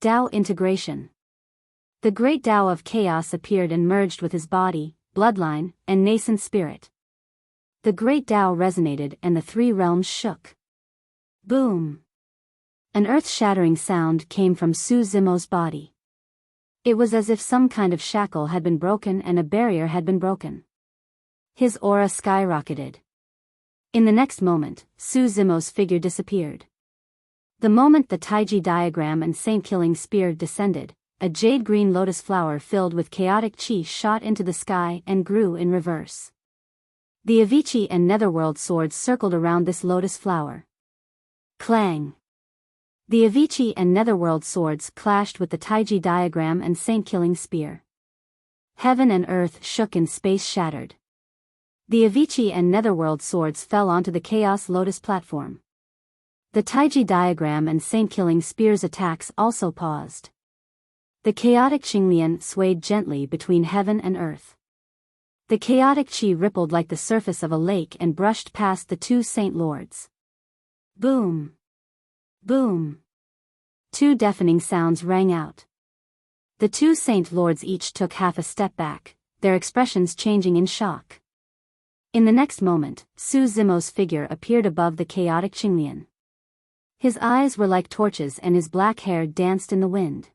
Tao integration. The great Tao of chaos appeared and merged with his body, bloodline, and nascent spirit. The great Tao resonated and the 3 realms shook. Boom! An earth-shattering sound came from Su Zimo's body. It was as if some kind of shackle had been broken and a barrier had been broken. His aura skyrocketed. In the next moment, Su Zimo's figure disappeared. The moment the Taiji diagram and saint-killing spear descended, a jade-green lotus flower filled with chaotic chi shot into the sky and grew in reverse. The Avicii and Netherworld swords circled around this lotus flower. Clang! The Avicii and Netherworld swords clashed with the Taiji diagram and saint-killing spear. Heaven and earth shook and space shattered. The Avicii and Netherworld swords fell onto the Chaos Lotus platform. The Taiji diagram and saint-killing spear's attacks also paused. The chaotic Qinglian swayed gently between heaven and earth. The chaotic qi rippled like the surface of a lake and brushed past the 2 Saint Lords. Boom! Boom! 2 deafening sounds rang out. The 2 Saint Lords each took half a step back, their expressions changing in shock. In the next moment, Su Zimo's figure appeared above the chaotic Qinglian. His eyes were like torches and his black hair danced in the wind.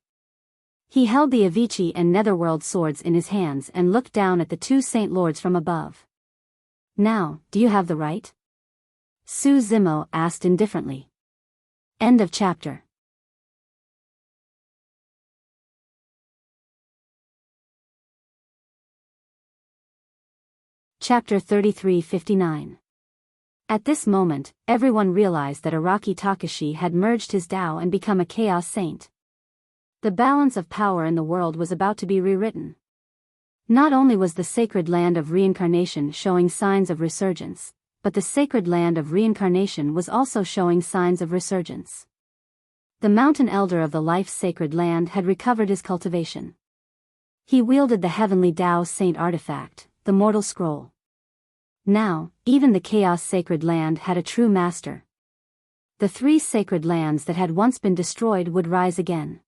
He held the Avicii and Netherworld swords in his hands and looked down at the 2 Saint Lords from above. "Now, do you have the right?" Su Zimo asked indifferently. End of chapter. Chapter 3359. At this moment, everyone realized that Araki Takashi had merged his Tao and become a Chaos Saint. The balance of power in the world was about to be rewritten. Not only was the sacred land of reincarnation showing signs of resurgence, but the sacred land of reincarnation was also showing signs of resurgence. The mountain elder of the life sacred land had recovered his cultivation. He wielded the heavenly Tao Saint artifact, the mortal scroll. Now, even the Chaos Sacred Land had a true master. The 3 sacred lands that had once been destroyed would rise again.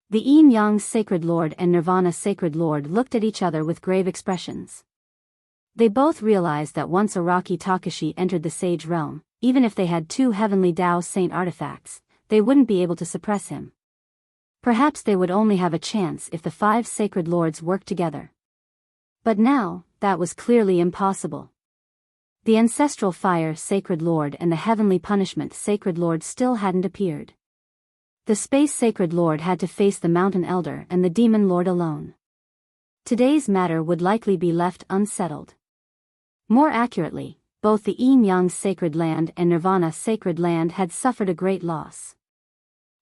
The Yin-Yang Sacred Lord and Nirvana Sacred Lord looked at each other with grave expressions. They both realized that once Araki Takashi entered the Sage Realm, even if they had 2 heavenly Tao Saint artifacts, they wouldn't be able to suppress him. Perhaps they would only have a chance if the 5 sacred lords worked together. But now, that was clearly impossible. The Ancestral Fire Sacred Lord and the Heavenly Punishment Sacred Lord still hadn't appeared. The Space Sacred Lord had to face the Mountain Elder and the Demon Lord alone. Today's matter would likely be left unsettled. More accurately, both the Yin-Yang Sacred Land and Nirvana Sacred Land had suffered a great loss.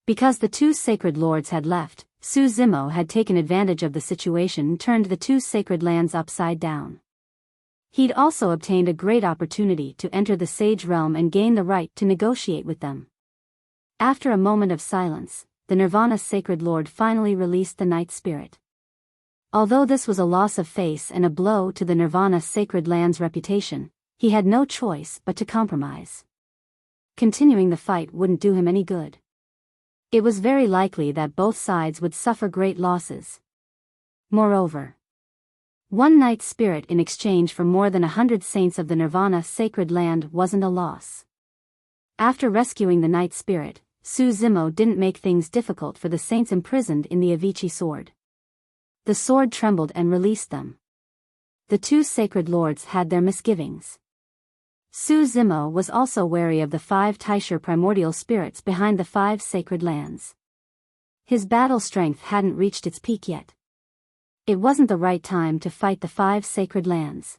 Because the 2 sacred lords had left, Su Zimo had taken advantage of the situation and turned the 2 sacred lands upside down. He'd also obtained a great opportunity to enter the Sage Realm and gain the right to negotiate with them. After a moment of silence, the Nirvana Sacred Lord finally released the Night Spirit. Although this was a loss of face and a blow to the Nirvana Sacred Land's reputation, he had no choice but to compromise. Continuing the fight wouldn't do him any good. It was very likely that both sides would suffer great losses. Moreover, 1 Night Spirit in exchange for more than 100 saints of the Nirvana Sacred Land wasn't a loss. After rescuing the Night Spirit, Su Zimo didn't make things difficult for the saints imprisoned in the Avicii sword. The sword trembled and released them. The 2 sacred lords had their misgivings. Su Zimo was also wary of the 5 Taisher primordial spirits behind the 5 sacred lands. His battle strength hadn't reached its peak yet. It wasn't the right time to fight the 5 sacred lands.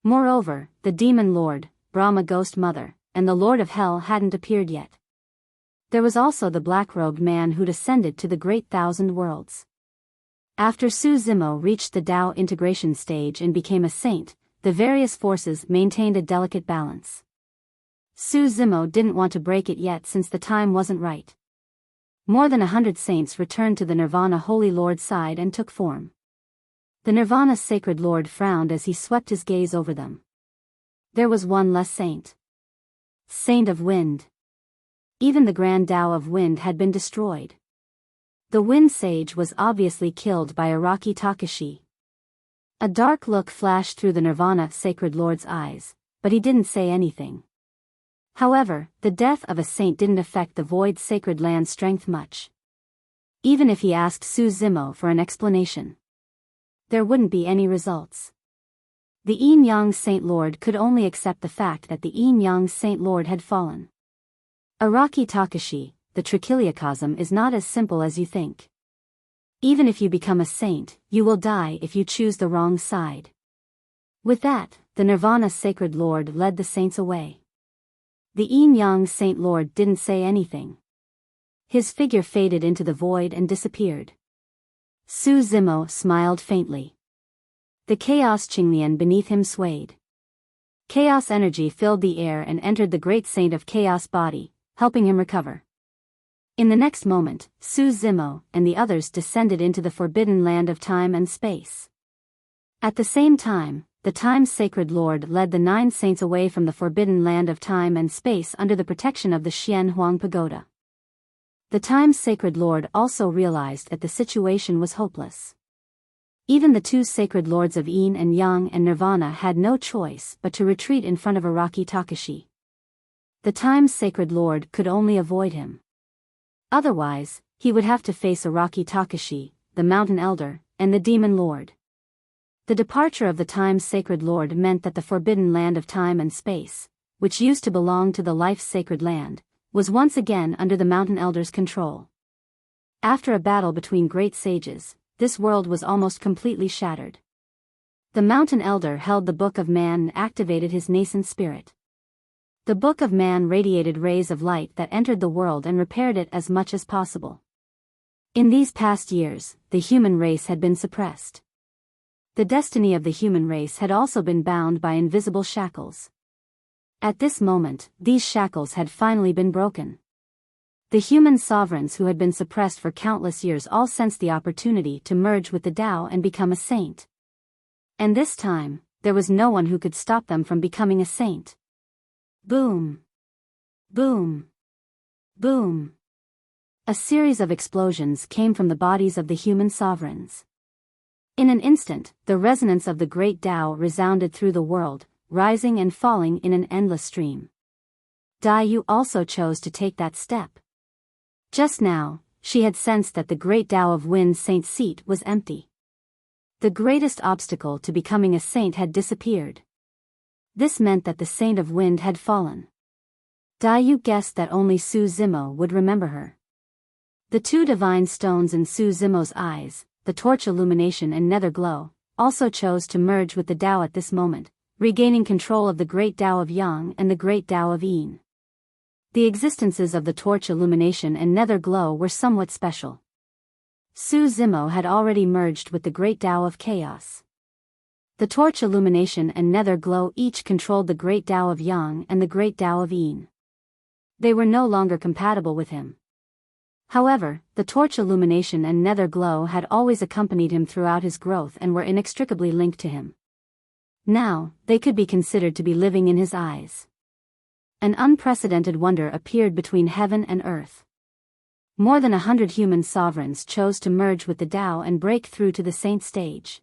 Moreover, the Demon Lord, Brahma Ghost Mother, and the Lord of Hell hadn't appeared yet. There was also the black-robed man who'd ascended to the Great Thousand Worlds. After Su Zimo reached the Tao integration stage and became a saint, the various forces maintained a delicate balance. Su Zimo didn't want to break it yet since the time wasn't right. More than 100 saints returned to the Nirvana Holy Lord's side and took form. The Nirvana Sacred Lord frowned as he swept his gaze over them. There was 1 less saint. Saint of Wind. Even the Grand Tao of Wind had been destroyed. The Wind Sage was obviously killed by Araki Takashi. A dark look flashed through the Nirvana Sacred Lord's eyes, but he didn't say anything. However, the death of a saint didn't affect the Void Sacred Land's strength much. Even if he asked Su Zimo for an explanation, there wouldn't be any results. The Yin-Yang Saint Lord could only accept the fact that the Yin-Yang Saint Lord had fallen. Araki Takashi, the trichiliocosm is not as simple as you think. Even if you become a saint, you will die if you choose the wrong side. With that, the Nirvana Sacred Lord led the saints away. The Yin-Yang Saint Lord didn't say anything. His figure faded into the void and disappeared. Su Zimo smiled faintly. The Chaos Qinglian beneath him swayed. Chaos energy filled the air and entered the great saint of Chaos body, helping him recover. In the next moment, Su Zimo and the others descended into the forbidden land of time and space. At the same time, the Time Sacred Lord led the 9 saints away from the forbidden land of time and space under the protection of the Xian Huang Pagoda. The Time Sacred Lord also realized that the situation was hopeless. Even the 2 sacred lords of Yin and Yang and Nirvana had no choice but to retreat in front of Araki Takashi. The Time Sacred Lord could only avoid him. Otherwise, he would have to face Araki Takashi, the Mountain Elder, and the Demon Lord. The departure of the Time Sacred Lord meant that the forbidden land of time and space, which used to belong to the Life Sacred Land, was once again under the Mountain Elder's control. After a battle between great sages, this world was almost completely shattered. The Mountain Elder held the Book of Man and activated his nascent spirit. The Book of Man radiated rays of light that entered the world and repaired it as much as possible. In these past years, the human race had been suppressed. The destiny of the human race had also been bound by invisible shackles. At this moment, these shackles had finally been broken. The human sovereigns who had been suppressed for countless years all sensed the opportunity to merge with the Tao and become a saint. And this time, there was no one who could stop them from becoming a saint. Boom! Boom! Boom! A series of explosions came from the bodies of the human sovereigns. In an instant, the resonance of the great Tao resounded through the world, rising and falling in an endless stream. Biyao also chose to take that step. Just now, she had sensed that the great Tao of Wind's saint seat was empty. The greatest obstacle to becoming a saint had disappeared. This meant that the saint of Wind had fallen. Biyao guessed that only Su Zimo would remember her. The two divine stones in Su Zimo's eyes, the torch illumination and nether glow, also chose to merge with the Tao at this moment, regaining control of the great Tao of Yang and the great Tao of Yin. The existences of the torch illumination and nether glow were somewhat special. Su Zimo had already merged with the great Tao of chaos. The torch illumination and nether glow each controlled the great Tao of Yang and the great Tao of Yin. They were no longer compatible with him. However, the torch illumination and nether glow had always accompanied him throughout his growth and were inextricably linked to him. Now, they could be considered to be living in his eyes. An unprecedented wonder appeared between heaven and earth. More than 100 human sovereigns chose to merge with the Tao and break through to the saint stage.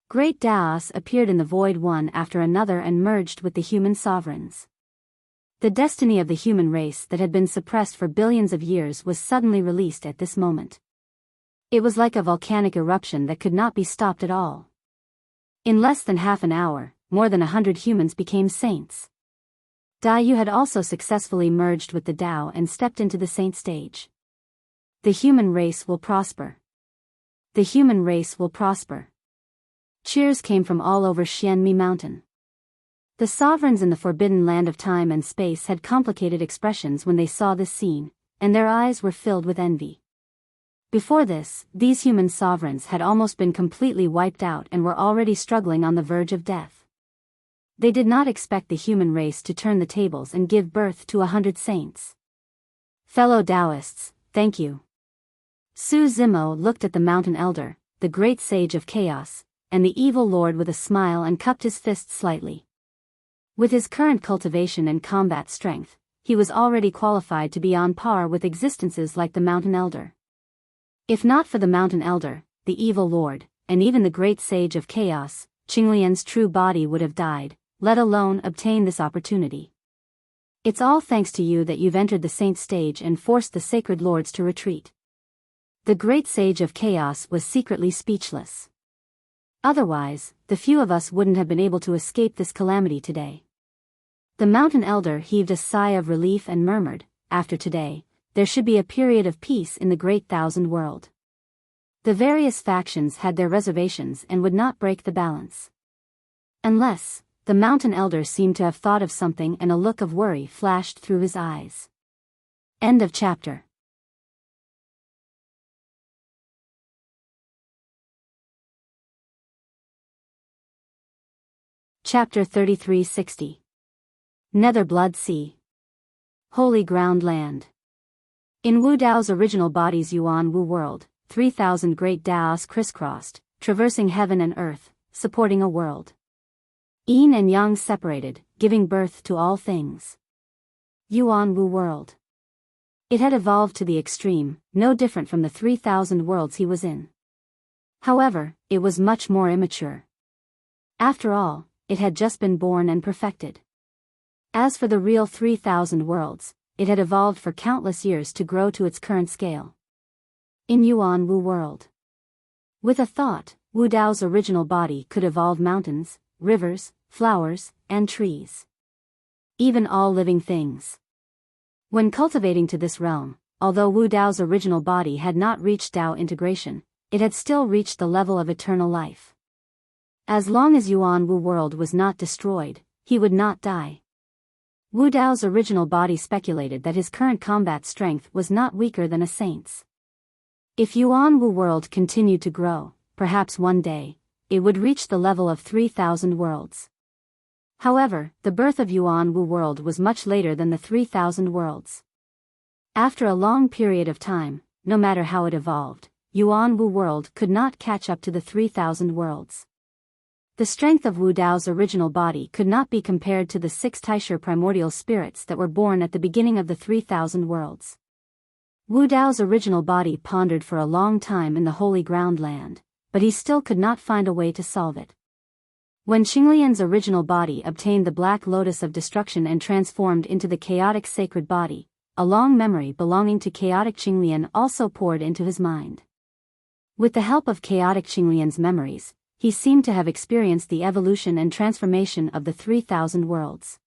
Great Taos appeared in the void one after another and merged with the human sovereigns. The destiny of the human race that had been suppressed for billions of years was suddenly released at this moment. It was like a volcanic eruption that could not be stopped at all. In less than half an hour, more than 100 humans became saints. Biyao had also successfully merged with the Tao and stepped into the saint stage. The human race will prosper. The human race will prosper. Cheers came from all over Xianmi Mountain. The sovereigns in the forbidden land of time and space had complicated expressions when they saw this scene, and their eyes were filled with envy. Before this, these human sovereigns had almost been completely wiped out and were already struggling on the verge of death. They did not expect the human race to turn the tables and give birth to 100 saints. Fellow Taoists, thank you. Su Zimo looked at the mountain elder, the great sage of chaos, and the evil lord with a smile and cupped his fists slightly. With his current cultivation and combat strength, he was already qualified to be on par with existences like the mountain elder. If not for the mountain elder, the evil lord, and even the great sage of chaos, Qinglian's true body would have died, let alone obtain this opportunity. It's all thanks to you that you've entered the saint stage and forced the sacred lords to retreat. The great sage of chaos was secretly speechless. Otherwise, the few of us wouldn't have been able to escape this calamity today. The mountain elder heaved a sigh of relief and murmured, after today, there should be a period of peace in the great thousand world. The various factions had their reservations and would not break the balance. Unless, the mountain elder seemed to have thought of something and a look of worry flashed through his eyes. End of chapter. Chapter 3360. Nether Blood Sea. Holy Ground Land. In Wu Dao's original body's Yuan Wu world, 3,000 great Daos crisscrossed, traversing heaven and earth, supporting a world. Yin and Yang separated, giving birth to all things. Yuan Wu world. It had evolved to the extreme, no different from the 3,000 worlds he was in. However, it was much more immature. After all, it had just been born and perfected. As for the real 3,000 worlds, it had evolved for countless years to grow to its current scale. In Yuan Wu world. With a thought, Wu Dao's original body could evolve mountains, rivers, flowers, and trees. Even all living things. When cultivating to this realm, although Wu Dao's original body had not reached Dao integration, it had still reached the level of eternal life. As long as Yuan Wu world was not destroyed, he would not die. Wu Dao's original body speculated that his current combat strength was not weaker than a saint's. If Yuan Wu world continued to grow, perhaps one day, it would reach the level of 3,000 worlds. However, the birth of Yuan Wu world was much later than the 3,000 worlds. After a long period of time, no matter how it evolved, Yuan Wu world could not catch up to the 3,000 worlds. The strength of Wu Dao's original body could not be compared to the 6 Taisher primordial spirits that were born at the beginning of the 3,000 worlds. Wu Dao's original body pondered for a long time in the holy ground land, but he still could not find a way to solve it. When Qinglian's original body obtained the black lotus of destruction and transformed into the chaotic sacred body, a long memory belonging to chaotic Qinglian also poured into his mind. With the help of chaotic Qinglian's memories, he seemed to have experienced the evolution and transformation of the 3,000 worlds.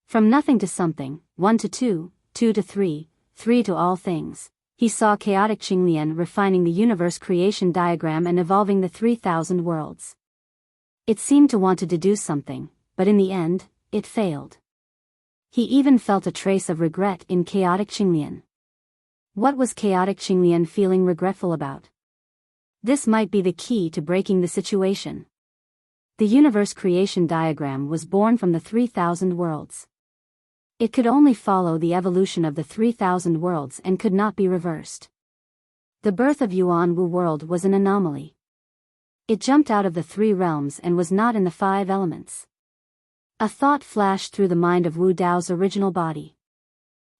From nothing to something, 1 to 2, 2 to 3, 3 to all things, he saw chaotic Qinglian refining the universe creation diagram and evolving the 3,000 worlds. It seemed to want to deduce something, but in the end, it failed. He even felt a trace of regret in chaotic Qinglian. What was chaotic Qinglian feeling regretful about? This might be the key to breaking the situation. The universe creation diagram was born from the 3,000 worlds. It could only follow the evolution of the 3,000 worlds and could not be reversed. The birth of Yuan Wu world was an anomaly. It jumped out of the 3 realms and was not in the 5 elements. A thought flashed through the mind of Wu Dao's original body.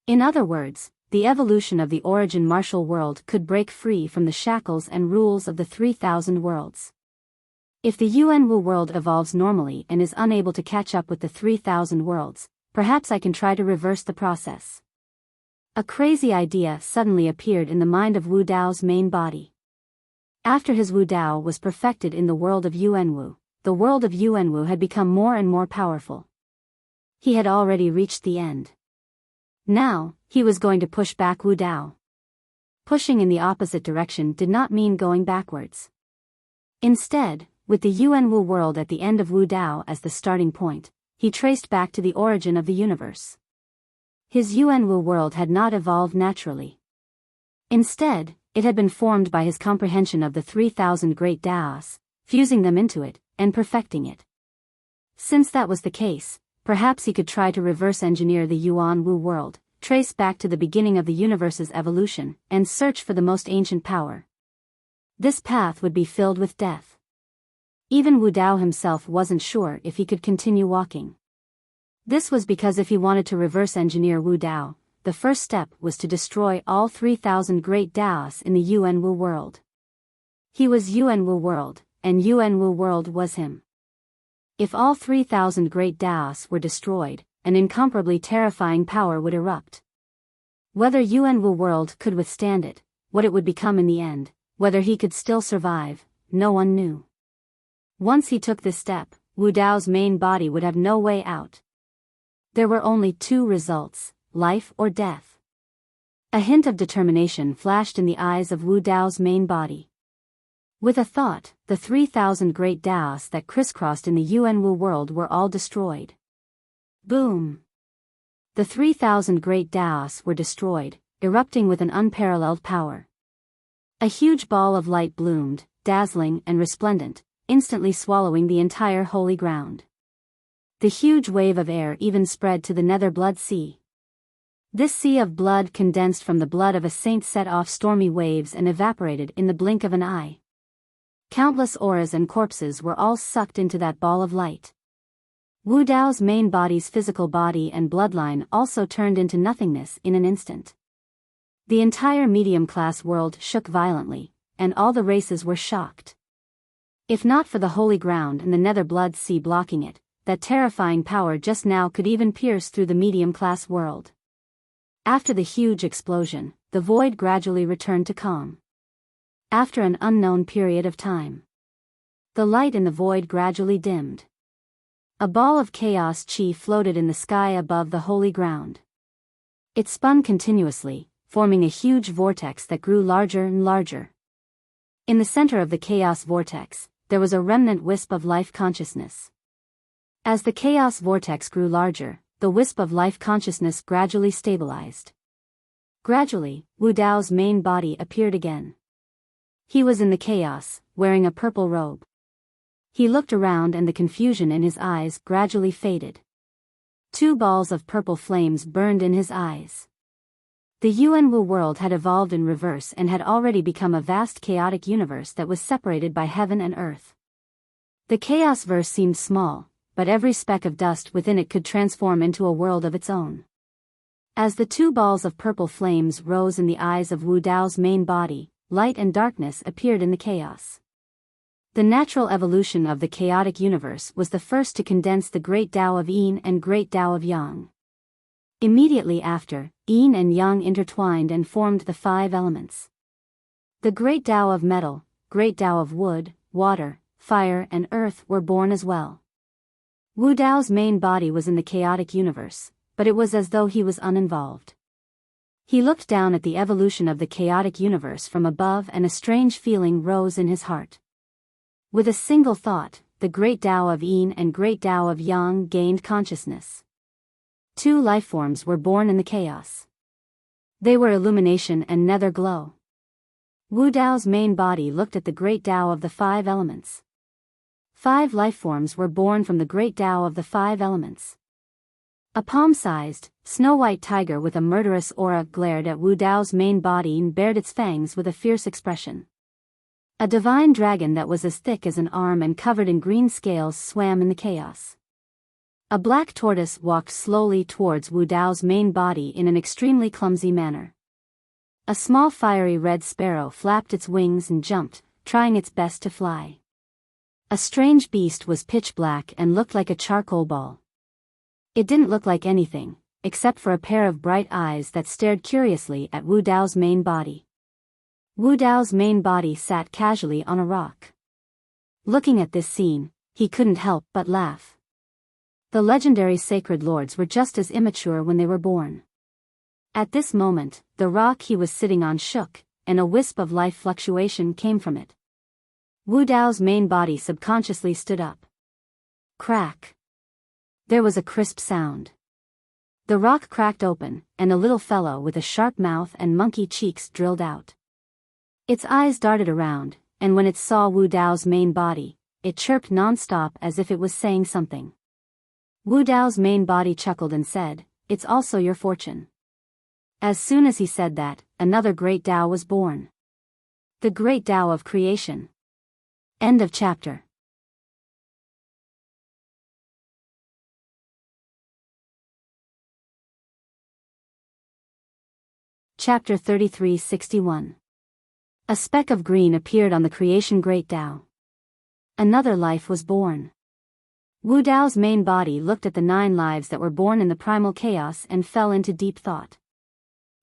In other words, the evolution of the origin martial world could break free from the shackles and rules of the 3,000 worlds. If the Yuan Wu world evolves normally and is unable to catch up with the 3,000 worlds, perhaps I can try to reverse the process. A crazy idea suddenly appeared in the mind of Wu Dao's main body. After his Wu Dao was perfected in the world of Yuan Wu, the world of Yuan Wu had become more and more powerful. He had already reached the end. Now, he was going to push back Wu Dao. Pushing in the opposite direction did not mean going backwards. Instead, with the Yuan Wu world at the end of Wu Dao as the starting point, he traced back to the origin of the universe. His Yuan Wu world had not evolved naturally. Instead, it had been formed by his comprehension of the 3,000 great Daos, fusing them into it, and perfecting it. Since that was the case, perhaps he could try to reverse engineer the Yuan Wu world, trace back to the beginning of the universe's evolution, and search for the most ancient power. This path would be filled with death. Even Wu Dao himself wasn't sure if he could continue walking. This was because if he wanted to reverse engineer Wu Dao, the first step was to destroy all 3,000 great Daos in the Yuan Wu world. He was Yuan Wu world, and Yuan Wu world was him. If all 3,000 great Daos were destroyed, an incomparably terrifying power would erupt. Whether Yuan Wu world could withstand it, what it would become in the end, whether he could still survive, no one knew. Once he took this step, Wu Dao's main body would have no way out. There were only 2 results, life or death. A hint of determination flashed in the eyes of Wu Dao's main body. With a thought, the 3,000 great Daos that crisscrossed in the Yuan Wu world were all destroyed. Boom! The 3,000 great Daos were destroyed, erupting with an unparalleled power. A huge ball of light bloomed, dazzling and resplendent, instantly swallowing the entire holy ground. The huge wave of air even spread to the nether blood sea. This sea of blood condensed from the blood of a saint set off stormy waves and evaporated in the blink of an eye. Countless auras and corpses were all sucked into that ball of light. Wu Dao's main body's physical body and bloodline also turned into nothingness in an instant. The entire medium-class world shook violently, and all the races were shocked. If not for the holy ground and the nether blood sea blocking it, that terrifying power just now could even pierce through the medium-class world. After the huge explosion, the void gradually returned to calm. After an unknown period of time, the light in the void gradually dimmed. A ball of chaos chi floated in the sky above the holy ground. It spun continuously, forming a huge vortex that grew larger and larger. In the center of the chaos vortex, there was a remnant wisp of life consciousness. As the chaos vortex grew larger, the wisp of life consciousness gradually stabilized. Gradually, Wu Dao's main body appeared again. He was in the chaos, wearing a purple robe. He looked around and the confusion in his eyes gradually faded. 2 balls of purple flames burned in his eyes. The Yuanwu world had evolved in reverse and had already become a vast chaotic universe that was separated by heaven and earth. The chaos verse seemed small, but every speck of dust within it could transform into a world of its own. As the two balls of purple flames rose in the eyes of Wu Dao's main body, light and darkness appeared in the chaos. The natural evolution of the chaotic universe was the first to condense the great Tao of Yin and great Tao of Yang. Immediately after, Yin and Yang intertwined and formed the 5 elements. The great Tao of metal, great Tao of wood, water, fire and earth were born as well. Wu Dao's main body was in the chaotic universe, but it was as though he was uninvolved. He looked down at the evolution of the chaotic universe from above and a strange feeling rose in his heart. With a single thought, the great Tao of Yin and great Tao of Yang gained consciousness. 2 lifeforms were born in the chaos. They were illumination and nether glow. Wu Dao's main body looked at the great Tao of the 5 elements. 5 lifeforms were born from the great Tao of the 5 elements. A palm-sized, snow-white tiger with a murderous aura glared at Wu Dao's main body and bared its fangs with a fierce expression. A divine dragon that was as thick as an arm and covered in green scales swam in the chaos. A black tortoise walked slowly towards Wu Dao's main body in an extremely clumsy manner. A small fiery red sparrow flapped its wings and jumped, trying its best to fly. A strange beast was pitch black and looked like a charcoal ball. It didn't look like anything, except for a pair of bright eyes that stared curiously at Wu Dao's main body. Wu Dao's main body sat casually on a rock. Looking at this scene, he couldn't help but laugh. The legendary sacred lords were just as immature when they were born. At this moment, the rock he was sitting on shook, and a wisp of life fluctuation came from it. Wu Dao's main body subconsciously stood up. Crack. There was a crisp sound. The rock cracked open, and a little fellow with a sharp mouth and monkey cheeks drilled out. Its eyes darted around, and when it saw Wu Dao's main body, it chirped non-stop as if it was saying something. Wu Dao's main body chuckled and said, "It's also your fortune." As soon as he said that, another great Tao was born. The great Tao of creation. End of chapter. Chapter 3361. A speck of green appeared on the creation great Tao. Another life was born. Wu Dao's main body looked at the 9 lives that were born in the primal chaos and fell into deep thought.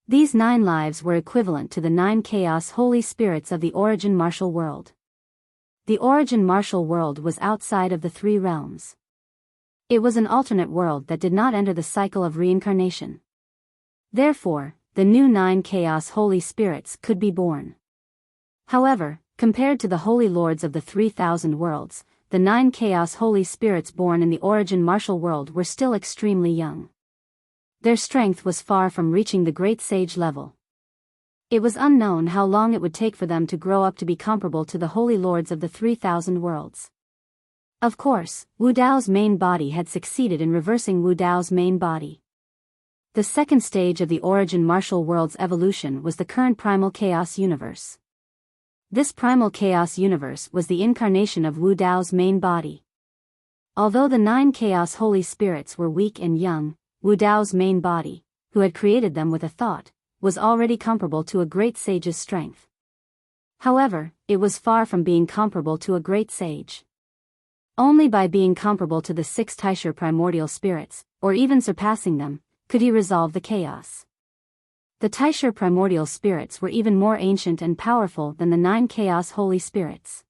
These 9 lives were equivalent to the 9 chaos holy spirits of the origin martial world. The origin martial world was outside of the 3 realms. It was an alternate world that did not enter the cycle of reincarnation. Therefore, the new 9 chaos holy spirits could be born. However, compared to the holy lords of the 3,000 worlds, the 9 chaos holy spirits born in the origin martial world were still extremely young. Their strength was far from reaching the great sage level. It was unknown how long it would take for them to grow up to be comparable to the holy lords of the 3,000 worlds. Of course, Wu Dao's main body had succeeded in reversing Wu Dao's main body. The second stage of the origin martial world's evolution was the current primal chaos universe. This primal chaos universe was the incarnation of Wu Dao's main body. Although the 9 chaos holy spirits were weak and young, Wu Dao's main body, who had created them with a thought, was already comparable to a great sage's strength. However, it was far from being comparable to a great sage. Only by being comparable to the 6 Taisha primordial spirits, or even surpassing them, could he resolve the chaos. The Taisha primordial spirits were even more ancient and powerful than the 9 chaos holy spirits.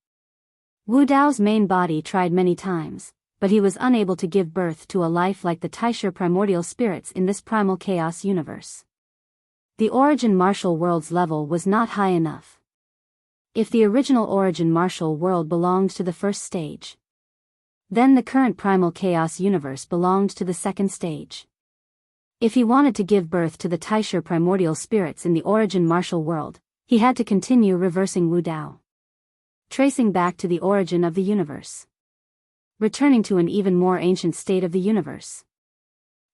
Wu Dao's main body tried many times, but he was unable to give birth to a life like the Taisha primordial spirits in this primal chaos universe. The origin martial world's level was not high enough. If the original origin martial world belonged to the first stage, then the current primal chaos universe belonged to the second stage. If he wanted to give birth to the Taisha primordial spirits in the origin martial world, he had to continue reversing Wu Dao. Tracing back to the origin of the universe. Returning to an even more ancient state of the universe.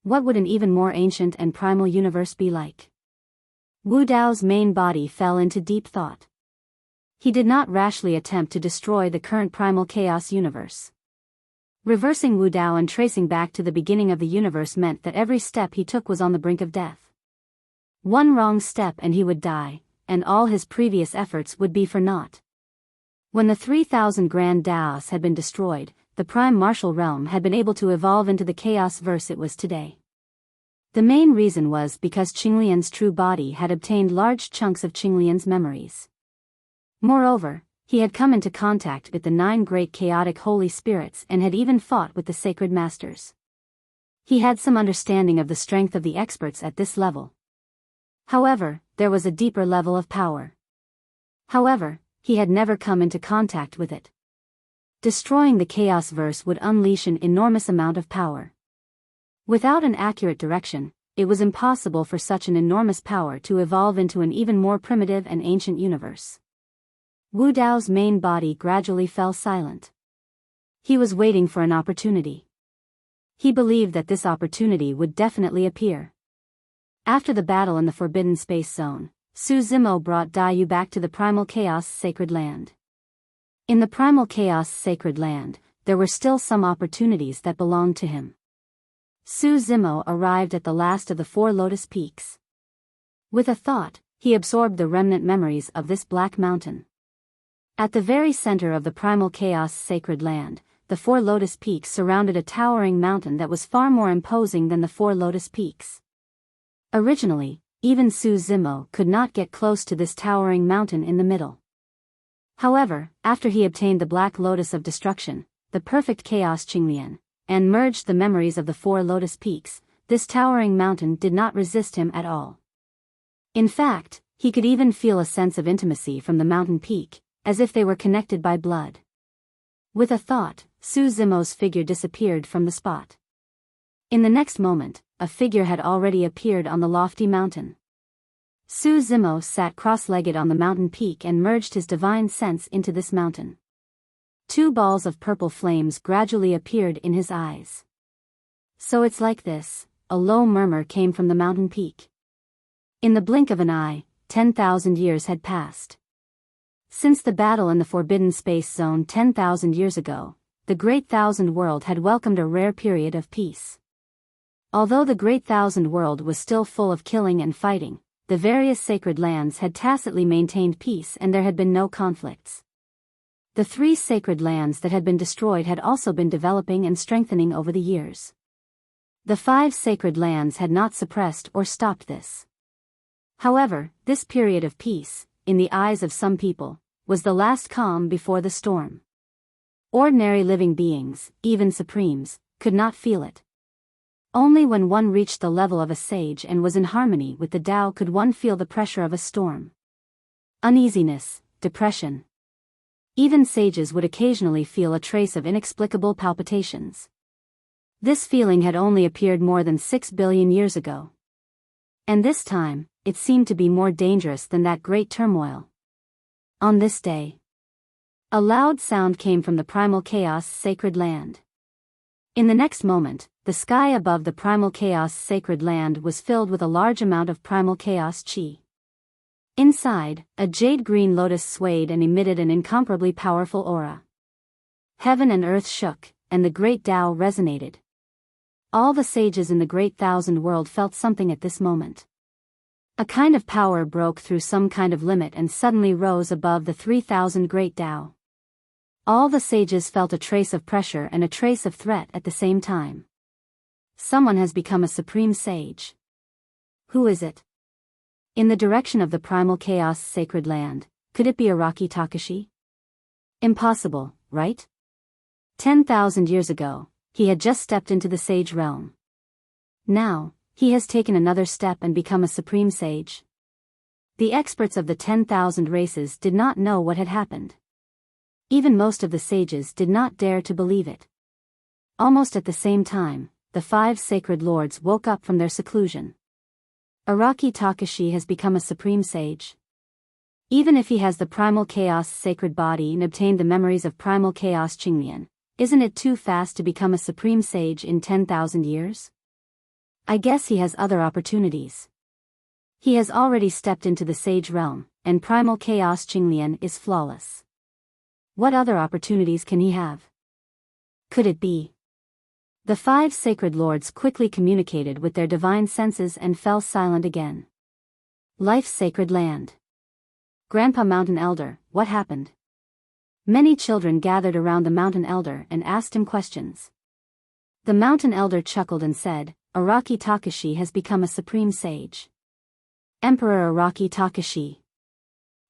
What would an even more ancient and primal universe be like? Wu Dao's main body fell into deep thought. He did not rashly attempt to destroy the current primal chaos universe. Reversing Wu Dao and tracing back to the beginning of the universe meant that every step he took was on the brink of death. One wrong step and he would die, and all his previous efforts would be for naught. When the 3,000 Grand Daos had been destroyed, the Prime Martial Realm had been able to evolve into the chaos verse it was today. The main reason was because Qinglian's true body had obtained large chunks of Qinglian's memories. Moreover, he had come into contact with the 9 great chaotic holy spirits and had even fought with the sacred masters. He had some understanding of the strength of the experts at this level. However, there was a deeper level of power. However, he had never come into contact with it. Destroying the chaos verse would unleash an enormous amount of power. Without an accurate direction, it was impossible for such an enormous power to evolve into an even more primitive and ancient universe. Wu Dao's main body gradually fell silent. He was waiting for an opportunity. He believed that this opportunity would definitely appear. After the battle in the Forbidden Space Zone, Su Zimo brought Dayu back to the Primal Chaos Sacred Land. In the Primal Chaos Sacred Land, there were still some opportunities that belonged to him. Su Zimo arrived at the last of the 4 Lotus Peaks. With a thought, he absorbed the remnant memories of this Black Mountain. At the very center of the Primal Chaos Sacred Land, the 4 Lotus Peaks surrounded a towering mountain that was far more imposing than the 4 Lotus Peaks. Originally, even Su Zimo could not get close to this towering mountain in the middle. However, after he obtained the Black Lotus of Destruction, the perfect Chaos Qinglian, and merged the memories of the 4 Lotus Peaks, this towering mountain did not resist him at all. In fact, he could even feel a sense of intimacy from the mountain peak, as if they were connected by blood. With a thought, Su Zimo's figure disappeared from the spot. In the next moment, a figure had already appeared on the lofty mountain. Su Zimo sat cross-legged on the mountain peak and merged his divine sense into this mountain. 2 balls of purple flames gradually appeared in his eyes. So it's like this, a low murmur came from the mountain peak. In the blink of an eye, 10,000 years had passed. Since the battle in the Forbidden Space Zone 10,000 years ago, the Great Thousand World had welcomed a rare period of peace. Although the Great Thousand World was still full of killing and fighting, the various sacred lands had tacitly maintained peace and there had been no conflicts. The 3 sacred lands that had been destroyed had also been developing and strengthening over the years. The 5 sacred lands had not suppressed or stopped this. However, this period of peace, in the eyes of some people, was the last calm before the storm. Ordinary living beings, even supremes, could not feel it. Only when one reached the level of a sage and was in harmony with the Tao could one feel the pressure of a storm. Uneasiness, depression. Even sages would occasionally feel a trace of inexplicable palpitations. This feeling had only appeared more than 6 billion years ago. And this time, it seemed to be more dangerous than that great turmoil. On this day, a loud sound came from the Primal Chaos Sacred Land. In the next moment, the sky above the Primal Chaos Sacred Land was filled with a large amount of Primal Chaos Qi. Inside, a jade-green lotus swayed and emitted an incomparably powerful aura. Heaven and earth shook, and the great Tao resonated. All the sages in the Great Thousand World felt something at this moment. A kind of power broke through some kind of limit and suddenly rose above the 3,000 great Tao. All the sages felt a trace of pressure and a trace of threat at the same time. Someone has become a supreme sage. Who is it? In the direction of the Primal Chaos Sacred Land, could it be Araki Takashi? Impossible, right? 10,000 years ago, he had just stepped into the sage realm. Now, he has taken another step and become a supreme sage. The experts of the 10,000 races did not know what had happened. Even most of the sages did not dare to believe it. Almost at the same time, the 5 sacred lords woke up from their seclusion. Araki Takashi has become a supreme sage. Even if he has the Primal Chaos sacred body and obtained the memories of Primal Chaos Qinglian, isn't it too fast to become a supreme sage in 10,000 years? I guess he has other opportunities. He has already stepped into the sage realm, and primal chaos Qinglian is flawless. What other opportunities can he have? Could it be? The 5 sacred lords quickly communicated with their divine senses and fell silent again. Life's sacred land. Grandpa Mountain Elder, what happened? Many children gathered around the Mountain Elder and asked him questions. The Mountain Elder chuckled and said, Araki Takashi has become a supreme sage. Emperor Araki Takashi.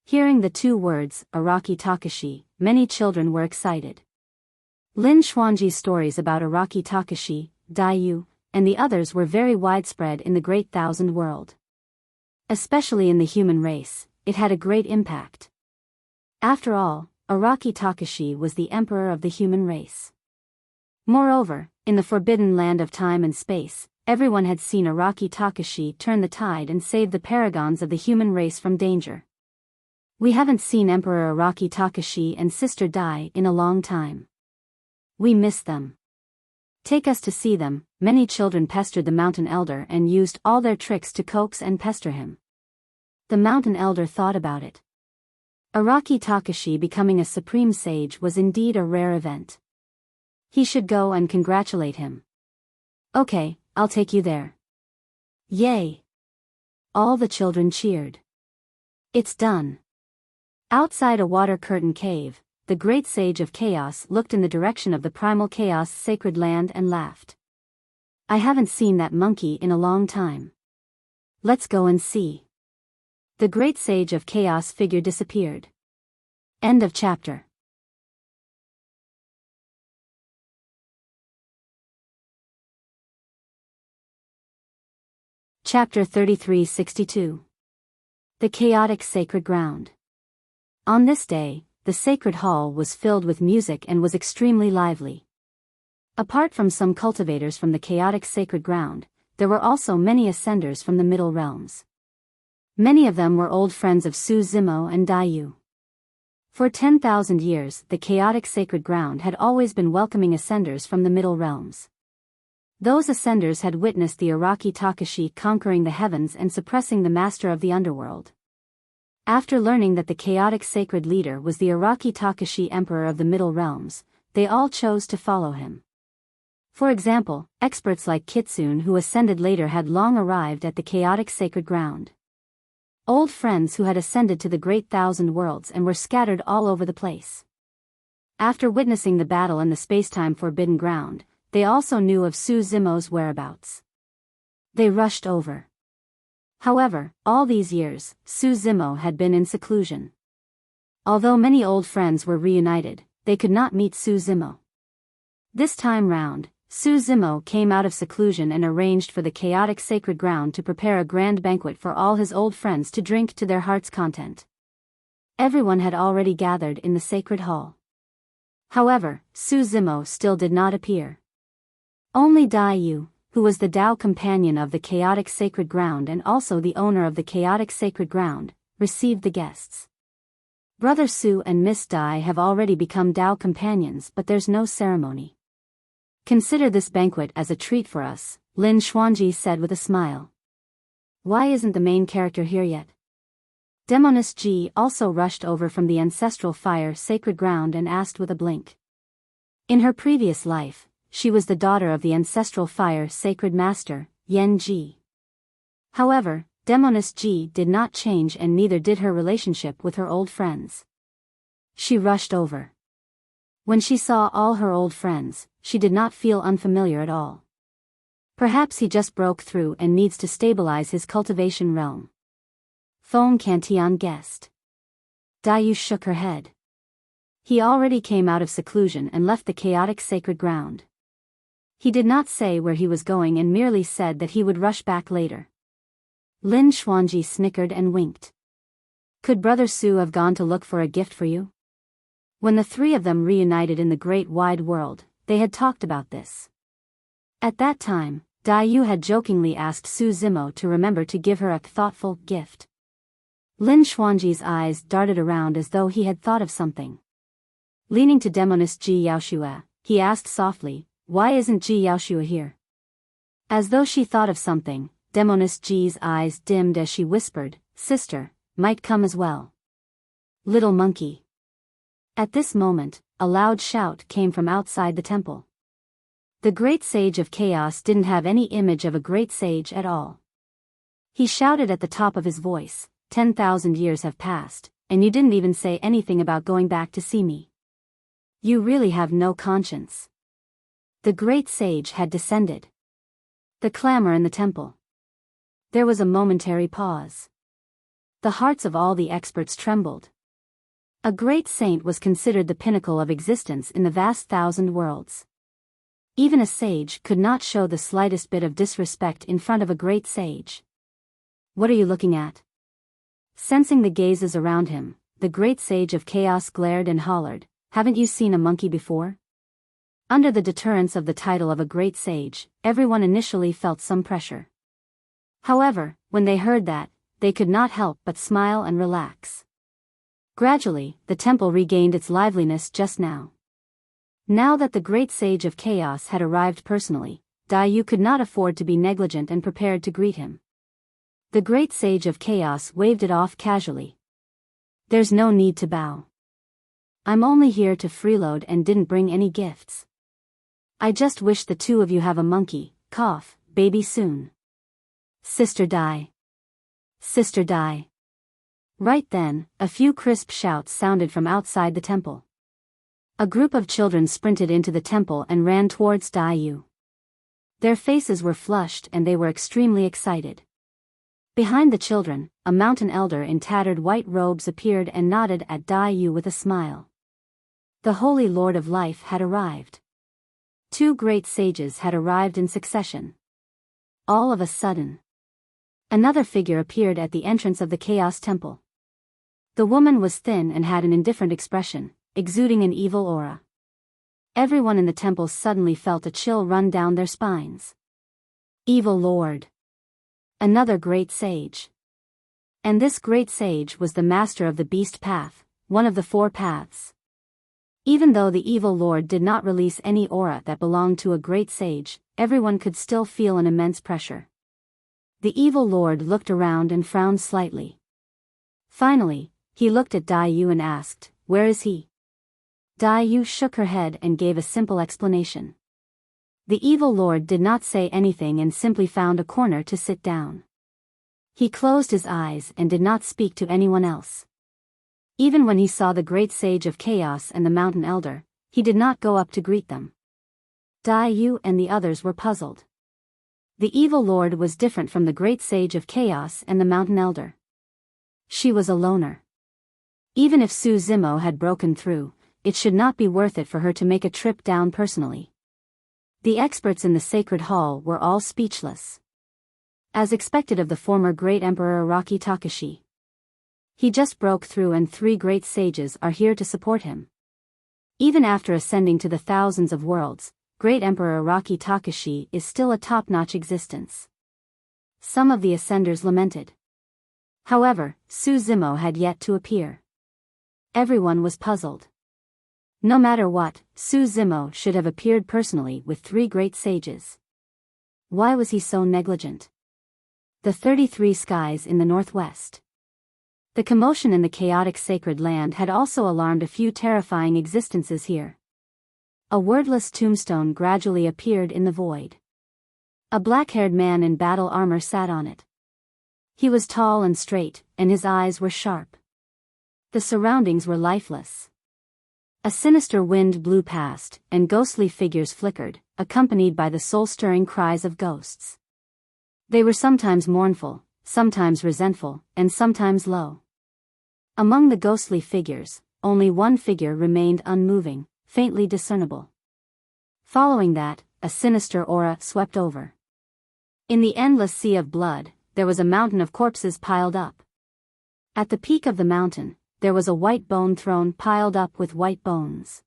Hearing the 2 words, Araki Takashi, many children were excited. Lin Xuanji's stories about Araki Takashi, Daiyu, and the others were very widespread in the Great Thousand World. Especially in the human race, it had a great impact. After all, Araki Takashi was the emperor of the human race. Moreover, in the forbidden land of time and space, everyone had seen Araki Takashi turn the tide and save the paragons of the human race from danger. We haven't seen Emperor Araki Takashi and Sister Dai in a long time. We miss them. Take us to see them. Many children pestered the Mountain Elder and used all their tricks to coax and pester him. The Mountain Elder thought about it. Araki Takashi becoming a supreme sage was indeed a rare event. He should go and congratulate him. Okay, I'll take you there. Yay! All the children cheered. It's done. Outside a water curtain cave, the great sage of chaos looked in the direction of the primal chaos sacred land and laughed. I haven't seen that monkey in a long time. Let's go and see. The great sage of chaos figure disappeared. End of chapter. Chapter 3362. The Chaotic Sacred Ground. On this day, the sacred hall was filled with music and was extremely lively. Apart from some cultivators from the chaotic sacred ground, there were also many ascenders from the middle realms. Many of them were old friends of Su Zimo and Daiyu. For 10,000 years, the chaotic sacred ground had always been welcoming ascenders from the middle realms. Those ascenders had witnessed the Araki Takashi conquering the heavens and suppressing the master of the underworld. After learning that the chaotic sacred leader was the Araki Takashi emperor of the middle realms, they all chose to follow him. For example, experts like Kitsune who ascended later had long arrived at the chaotic sacred ground. Old friends who had ascended to the Great Thousand Worlds and were scattered all over the place. After witnessing the battle in the spacetime forbidden ground, they also knew of Su Zimo's whereabouts. They rushed over. However, all these years, Su Zimo had been in seclusion. Although many old friends were reunited, they could not meet Su Zimo. This time round, Su Zimo came out of seclusion and arranged for the chaotic sacred ground to prepare a grand banquet for all his old friends to drink to their heart's content. Everyone had already gathered in the sacred hall. However, Su Zimo still did not appear. Only Daiyu, who was the Tao companion of the chaotic sacred ground and also the owner of the chaotic sacred ground, received the guests. Brother Su and Miss Dai have already become Tao companions, but there's no ceremony. Consider this banquet as a treat for us, Lin Xuanji said with a smile. Why isn't the main character here yet? Demoness Ji also rushed over from the ancestral fire sacred ground and asked with a blink. In her previous life, she was the daughter of the ancestral fire sacred master, Yan Ji. However, Demoness Ji did not change and neither did her relationship with her old friends. She rushed over. When she saw all her old friends, she did not feel unfamiliar at all. Perhaps he just broke through and needs to stabilize his cultivation realm. Thong Cantian guessed. Daiyu shook her head. He already came out of seclusion and left the chaotic sacred ground. He did not say where he was going and merely said that he would rush back later. Lin Xuanji snickered and winked. Could Brother Su have gone to look for a gift for you? When the three of them reunited in the great wide world, they had talked about this. At that time, Daiyu had jokingly asked Su Zimo to remember to give her a thoughtful gift. Lin Xuanji's eyes darted around as though he had thought of something. Leaning to Demoness Ji Yaoshua, he asked softly, why isn't Ji Yaoshua here? As though she thought of something, Demoness G's eyes dimmed as she whispered, "Sister, might come as well. Little monkey." At this moment, a loud shout came from outside the temple. The great sage of chaos didn't have any image of a great sage at all. He shouted at the top of his voice, 10,000 years have passed, and you didn't even say anything about going back to see me. You really have no conscience." The great sage had descended. The clamor in the temple. There was a momentary pause. The hearts of all the experts trembled. A great saint was considered the pinnacle of existence in the vast thousand worlds. Even a sage could not show the slightest bit of disrespect in front of a great sage. "What are you looking at?" Sensing the gazes around him, the great sage of chaos glared and hollered, "Haven't you seen a monkey before?" Under the deterrence of the title of a great sage, everyone initially felt some pressure. However, when they heard that, they could not help but smile and relax. Gradually, the temple regained its liveliness just now. Now that the great sage of chaos had arrived personally, Yu could not afford to be negligent and prepared to greet him. The great sage of chaos waved it off casually. "There's no need to bow. I'm only here to freeload and didn't bring any gifts. I just wish the two of you have a monkey, baby soon. Sister die. Sister die." Right then, a few crisp shouts sounded from outside the temple. A group of children sprinted into the temple and ran towards Yu. Their faces were flushed and they were extremely excited. Behind the children, a mountain elder in tattered white robes appeared and nodded at Yu with a smile. The Holy Lord of Life had arrived. Two great sages had arrived in succession. All of a sudden, another figure appeared at the entrance of the Chaos Temple. The woman was thin and had an indifferent expression, exuding an evil aura. Everyone in the temple suddenly felt a chill run down their spines. Evil Lord. Another great sage. And this great sage was the master of the beast path, one of the four paths. Even though the evil lord did not release any aura that belonged to a great sage, everyone could still feel an immense pressure. The evil lord looked around and frowned slightly. Finally, he looked at Yu and asked, "Where is he?" Yu shook her head and gave a simple explanation. The evil lord did not say anything and simply found a corner to sit down. He closed his eyes and did not speak to anyone else. Even when he saw the great sage of chaos and the mountain elder, he did not go up to greet them. Yu and the others were puzzled. The evil lord was different from the great sage of chaos and the mountain elder. She was a loner. Even if Su Zimo had broken through, it should not be worth it for her to make a trip down personally. The experts in the sacred hall were all speechless. As expected of the former great emperor Araki Takashi. He just broke through and three great sages are here to support him. Even after ascending to the thousands of worlds, great emperor Araki Takashi is still a top-notch existence. Some of the ascenders lamented. However, Su Zimo had yet to appear. Everyone was puzzled. No matter what, Su Zimo should have appeared personally with three great sages. Why was he so negligent? The 33 skies in the northwest. The commotion in the chaotic sacred land had also alarmed a few terrifying existences here. A wordless tombstone gradually appeared in the void. A black-haired man in battle armor sat on it. He was tall and straight, and his eyes were sharp. The surroundings were lifeless. A sinister wind blew past, and ghostly figures flickered, accompanied by the soul-stirring cries of ghosts. They were sometimes mournful, sometimes resentful, and sometimes low. Among the ghostly figures, only one figure remained unmoving, faintly discernible. Following that, a sinister aura swept over. In the endless sea of blood, there was a mountain of corpses piled up. At the peak of the mountain, there was a white bone throne piled up with white bones.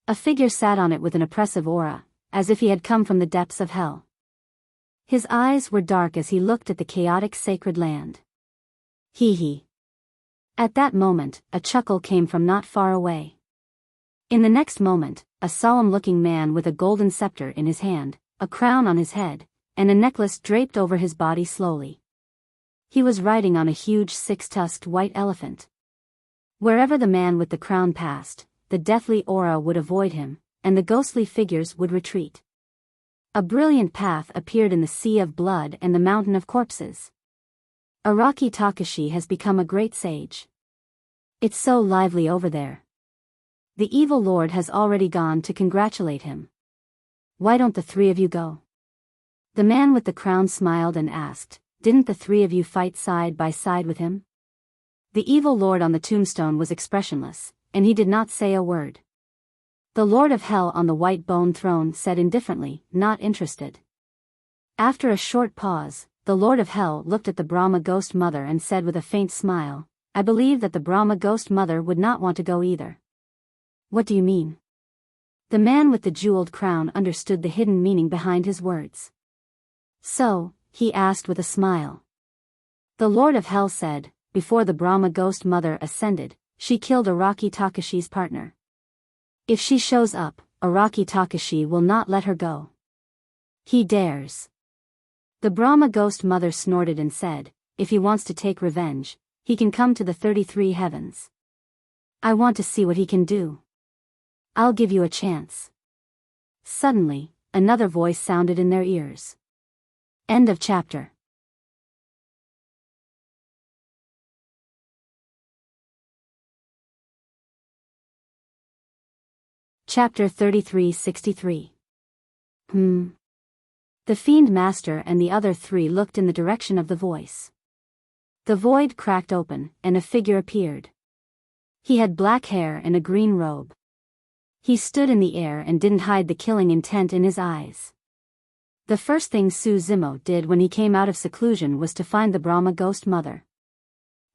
A figure sat on it with an oppressive aura, as if he had come from the depths of hell. His eyes were dark as he looked at the chaotic sacred land. Hee hee. At that moment, a chuckle came from not far away. In the next moment, a solemn-looking man with a golden scepter in his hand, a crown on his head, and a necklace draped over his body slowly. He was riding on a huge six-tusked white elephant. Wherever the man with the crown passed, the deathly aura would avoid him, and the ghostly figures would retreat. A brilliant path appeared in the sea of blood and the mountain of corpses. Araki Takashi has become a great sage. It's so lively over there. The evil lord has already gone to congratulate him. Why don't the three of you go? The man with the crown smiled and asked, didn't the three of you fight side by side with him? The evil lord on the tombstone was expressionless, and he did not say a word. The Lord of Hell on the white bone throne said indifferently, not interested. After a short pause, the Lord of Hell looked at the Brahma ghost mother and said with a faint smile, I believe that the Brahma ghost mother would not want to go either. What do you mean? The man with the jeweled crown understood the hidden meaning behind his words. So, he asked with a smile. The Lord of Hell said, before the Brahma ghost mother ascended, she killed Araki Takashi's partner. If she shows up, Araki Takashi will not let her go. He dares. The Brahma ghost mother snorted and said, if he wants to take revenge, he can come to the 33 heavens. I want to see what he can do. I'll give you a chance. Suddenly, another voice sounded in their ears. End of chapter. Chapter 3363. The Fiend Master and the other three looked in the direction of the voice. The void cracked open, and a figure appeared. He had black hair and a green robe. He stood in the air and didn't hide the killing intent in his eyes. The first thing Suzumo did when he came out of seclusion was to find the Brahma ghost mother.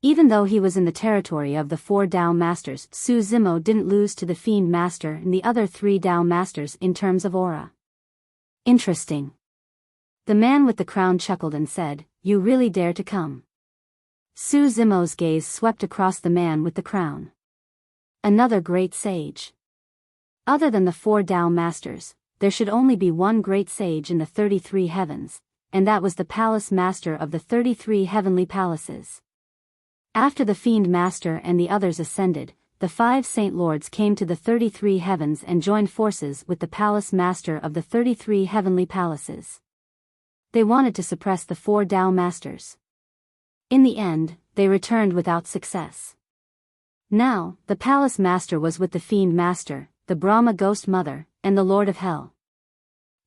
Even though he was in the territory of the 4 Tao Masters, Suzumo didn't lose to the Fiend Master and the other 3 Tao Masters in terms of aura. Interesting. The man with the crown chuckled and said, you really dare to come. Suzumo's gaze swept across the man with the crown. Another great sage. Other than the 4 Tao Masters, there should only be one great sage in the 33 heavens, and that was the Palace Master of the 33 heavenly palaces. After the Fiend Master and the others ascended, the 5 Saint Lords came to the 33 heavens and joined forces with the Palace Master of the 33 heavenly palaces. They wanted to suppress the 4 Tao Masters. In the end, they returned without success. Now, the Palace Master was with the Fiend Master, the Brahma Ghost Mother, and the Lord of Hell.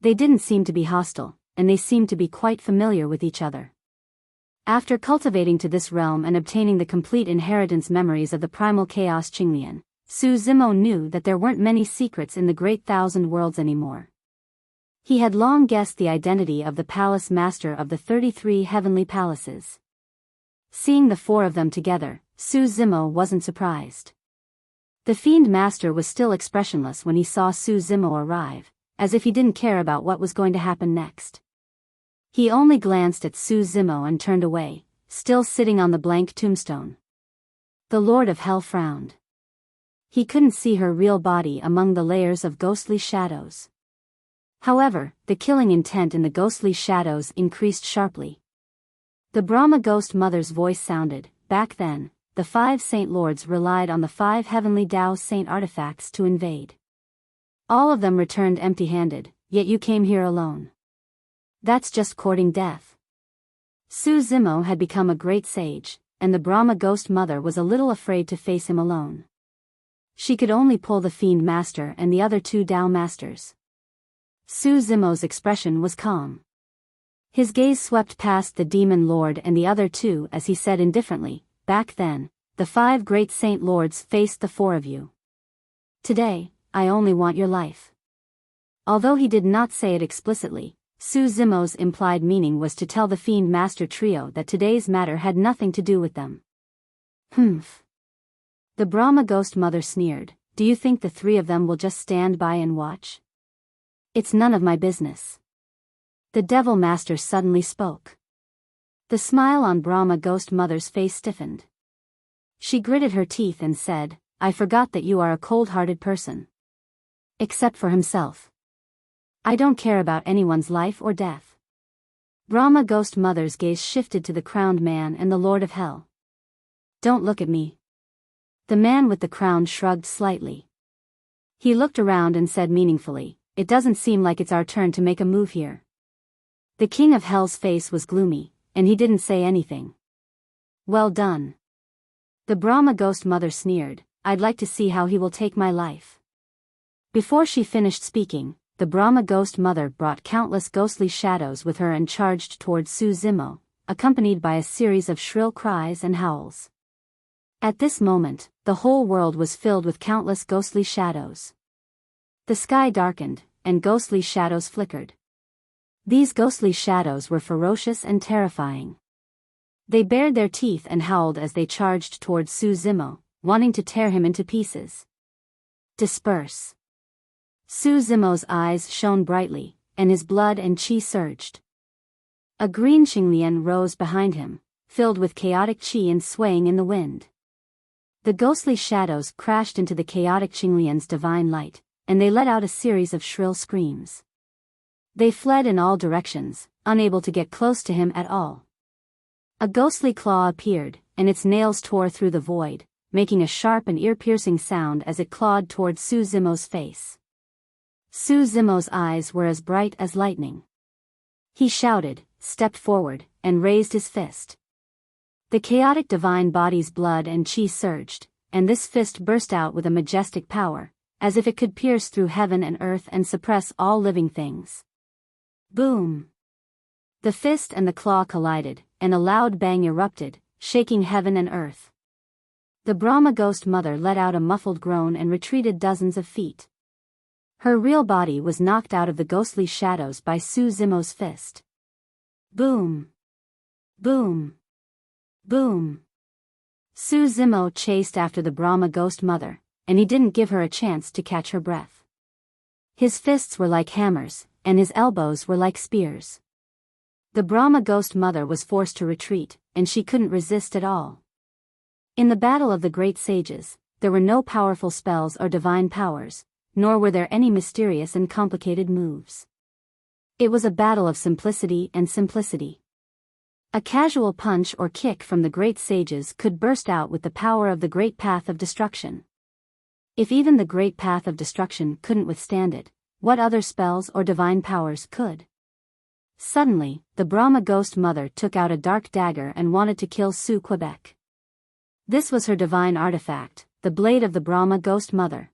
They didn't seem to be hostile, and they seemed to be quite familiar with each other. After cultivating to this realm and obtaining the complete inheritance memories of the primal chaos Qinglian, Suzumo knew that there weren't many secrets in the Great Thousand Worlds anymore. He had long guessed the identity of the Palace Master of the 33 heavenly palaces. Seeing the 4 of them together, Suzumo wasn't surprised. The Fiend Master was still expressionless when he saw Suzumo arrive, as if he didn't care about what was going to happen next. He only glanced at Suzumo and turned away, still sitting on the blank tombstone. The Lord of Hell frowned. He couldn't see her real body among the layers of ghostly shadows. However, the killing intent in the ghostly shadows increased sharply. The Brahma Ghost Mother's voice sounded, back then, the 5 Saint Lords relied on the 5 heavenly Tao Saint artifacts to invade. All of them returned empty-handed, yet you came here alone. That's just courting death. Suzumo had become a great sage, and the Brahma Ghost Mother was a little afraid to face him alone. She could only pull the Fiend Master and the other 2 Tao Masters. Suzumo's expression was calm. His gaze swept past the Demon Lord and the other 2 as he said indifferently, back then, the 5 great Saint Lords faced the 4 of you. Today, I only want your life. Although he did not say it explicitly, Suzumo's implied meaning was to tell the Fiend Master trio that today's matter had nothing to do with them. Humph. The Brahma Ghost Mother sneered, do you think the 3 of them will just stand by and watch? It's none of my business. The Devil Master suddenly spoke. The smile on Brahma Ghost Mother's face stiffened. She gritted her teeth and said, I forgot that you are a cold-hearted person. Except for himself. I don't care about anyone's life or death. Brahma Ghost Mother's gaze shifted to the crowned man and the Lord of Hell. "Don't look at me." The man with the crown shrugged slightly. He looked around and said meaningfully, "It doesn't seem like it's our turn to make a move here." The King of Hell's face was gloomy, and he didn't say anything. "Well done." The Brahma Ghost Mother sneered, "I'd like to see how he will take my life." Before she finished speaking, the Brahma Ghost Mother brought countless ghostly shadows with her and charged toward Su Zimo, accompanied by a series of shrill cries and howls. At this moment, the whole world was filled with countless ghostly shadows. The sky darkened, and ghostly shadows flickered. These ghostly shadows were ferocious and terrifying. They bared their teeth and howled as they charged toward Su Zimo, wanting to tear him into pieces. "Disperse." Su Zimo's eyes shone brightly, and his blood and chi surged. A green Xinglian rose behind him, filled with chaotic chi and swaying in the wind. The ghostly shadows crashed into the chaotic Xinglian's divine light, and they let out a series of shrill screams. They fled in all directions, unable to get close to him at all. A ghostly claw appeared, and its nails tore through the void, making a sharp and ear-piercing sound as it clawed toward Su Zimo's face. Su Zimo's eyes were as bright as lightning. He shouted, stepped forward, and raised his fist. The chaotic divine body's blood and chi surged, and this fist burst out with a majestic power, as if it could pierce through heaven and earth and suppress all living things. Boom! The fist and the claw collided, and a loud bang erupted, shaking heaven and earth. The Brahma Ghost Mother let out a muffled groan and retreated dozens of feet. Her real body was knocked out of the ghostly shadows by Su Zimo's fist. Boom! Boom! Boom! Su Zimo chased after the Brahma Ghost Mother, and he didn't give her a chance to catch her breath. His fists were like hammers, and his elbows were like spears. The Brahma Ghost Mother was forced to retreat, and she couldn't resist at all. In the battle of the great sages, there were no powerful spells or divine powers, nor were there any mysterious and complicated moves. It was a battle of simplicity and simplicity. A casual punch or kick from the great sages could burst out with the power of the great path of destruction. If even the great path of destruction couldn't withstand it, what other spells or divine powers could? Suddenly, the Brahma Ghost Mother took out a dark dagger and wanted to kill Su Quebec. This was her divine artifact, the blade of the Brahma Ghost Mother.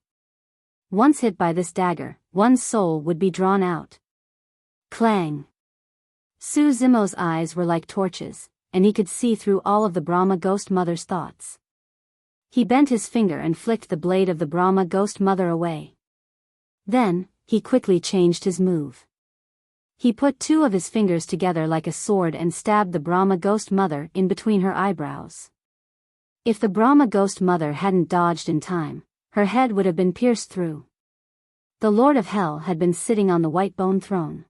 Once hit by this dagger, one's soul would be drawn out. Clang! Su Zimo's eyes were like torches, and he could see through all of the Brahma Ghost Mother's thoughts. He bent his finger and flicked the blade of the Brahma Ghost Mother away. Then, he quickly changed his move. He put two of his fingers together like a sword and stabbed the Brahma Ghost Mother in between her eyebrows. If the Brahma Ghost Mother hadn't dodged in time, her head would have been pierced through. The Lord of Hell had been sitting on the white bone throne.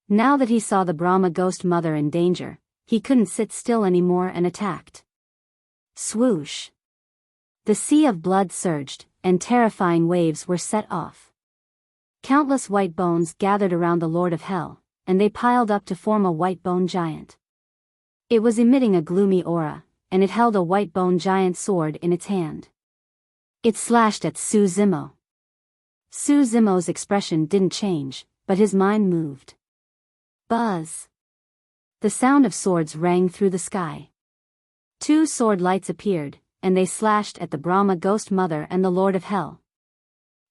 Now that he saw the Brahma Ghost Mother in danger, he couldn't sit still anymore and attacked. Swoosh! The sea of blood surged, and terrifying waves were set off. Countless white bones gathered around the Lord of Hell, and they piled up to form a white bone giant. It was emitting a gloomy aura, and it held a white bone giant sword in its hand. It slashed at Su Zimo. Su Zimo's expression didn't change, but his mind moved. Buzz! The sound of swords rang through the sky. Two sword lights appeared, and they slashed at the Brahma Ghost Mother and the Lord of Hell.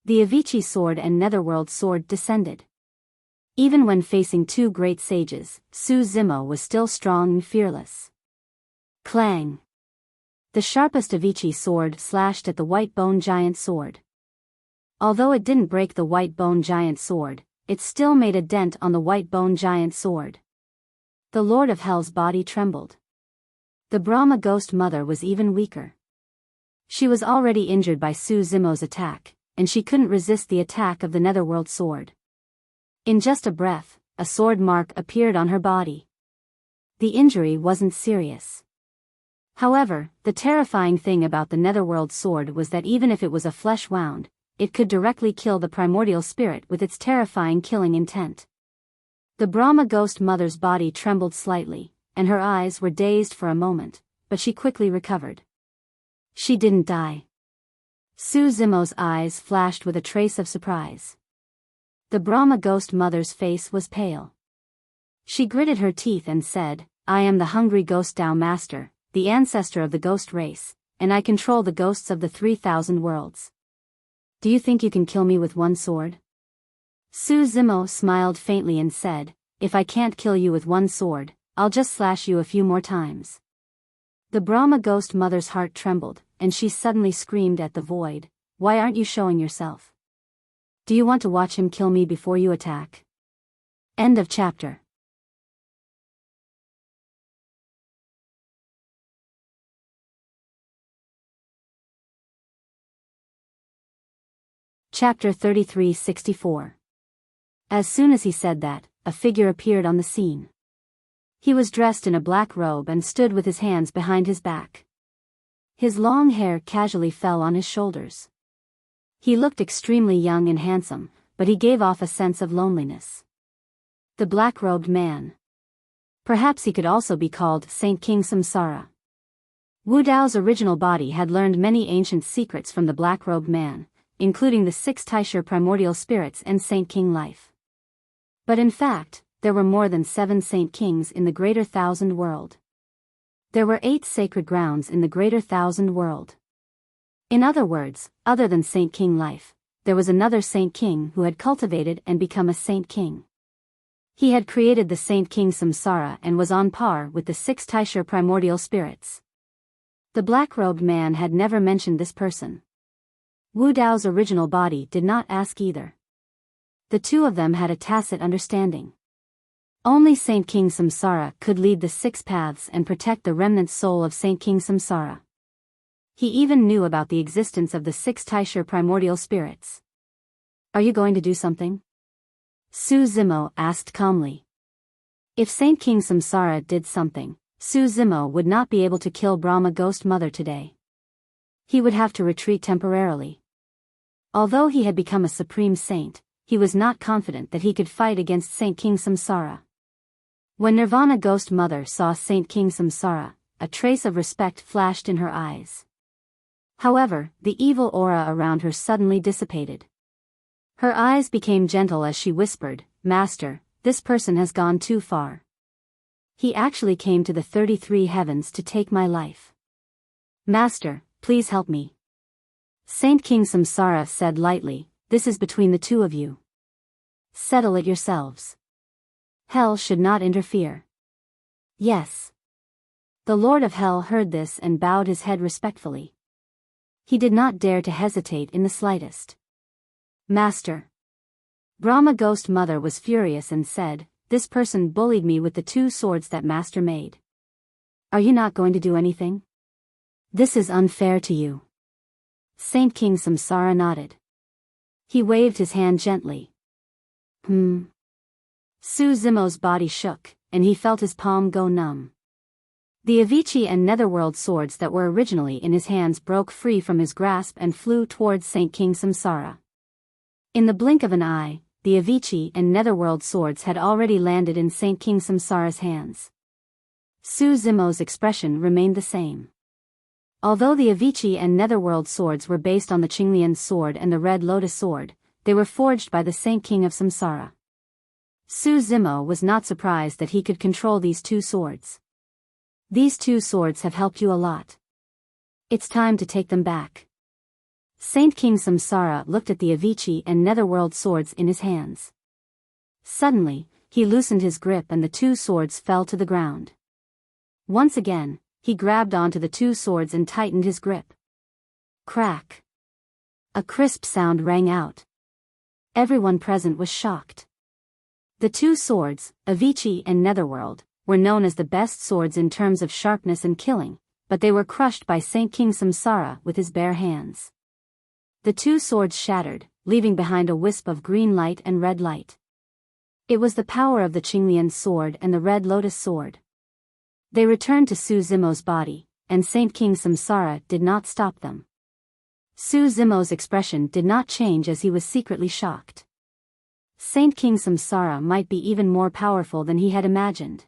The Avicii sword and Netherworld sword descended. Even when facing two great sages, Su Zimo was still strong and fearless. Clang! The sharpest Avicii sword slashed at the white bone giant sword. Although it didn't break the white bone giant sword, it still made a dent on the white bone giant sword. The Lord of Hell's body trembled. The Brahma Ghost Mother was even weaker. She was already injured by Su Zimo's attack, and she couldn't resist the attack of the Netherworld sword. In just a breath, a sword mark appeared on her body. The injury wasn't serious. However, the terrifying thing about the Netherworld sword was that even if it was a flesh wound, it could directly kill the primordial spirit with its terrifying killing intent. The Brahma ghost mother's body trembled slightly, and her eyes were dazed for a moment, but she quickly recovered. She didn't die. Su Zimo's eyes flashed with a trace of surprise. The Brahma ghost mother's face was pale. She gritted her teeth and said, "I am the hungry ghost Tao master, the ancestor of the ghost race, and I control the ghosts of the 3,000 worlds. Do you think you can kill me with one sword?" Su Zimo smiled faintly and said, "If I can't kill you with one sword, I'll just slash you a few more times." The Brahma ghost mother's heart trembled, and she suddenly screamed at the void, "Why aren't you showing yourself? Do you want to watch him kill me before you attack?" End of chapter. Chapter 33-64. As soon as he said that, a figure appeared on the scene. He was dressed in a black robe and stood with his hands behind his back. His long hair casually fell on his shoulders. He looked extremely young and handsome, but he gave off a sense of loneliness. The black-robed man. Perhaps he could also be called Saint King Samsara. Wu Dao's original body had learned many ancient secrets from the black-robed man, including the 6 Taisha primordial spirits and Saint King life. But in fact, there were more than 7 Saint Kings in the Greater Thousand World. There were 8 sacred grounds in the Greater Thousand World. In other words, other than Saint King life, there was another Saint King who had cultivated and become a Saint King. He had created the Saint King Samsara and was on par with the 6 Taisha primordial spirits. The black-robed man had never mentioned this person. Wu Dao's original body did not ask either. The two of them had a tacit understanding. Only Saint King Samsara could lead the 6 paths and protect the remnant soul of Saint King Samsara. He even knew about the existence of the 6 Taisha primordial spirits. "Are you going to do something?" Su Zimo asked calmly. If Saint King Samsara did something, Su Zimo would not be able to kill Brahma Ghost Mother today. He would have to retreat temporarily. Although he had become a supreme saint, he was not confident that he could fight against Saint King Samsara. When Nirvana Ghost Mother saw Saint King Samsara, a trace of respect flashed in her eyes. However, the evil aura around her suddenly dissipated. Her eyes became gentle as she whispered, "Master, this person has gone too far. He actually came to the 33 heavens to take my life. Master, please help me." Saint King Samsara said lightly, "This is between the two of you. Settle it yourselves. Hell should not interfere." "Yes." The Lord of Hell heard this and bowed his head respectfully. He did not dare to hesitate in the slightest. "Master." Brahma Ghost Mother was furious and said, "This person bullied me with the 2 swords that Master made. Are you not going to do anything? This is unfair to you." Saint King Samsara nodded. He waved his hand gently. Su Zimo's body shook, and he felt his palm go numb. The Avicii and Netherworld swords that were originally in his hands broke free from his grasp and flew towards Saint King Samsara. In the blink of an eye, the Avicii and Netherworld swords had already landed in Saint King Samsara's hands. Su Zimo's expression remained the same. Although the Avicii and Netherworld swords were based on the Qinglian sword and the Red Lotus sword, they were forged by the Saint King of Samsara. Su Zimo was not surprised that he could control these 2 swords. "These 2 swords have helped you a lot. It's time to take them back." Saint King Samsara looked at the Avicii and Netherworld swords in his hands. Suddenly, he loosened his grip and the 2 swords fell to the ground. Once again, he grabbed onto the 2 swords and tightened his grip. Crack! A crisp sound rang out. Everyone present was shocked. The 2 swords, Avicii and Netherworld, were known as the best swords in terms of sharpness and killing, but they were crushed by Saint King Samsara with his bare hands. The 2 swords shattered, leaving behind a wisp of green light and red light. It was the power of the Qinglian sword and the Red Lotus sword. They returned to Su Zimo's body, and Saint King Samsara did not stop them. Su Zimo's expression did not change as he was secretly shocked. Saint King Samsara might be even more powerful than he had imagined.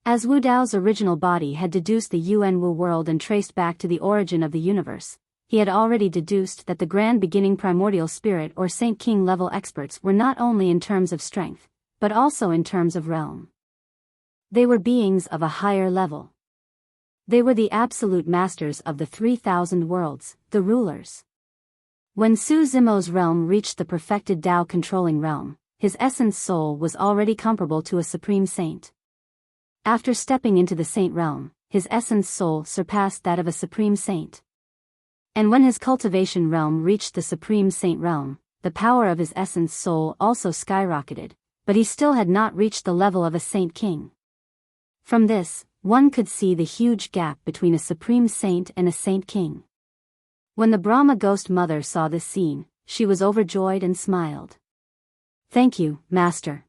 As Wu Dao's original body had deduced the Yuan Wu world and traced back to the origin of the universe, he had already deduced that the grand beginning primordial spirit or Saint King level experts were not only in terms of strength, but also in terms of realm. They were beings of a higher level. They were the absolute masters of the 3,000 worlds, the rulers. When Su Zimo's realm reached the perfected Tao controlling realm, his essence soul was already comparable to a supreme saint. After stepping into the saint realm, his essence soul surpassed that of a supreme saint. And when his cultivation realm reached the supreme saint realm, the power of his essence soul also skyrocketed, but he still had not reached the level of a saint king. From this, one could see the huge gap between a supreme saint and a saint king. When the Brahma ghost mother saw this scene, she was overjoyed and smiled. "Thank you, master."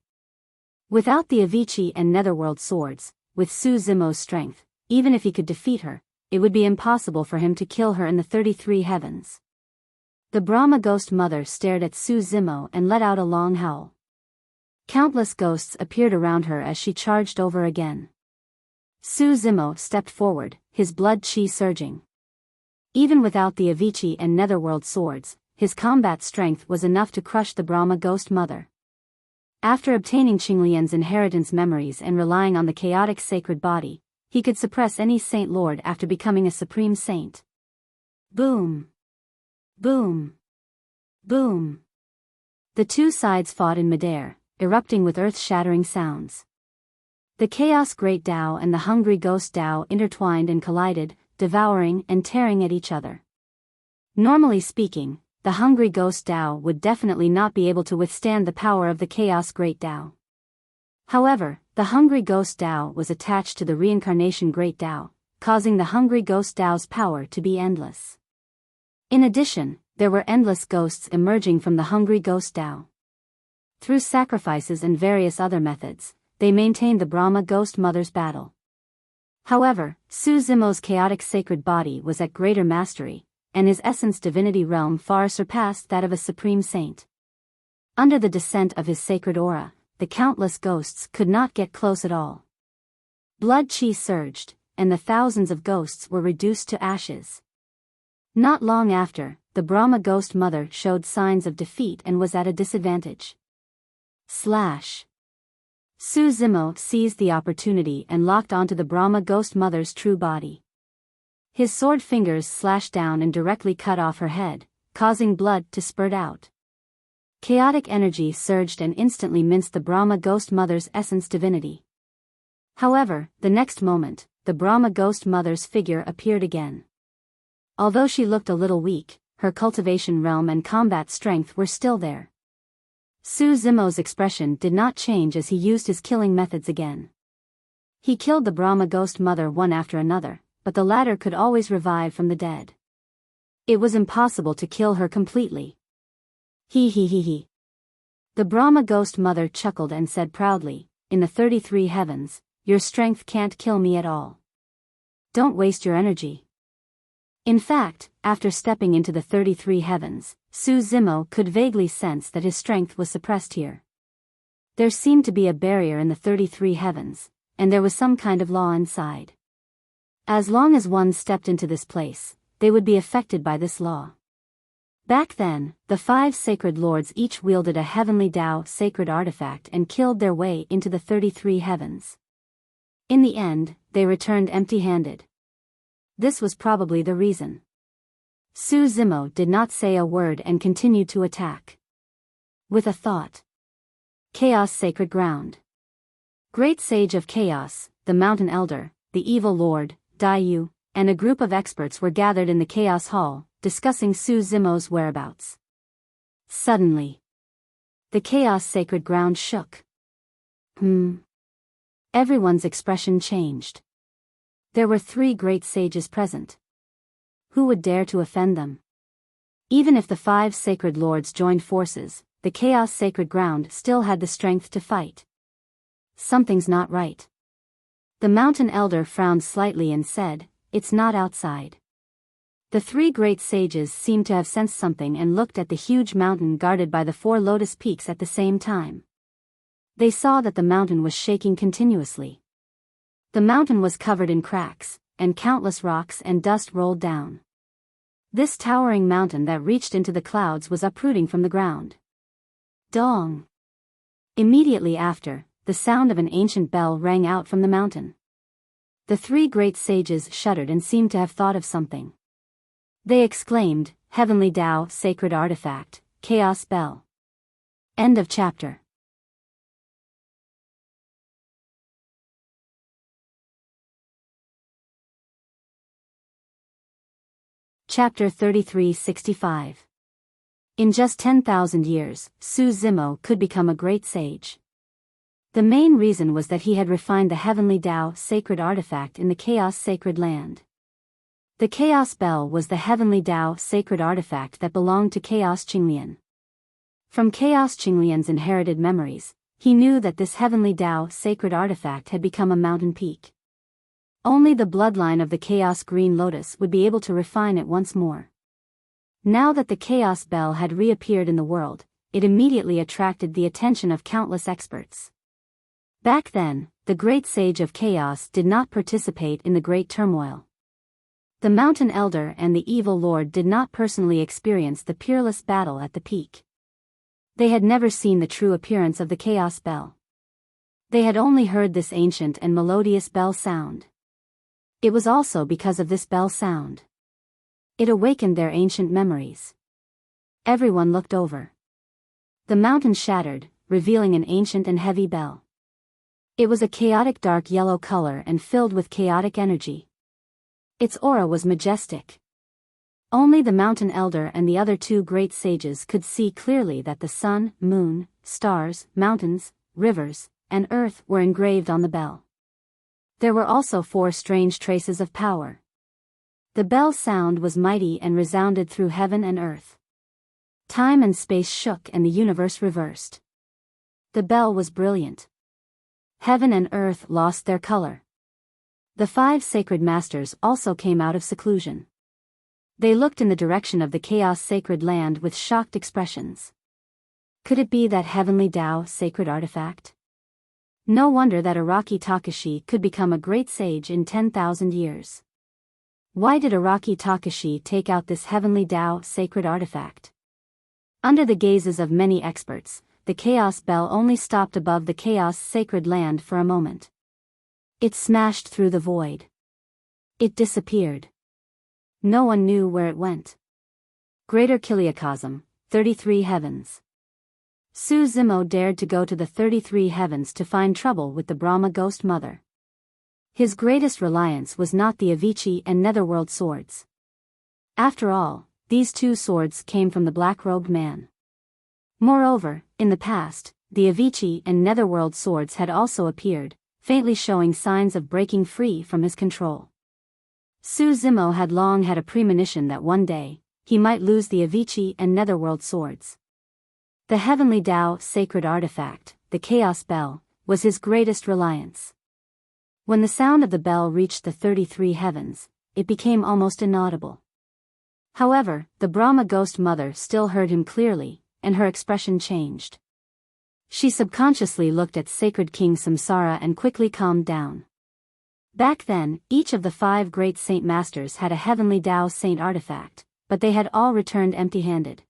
Without the Avicii and Netherworld swords, with Su Zimo's strength, even if he could defeat her, it would be impossible for him to kill her in the 33 heavens. The Brahma ghost mother stared at Su Zimo and let out a long howl. Countless ghosts appeared around her as she charged over again. Su Zimo stepped forward, his blood chi surging. Even without the Avicii and Netherworld swords, his combat strength was enough to crush the Brahma ghost mother. After obtaining Qinglian's inheritance memories and relying on the chaotic sacred body, he could suppress any saint lord after becoming a supreme saint. Boom! Boom! Boom! The two sides fought in midair, erupting with earth-shattering sounds. The chaos great Tao and the hungry ghost Tao intertwined and collided, devouring and tearing at each other. Normally speaking, the hungry ghost Tao would definitely not be able to withstand the power of the chaos great Tao. However, the hungry ghost Tao was attached to the reincarnation great Tao, causing the hungry ghost Tao's power to be endless. In addition, there were endless ghosts emerging from the hungry ghost Tao. Through sacrifices and various other methods, they maintained the Brahma ghost mother's battle. However, Su Zimo's chaotic sacred body was at greater mastery, and his essence divinity realm far surpassed that of a supreme saint. Under the descent of his sacred aura, the countless ghosts could not get close at all. Blood chi surged, and the thousands of ghosts were reduced to ashes. Not long after, the Brahma ghost mother showed signs of defeat and was at a disadvantage. Slash! Su Zimo seized the opportunity and locked onto the Brahma ghost mother's true body. His sword fingers slashed down and directly cut off her head, causing blood to spurt out. Chaotic energy surged and instantly minced the Brahma ghost mother's essence divinity. However, the next moment, the Brahma ghost mother's figure appeared again. Although she looked a little weak, her cultivation realm and combat strength were still there. Su Zimo's expression did not change as he used his killing methods again. He killed the Brahma ghost mother one after another, but the latter could always revive from the dead. It was impossible to kill her completely. He. The Brahma ghost mother chuckled and said proudly, "In the 33 heavens, your strength can't kill me at all. Don't waste your energy." In fact, after stepping into the 33 heavens, Su Zimo could vaguely sense that his strength was suppressed here. There seemed to be a barrier in the 33 heavens, and there was some kind of law inside. As long as one stepped into this place, they would be affected by this law. Back then, the 5 sacred lords each wielded a heavenly Tao sacred artifact and killed their way into the 33 heavens. In the end, they returned empty-handed. This was probably the reason. Su Zimo did not say a word and continued to attack. With a thought. Chaos sacred ground. Great sage of chaos, the mountain elder, the evil lord, Dayu, and a group of experts were gathered in the chaos hall, discussing Su Zimo's whereabouts. Suddenly, the chaos sacred ground shook. Everyone's expression changed. There were 3 great sages present. Who would dare to offend them? Even if the 5 sacred lords joined forces, the chaos sacred ground still had the strength to fight. Something's not right. The mountain elder frowned slightly and said, "It's not outside. The three great sages seemed to have sensed something and looked at the huge mountain guarded by the four lotus peaks at the same time. They saw that the mountain was shaking continuously. The mountain was covered in cracks, and countless rocks and dust rolled down. This towering mountain that reached into the clouds was uprooting from the ground. Dong! Immediately after, the sound of an ancient bell rang out from the mountain. The three great sages shuddered and seemed to have thought of something. They exclaimed, "Heavenly Tao, sacred artifact, chaos bell." End of chapter. Chapter 3365. In just 10,000 years, Su Zimo could become a great sage. The main reason was that he had refined the Heavenly Tao sacred artifact in the Chaos Sacred Land. The Chaos Bell was the Heavenly Tao sacred artifact that belonged to Chaos Qinglian. From Chaos Qinglian's inherited memories, he knew that this Heavenly Tao sacred artifact had become a mountain peak. Only the bloodline of the Chaos Green Lotus would be able to refine it once more. Now that the Chaos Bell had reappeared in the world, it immediately attracted the attention of countless experts. Back then, the great sage of chaos did not participate in the great turmoil. The Mountain Elder and the Evil Lord did not personally experience the peerless battle at the peak. They had never seen the true appearance of the Chaos Bell. They had only heard this ancient and melodious bell sound. It was also because of this bell sound. It awakened their ancient memories. Everyone looked over. The mountain shattered, revealing an ancient and heavy bell. It was a chaotic dark yellow color and filled with chaotic energy. Its aura was majestic. Only the Mountain Elder and the other two great sages could see clearly that the sun, moon, stars, mountains, rivers, and earth were engraved on the bell. There were also four strange traces of power. The bell sound was mighty and resounded through heaven and earth. Time and space shook and the universe reversed. The bell was brilliant. Heaven and earth lost their color. The five sacred masters also came out of seclusion. They looked in the direction of the Chaos Sacred Land with shocked expressions. Could it be that Heavenly Tao sacred artifact? No wonder that Araki Takashi could become a great sage in 10,000 years. Why did Araki Takashi take out this Heavenly Tao sacred artifact? Under the gazes of many experts, the Chaos Bell only stopped above the Chaos Sacred Land for a moment. It smashed through the void. It disappeared. No one knew where it went. Greater Kiliacosm, 33 Heavens. Su Zimo dared to go to the 33 Heavens to find trouble with the Brahma Ghost Mother. His greatest reliance was not the Avicii and Netherworld swords. After all, these two swords came from the black-robed man. Moreover, in the past, the Avicii and Netherworld swords had also appeared, faintly showing signs of breaking free from his control. Su Zimo had long had a premonition that one day, he might lose the Avicii and Netherworld swords. The Heavenly Tao sacred artifact, the Chaos Bell, was his greatest reliance. When the sound of the bell reached the 33 Heavens, it became almost inaudible. However, the Brahma Ghost Mother still heard him clearly, and her expression changed. She subconsciously looked at Sacred King Samsara and quickly calmed down. Back then, each of the five great saint masters had a Heavenly Tao saint artifact, but they had all returned empty-handed.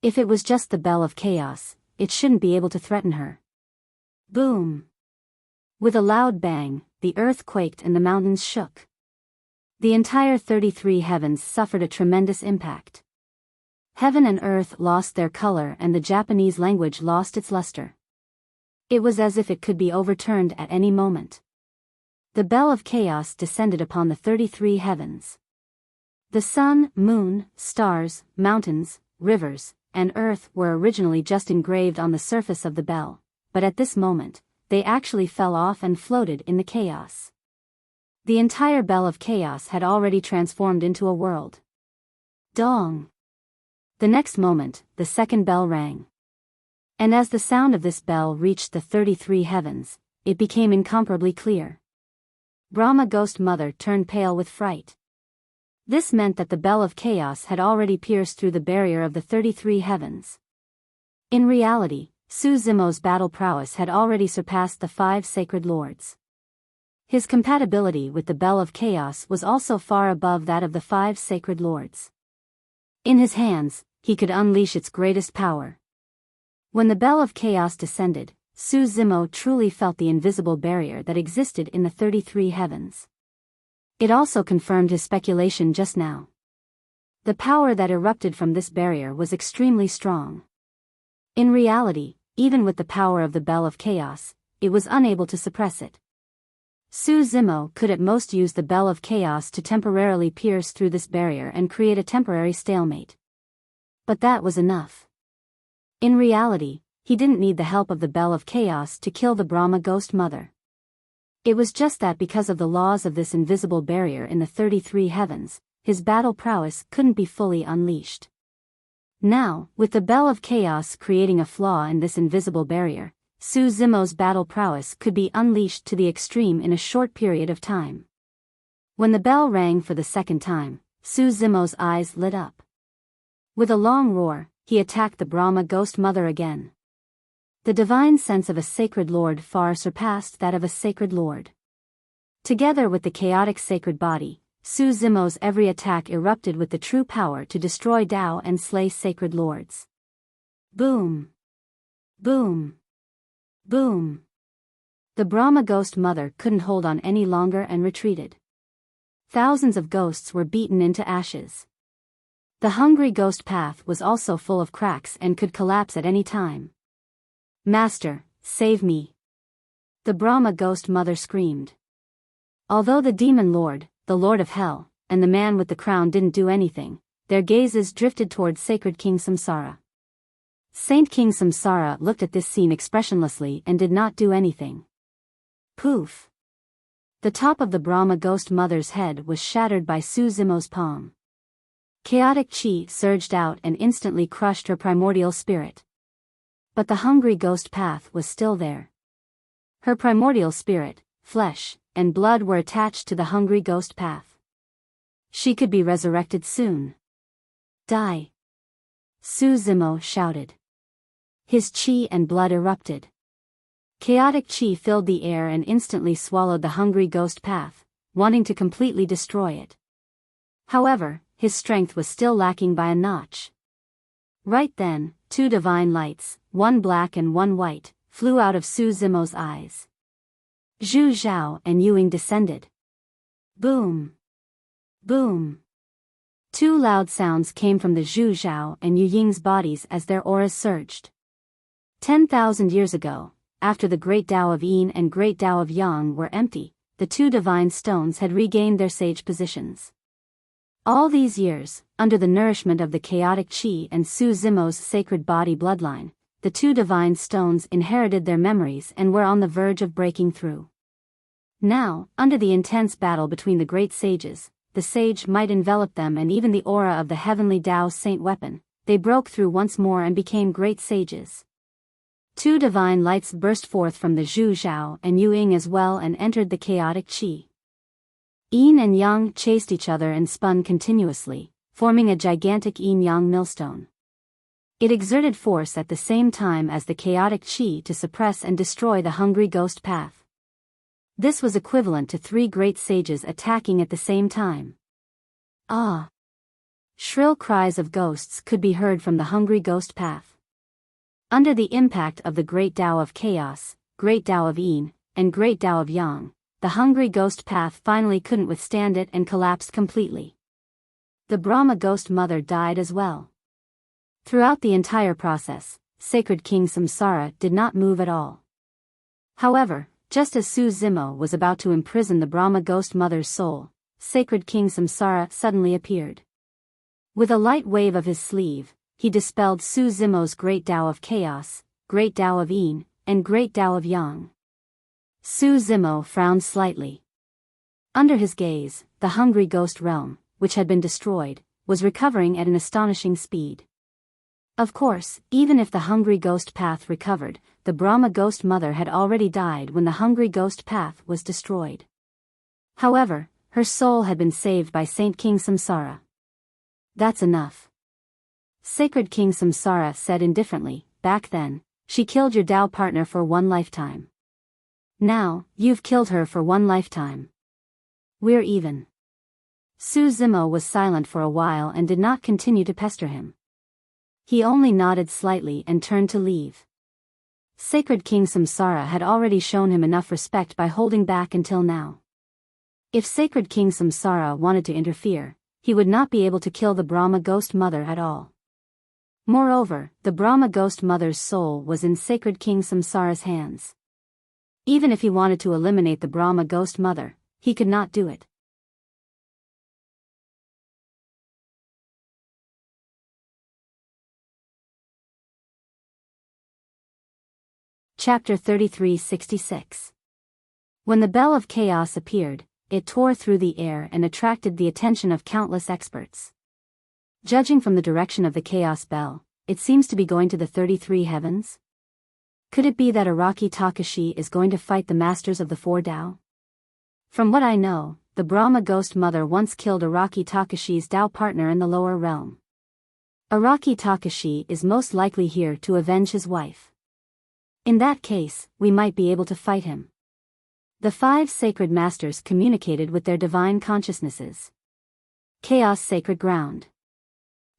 If it was just the Bell of Chaos, it shouldn't be able to threaten her. Boom! With a loud bang, the earth quaked and the mountains shook. The entire 33 Heavens suffered a tremendous impact. Heaven and earth lost their color and the Japanese language lost its luster. It was as if it could be overturned at any moment. The Bell of Chaos descended upon the 33 Heavens. The sun, moon, stars, mountains, rivers, and earth were originally just engraved on the surface of the bell, but at this moment, they actually fell off and floated in the chaos. The entire Bell of Chaos had already transformed into a world. Dong! The next moment, the second bell rang. And as the sound of this bell reached the 33 Heavens, it became incomparably clear. Brahma Ghost Mother turned pale with fright. This meant that the Bell of Chaos had already pierced through the barrier of the 33 heavens. In reality, Su Zimo's battle prowess had already surpassed the 5 sacred lords. His compatibility with the Bell of Chaos was also far above that of the 5 sacred lords. In his hands, he could unleash its greatest power. When the Bell of Chaos descended, Su Zimo truly felt the invisible barrier that existed in the 33 heavens. It also confirmed his speculation just now. The power that erupted from this barrier was extremely strong. In reality, even with the power of the Bell of Chaos, it was unable to suppress it. Su Zimo could at most use the Bell of Chaos to temporarily pierce through this barrier and create a temporary stalemate. But that was enough. In reality, he didn't need the help of the Bell of Chaos to kill the Brahma Ghost Mother. It was just that because of the laws of this invisible barrier in the 33 heavens, his battle prowess couldn't be fully unleashed. Now, with the Bell of Chaos creating a flaw in this invisible barrier, Su Zimo's battle prowess could be unleashed to the extreme in a short period of time. When the bell rang for the second time, Su Zimo's eyes lit up. With a long roar, he attacked the Brahma Ghost Mother again. The divine sense of a sacred lord far surpassed that of a sacred lord. Together with the chaotic sacred body, Su Zimo's every attack erupted with the true power to destroy Tao and slay sacred lords. Boom! Boom! Boom! The Brahma Ghost Mother couldn't hold on any longer and retreated. Thousands of ghosts were beaten into ashes. The hungry ghost path was also full of cracks and could collapse at any time. Master, save me! The Brahma Ghost Mother screamed. Although the Demon Lord, the Lord of Hell, and the man with the crown didn't do anything, their gazes drifted toward Sacred King Samsara. Saint King Samsara looked at this scene expressionlessly and did not do anything. Poof! The top of the Brahma Ghost Mother's head was shattered by Su Zimo's palm. Chaotic chi surged out and instantly crushed her primordial spirit. But the hungry ghost path was still there. Her primordial spirit, flesh, and blood were attached to the hungry ghost path. She could be resurrected soon. Die! Su Zimo shouted. His chi and blood erupted. Chaotic chi filled the air and instantly swallowed the hungry ghost path, wanting to completely destroy it. However, his strength was still lacking by a notch. Right then, 2 divine lights, one black and one white, flew out of Su Zimo's eyes. Zhu Zhao and Yuing descended. Boom! Boom! 2 loud sounds came from the Zhu Zhao and Yu Ying's bodies as their auras surged. 10,000 years ago, after the Great Tao of Yin and Great Tao of Yang were empty, the 2 divine stones had regained their sage positions. All these years, under the nourishment of the chaotic chi and Su Zimo's sacred body bloodline, the 2 divine stones inherited their memories and were on the verge of breaking through. Now, under the intense battle between the great sages, the sage might envelop them and even the aura of the heavenly Tao Saint weapon, they broke through once more and became great sages. 2 divine lights burst forth from the Zhu Zhao and Yu Ying as well and entered the chaotic chi. Yin and Yang chased each other and spun continuously, forming a gigantic yin-yang millstone. It exerted force at the same time as the chaotic chi to suppress and destroy the hungry ghost path. This was equivalent to 3 great sages attacking at the same time. Ah! Shrill cries of ghosts could be heard from the hungry ghost path. Under the impact of the Great Tao of Chaos, Great Tao of Yin, and Great Tao of Yang, the hungry ghost path finally couldn't withstand it and collapsed completely. The Brahma Ghost Mother died as well. Throughout the entire process, Sacred King Samsara did not move at all. However, just as Su Zimo was about to imprison the Brahma Ghost Mother's soul, Sacred King Samsara suddenly appeared. With a light wave of his sleeve, he dispelled Su Zimo's Great Tao of Chaos, Great Tao of Yin, and Great Tao of Yang. Su Zimo frowned slightly. Under his gaze, the hungry ghost realm, which had been destroyed, was recovering at an astonishing speed. Of course, even if the hungry ghost path recovered, the Brahma Ghost Mother had already died when the hungry ghost path was destroyed. However, Her soul had been saved by Saint King Samsara. That's enough. Sacred King Samsara said indifferently, back then, she killed your Tao partner for one lifetime. Now, you've killed her for one lifetime. We're even. Su Zimo was silent for a while and did not continue to pester him. He only nodded slightly and turned to leave. Sacred King Samsara had already shown him enough respect by holding back until now. If Sacred King Samsara wanted to interfere, he would not be able to kill the Brahma Ghost Mother at all. Moreover, the Brahma Ghost Mother's soul was in Sacred King Samsara's hands. Even if he wanted to eliminate the Brahma Ghost Mother, he could not do it. Chapter 33-66. When the Bell of Chaos appeared, it tore through the air and attracted the attention of countless experts. Judging from the direction of the Chaos Bell, it seems to be going to the 33 heavens. Could it be that Araki Takashi is going to fight the masters of the Four Tao? From what I know, the Brahma Ghost Mother once killed Araki Takashi's Tao partner in the lower realm. Araki Takashi is most likely here to avenge his wife. In that case, we might be able to fight him. The 5 sacred masters communicated with their divine consciousnesses. Chaos Sacred Ground.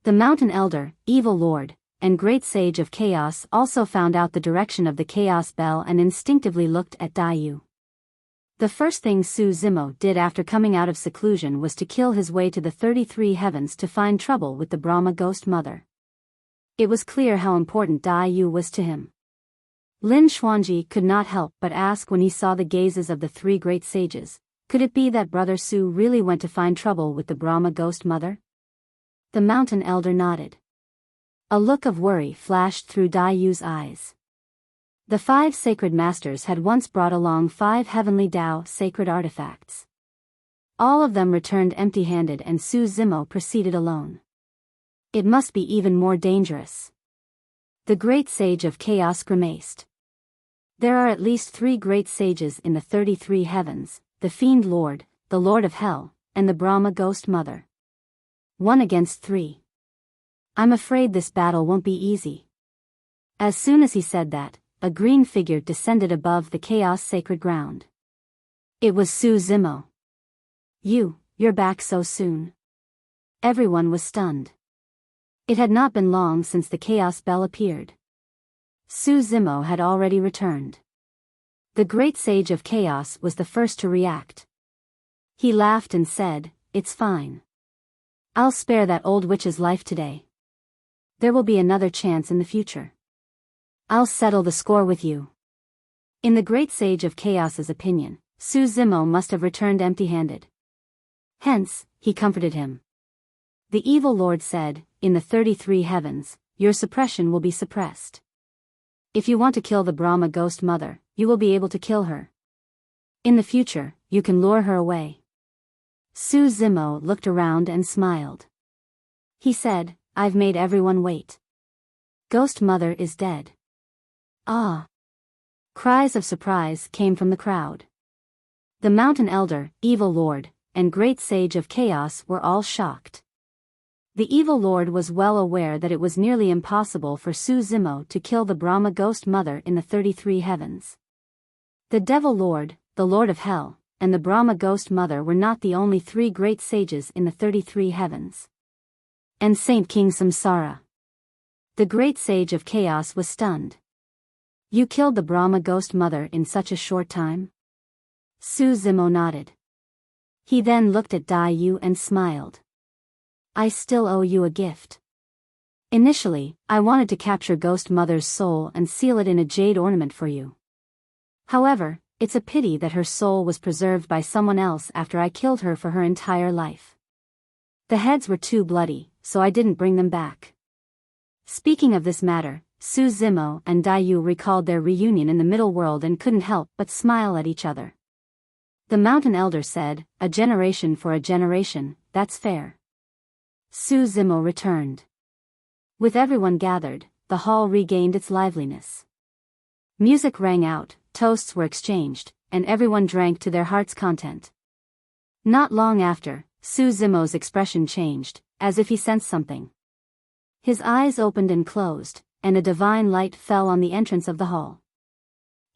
The Mountain Elder, Evil Lord, and Great Sage of Chaos also found out the direction of the Chaos Bell and instinctively looked at Dayu. The first thing Su Zimo did after coming out of seclusion was to kill his way to the 33 heavens to find trouble with the Brahma Ghost Mother. It was clear how important Dayu was to him. Lin Xuanji could not help but ask when he saw the gazes of the 3 great sages, could it be that Brother Su really went to find trouble with the Brahma Ghost Mother? The Mountain Elder nodded. A look of worry flashed through Dayu's eyes. The 5 sacred masters had once brought along 5 heavenly Tao sacred artifacts. All of them returned empty-handed and Su Zimo proceeded alone. It must be even more dangerous. The Great Sage of Chaos grimaced. There are at least 3 great sages in the 33 heavens, the Fiend Lord, the Lord of Hell, and the Brahma Ghost Mother. 1 against 3. I'm afraid this battle won't be easy. As soon as he said that, a green figure descended above the Chaos Sacred Ground. It was Su Zimo. You're back so soon. Everyone was stunned. It had not been long since the Chaos Bell appeared. Su Zimo had already returned. The Great Sage of Chaos was the first to react. He laughed and said, "It's fine. I'll spare that old witch's life today. There will be another chance in the future. I'll settle the score with you." In the Great Sage of Chaos's opinion, Su Zimo must have returned empty-handed. Hence, he comforted him. The Evil Lord said, "In the 33 heavens, your suppression will be suppressed. If you want to kill the Brahma Ghost Mother, you will be able to kill her. In the future, you can lure her away." Su Zimo looked around and smiled. He said, "I've made everyone wait. Ghost Mother is dead." Ah! Cries of surprise came from the crowd. The Mountain Elder, Evil Lord, and Great Sage of Chaos were all shocked. The Evil Lord was well aware that it was nearly impossible for Su Zimo to kill the Brahma Ghost Mother in the 33 heavens. The Devil Lord, the Lord of Hell, and the Brahma Ghost Mother were not the only 3 great sages in the 33 heavens. And Saint King Samsara. The Great Sage of Chaos was stunned. "You killed the Brahma Ghost Mother in such a short time?" Su Zimo nodded. He then looked at Dayu and smiled. "I still owe you a gift. Initially, I wanted to capture Ghost Mother's soul and seal it in a jade ornament for you. However, it's a pity that her soul was preserved by someone else after I killed her for her entire life. The heads were too bloody, so I didn't bring them back." Speaking of this matter, Su Zimo and Dayu recalled their reunion in the middle world and couldn't help but smile at each other. The Mountain Elder said, "A generation for a generation, that's fair." Su Zimo returned. With everyone gathered, the hall regained its liveliness. Music rang out, toasts were exchanged, and everyone drank to their heart's content. Not long after, Su Zimo's expression changed, as if he sensed something. His eyes opened and closed, and a divine light fell on the entrance of the hall.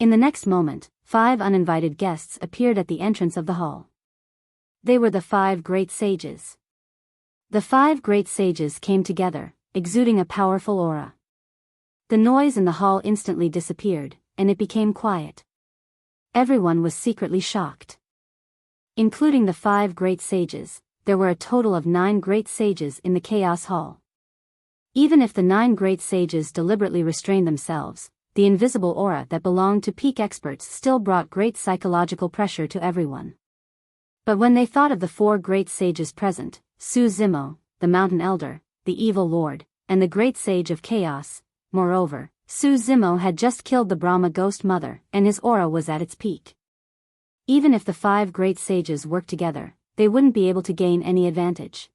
In the next moment, 5 uninvited guests appeared at the entrance of the hall. They were the 5 great sages. The 5 great sages came together, exuding a powerful aura. The noise in the hall instantly disappeared, and it became quiet. Everyone was secretly shocked. Including the 5 great sages, there were a total of 9 great sages in the Chaos Hall. Even if the 9 great sages deliberately restrained themselves, the invisible aura that belonged to peak experts still brought great psychological pressure to everyone. But when they thought of the 4 great sages present, Su Zimo, the Mountain Elder, the Evil Lord, and the Great Sage of Chaos, moreover, Su Zimo had just killed the Brahma Ghost Mother, and his aura was at its peak. Even if the 5 great sages worked together, they wouldn't be able to gain any advantage.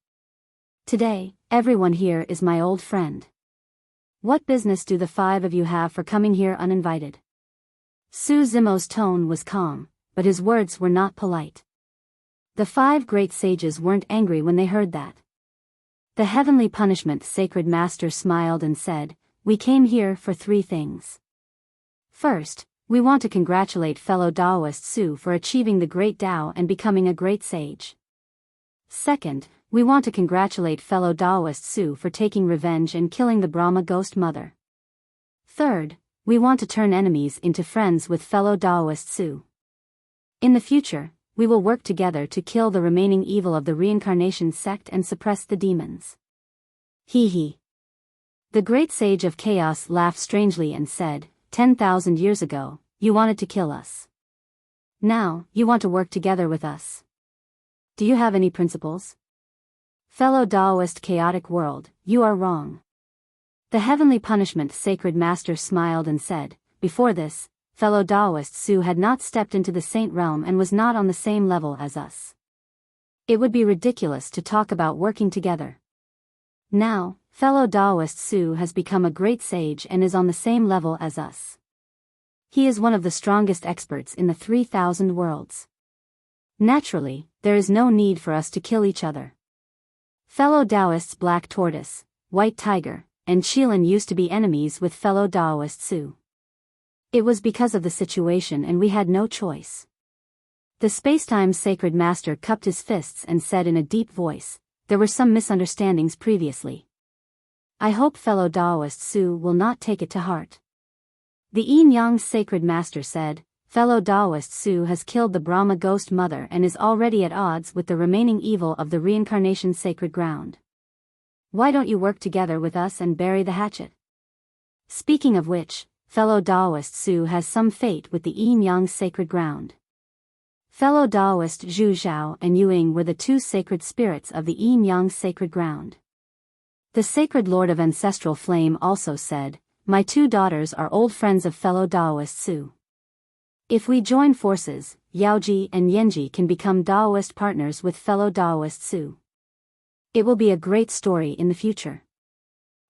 Today, everyone here is my old friend. What business do the 5 of you have for coming here uninvited? Su Zimo's tone was calm, but his words were not polite. The 5 great sages weren't angry when they heard that. The heavenly punishment sacred master smiled and said, "We came here for 3 things. First, we want to congratulate fellow Taoist Su for achieving the great Tao and becoming a great sage. Second, we want to congratulate fellow Taoist Su for taking revenge and killing the Brahma Ghost Mother. Third, we want to turn enemies into friends with fellow Taoist Su. In the future, we will work together to kill the remaining evil of the reincarnation sect and suppress the demons." Hee hee. The great sage of chaos laughed strangely and said, 10,000 years ago, you wanted to kill us. Now, you want to work together with us. Do you have any principles? Fellow Taoist chaotic world, you are wrong. The heavenly punishment sacred master smiled and said, before this, fellow Taoist Su had not stepped into the saint realm and was not on the same level as us. It would be ridiculous to talk about working together. Now, fellow Taoist Su has become a great sage and is on the same level as us. He is one of the strongest experts in the 3,000 worlds. Naturally, there is no need for us to kill each other. Fellow Taoists Black Tortoise, White Tiger, and Qilin used to be enemies with fellow Taoist Su. It was because of the situation and we had no choice. The spacetime sacred master cupped his fists and said in a deep voice, there were some misunderstandings previously. I hope fellow Taoist Su will not take it to heart. The Yin-Yang sacred master said, fellow Taoist Su has killed the Brahma Ghost Mother and is already at odds with the remaining evil of the reincarnation sacred ground. Why don't you work together with us and bury the hatchet? Speaking of which, fellow Taoist Su has some fate with the Yin-Yang sacred ground. Fellow Taoist Zhu Zhao and Yuing were the 2 sacred spirits of the Yin-Yang sacred ground. The sacred lord of ancestral flame also said, my 2 daughters are old friends of fellow Taoist Su. If we join forces, Yaoji and Yanji can become Taoist partners with fellow Taoist Su. It will be a great story in the future.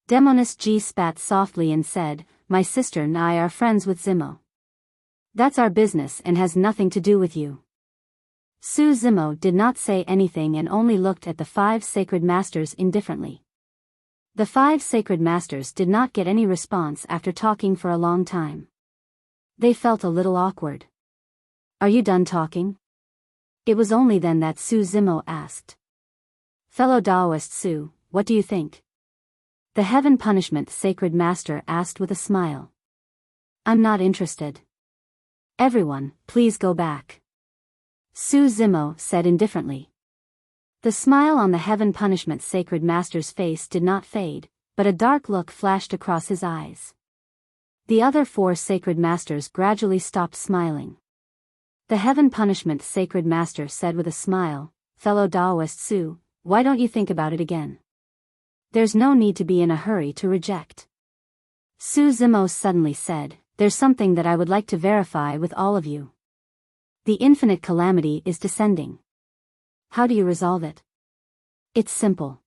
Demonist Ji spat softly and said, my sister and I are friends with Zimo. That's our business and has nothing to do with you. Su Zimo did not say anything and only looked at the 5 sacred masters indifferently. The 5 sacred masters did not get any response after talking for a long time. They felt a little awkward. Are you done talking? It was only then that Su Zimo asked. Fellow Taoist Su, what do you think? The heaven punishment sacred master asked with a smile. I'm not interested. Everyone, please go back. Su Zimo said indifferently. The smile on the heaven punishment sacred master's face did not fade, but a dark look flashed across his eyes. The other 4 sacred masters gradually stopped smiling. The heaven punishment sacred master said with a smile, fellow Taoist Su, why don't you think about it again? There's no need to be in a hurry to reject. Su Zimo suddenly said, there's something that I would like to verify with all of you. The infinite calamity is descending. How do you resolve it? It's simple.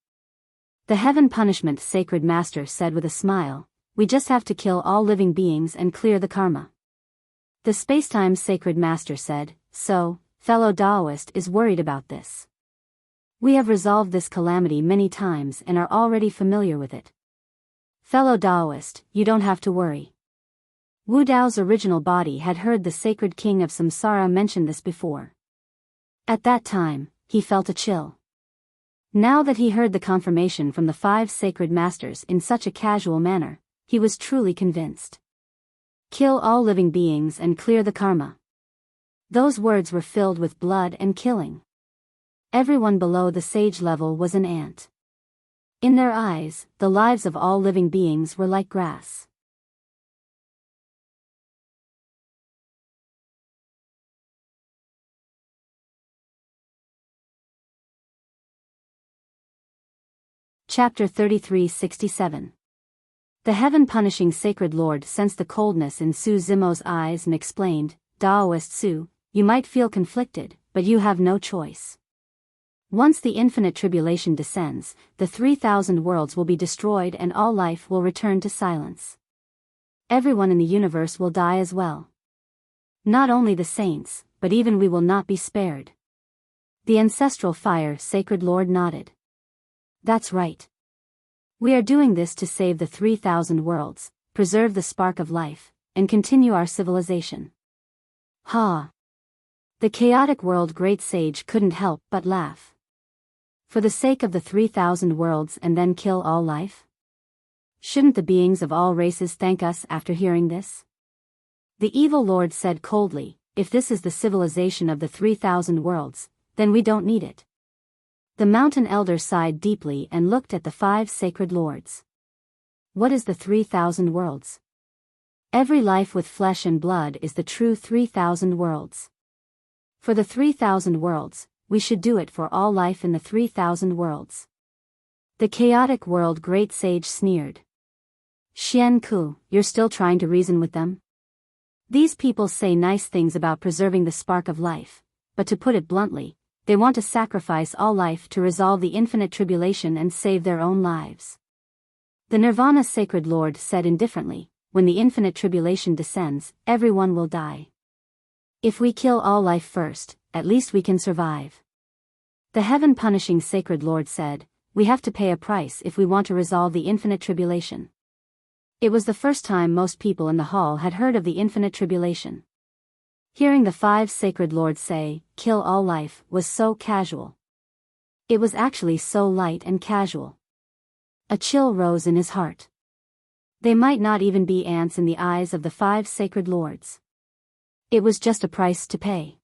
The heaven punishment sacred master said with a smile, we just have to kill all living beings and clear the karma. The spacetime sacred master said, so, fellow Taoist is worried about this. We have resolved this calamity many times and are already familiar with it. Fellow Taoist, you don't have to worry. Wu Dao's original body had heard the sacred king of samsara mention this before. At that time, he felt a chill. Now that he heard the confirmation from the 5 sacred masters in such a casual manner, he was truly convinced. Kill all living beings and clear the karma. Those words were filled with blood and killing. Everyone below the sage level was an ant. In their eyes, the lives of all living beings were like grass. Chapter 33-67. The heaven-punishing sacred lord sensed the coldness in Su Zimo's eyes and explained, Taoist Su, you might feel conflicted, but you have no choice. Once the infinite tribulation descends, the 3,000 worlds will be destroyed and all life will return to silence. Everyone in the universe will die as well. Not only the saints, but even we will not be spared. The ancestral fire sacred lord nodded. That's right. We are doing this to save the 3,000 worlds, preserve the spark of life, and continue our civilization. Ha! The chaotic world great sage couldn't help but laugh. For the sake of the 3,000 worlds and then kill all life? Shouldn't the beings of all races thank us after hearing this? The evil lord said coldly, if this is the civilization of the 3,000 worlds, then we don't need it. The mountain elder sighed deeply and looked at the 5 sacred lords. What is the 3,000 worlds? Every life with flesh and blood is the true 3,000 worlds. For the 3,000 worlds, we should do it for all life in the 3,000 worlds. The chaotic world great sage sneered. Xian Ku, you're still trying to reason with them? These people say nice things about preserving the spark of life, but to put it bluntly, they want to sacrifice all life to resolve the infinite tribulation and save their own lives. The Nirvana sacred lord said indifferently, when the infinite tribulation descends, everyone will die. If we kill all life first, at least we can survive. The heaven-punishing sacred lord said, we have to pay a price if we want to resolve the infinite tribulation. It was the first time most people in the hall had heard of the infinite tribulation. Hearing the 5 sacred lords say, kill all life, was so casual. It was actually so light and casual. A chill rose in his heart. They might not even be ants in the eyes of the 5 sacred lords. It was just a price to pay.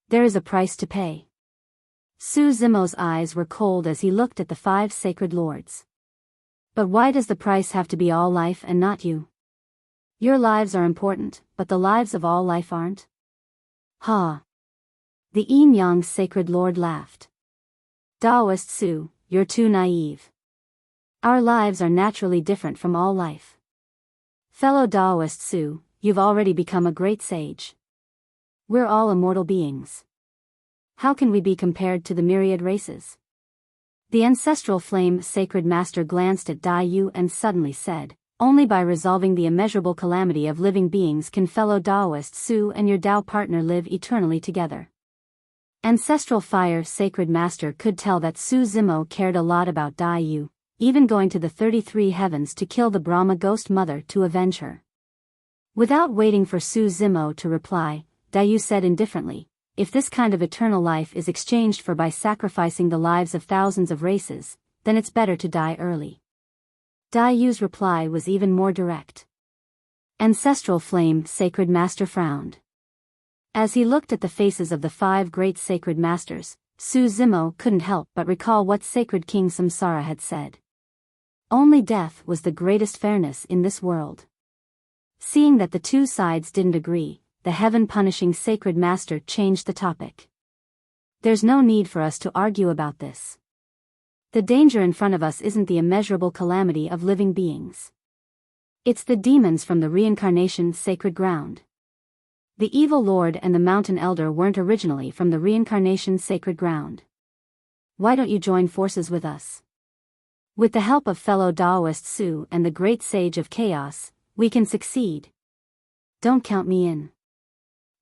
There is a price to pay. Su Zimo's eyes were cold as he looked at the 5 sacred lords. But why does the price have to be all life and not you? Your lives are important, but the lives of all life aren't? Ha! The Yin-Yang sacred lord laughed. Taoist Su, you're too naive. Our lives are naturally different from all life. Fellow Taoist Su, you've already become a great sage. We're all immortal beings. How can we be compared to the myriad races? The ancestral flame sacred master glanced at Dai Yu and suddenly said, only by resolving the immeasurable calamity of living beings can fellow Taoist Su and your Tao partner live eternally together. Ancestral fire sacred master could tell that Su Zimo cared a lot about Dai Yu, even going to the 33 heavens to kill the Brahma ghost mother to avenge her. Without waiting for Su Zimo to reply, Dai Yu said indifferently, if this kind of eternal life is exchanged for by sacrificing the lives of thousands of races, then it's better to die early. Dai Yu's reply was even more direct. Ancestral flame sacred master frowned. As he looked at the faces of the 5 great sacred masters, Su Zimo couldn't help but recall what sacred King Samsara had said. Only death was the greatest fairness in this world. Seeing that the 2 sides didn't agree, the heaven-punishing sacred master changed the topic. There's no need for us to argue about this. The danger in front of us isn't the immeasurable calamity of living beings. It's the demons from the reincarnation sacred ground. The evil lord and the mountain elder weren't originally from the reincarnation sacred ground. Why don't you join forces with us? With the help of fellow Taoist Su and the great sage of chaos, we can succeed. Don't count me in.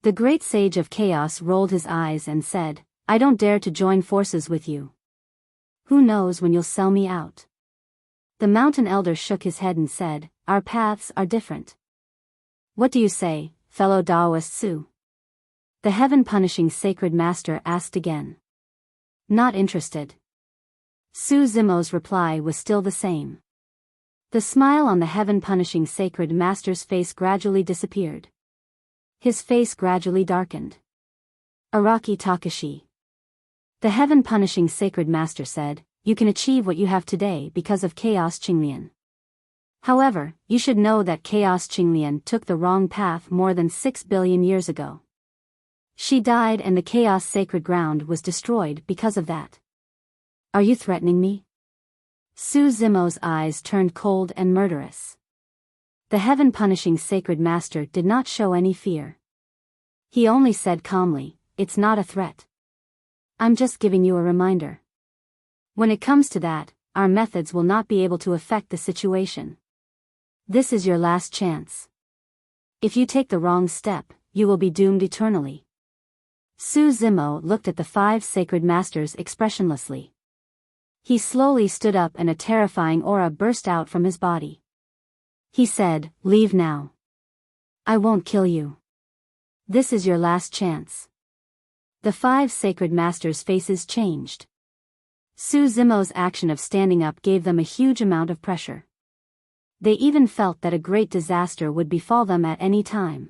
The great sage of chaos rolled his eyes and said, I don't dare to join forces with you. Who knows when you'll sell me out? The mountain elder shook his head and said, our paths are different. What do you say, fellow Taoist Su? The heaven-punishing sacred master asked again. Not interested. Su Zimo's reply was still the same. The smile on the heaven-punishing sacred master's face gradually disappeared. His face gradually darkened. Araki Takashi. The heaven-punishing sacred master said, you can achieve what you have today because of Chaos Qinglian. However, you should know that Chaos Qinglian took the wrong path more than 6 billion years ago. She died and the Chaos Sacred Ground was destroyed because of that. Are you threatening me? Su Zimo's eyes turned cold and murderous. The heaven-punishing sacred master did not show any fear. He only said calmly, it's not a threat. I'm just giving you a reminder. When it comes to that, our methods will not be able to affect the situation. This is your last chance. If you take the wrong step, you will be doomed eternally. Su Zimo looked at the 5 sacred masters expressionlessly. He slowly stood up and a terrifying aura burst out from his body. He said, leave now. I won't kill you. This is your last chance. The 5 sacred masters' faces changed. Su Zimo's action of standing up gave them a huge amount of pressure. They even felt that a great disaster would befall them at any time.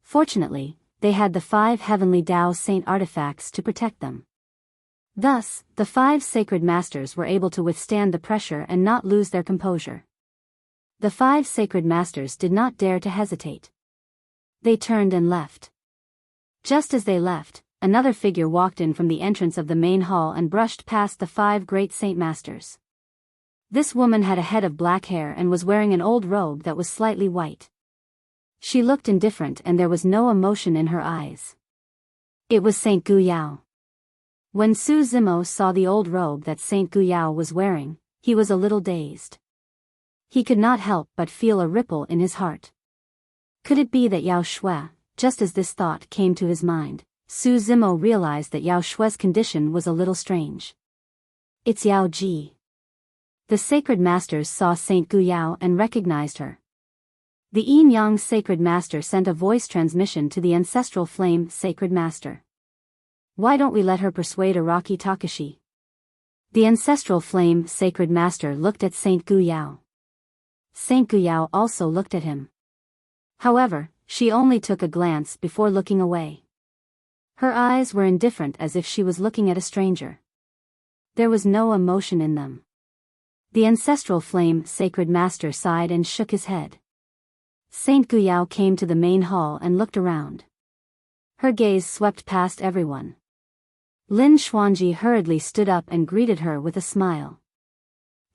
Fortunately, they had the 5 heavenly Tao Saint artifacts to protect them. Thus, the 5 sacred masters were able to withstand the pressure and not lose their composure. The 5 sacred masters did not dare to hesitate. They turned and left. Just as they left, another figure walked in from the entrance of the main hall and brushed past the 5 great saint masters. This woman had a head of black hair and was wearing an old robe that was slightly white. She looked indifferent and there was no emotion in her eyes. It was Saint Biyao. When Su Zimo saw the old robe that Saint Biyao was wearing, he was a little dazed. He could not help but feel a ripple in his heart. Could it be that Yao Shui? Just as this thought came to his mind, Su Zimo realized that Yao Shui's condition was a little strange. It's Yao Ji. The sacred masters saw Saint Biyao and recognized her. The Yin-Yang Sacred Master sent a voice transmission to the Ancestral Flame Sacred Master. Why don't we let her persuade Araki Takashi? The Ancestral Flame Sacred Master looked at Saint Biyao. Saint Biyao also looked at him. However, she only took a glance before looking away. Her eyes were indifferent as if she was looking at a stranger. There was no emotion in them. The Ancestral Flame Sacred Master sighed and shook his head. Saint Biyao came to the main hall and looked around. Her gaze swept past everyone. Lin Xuanji hurriedly stood up and greeted her with a smile.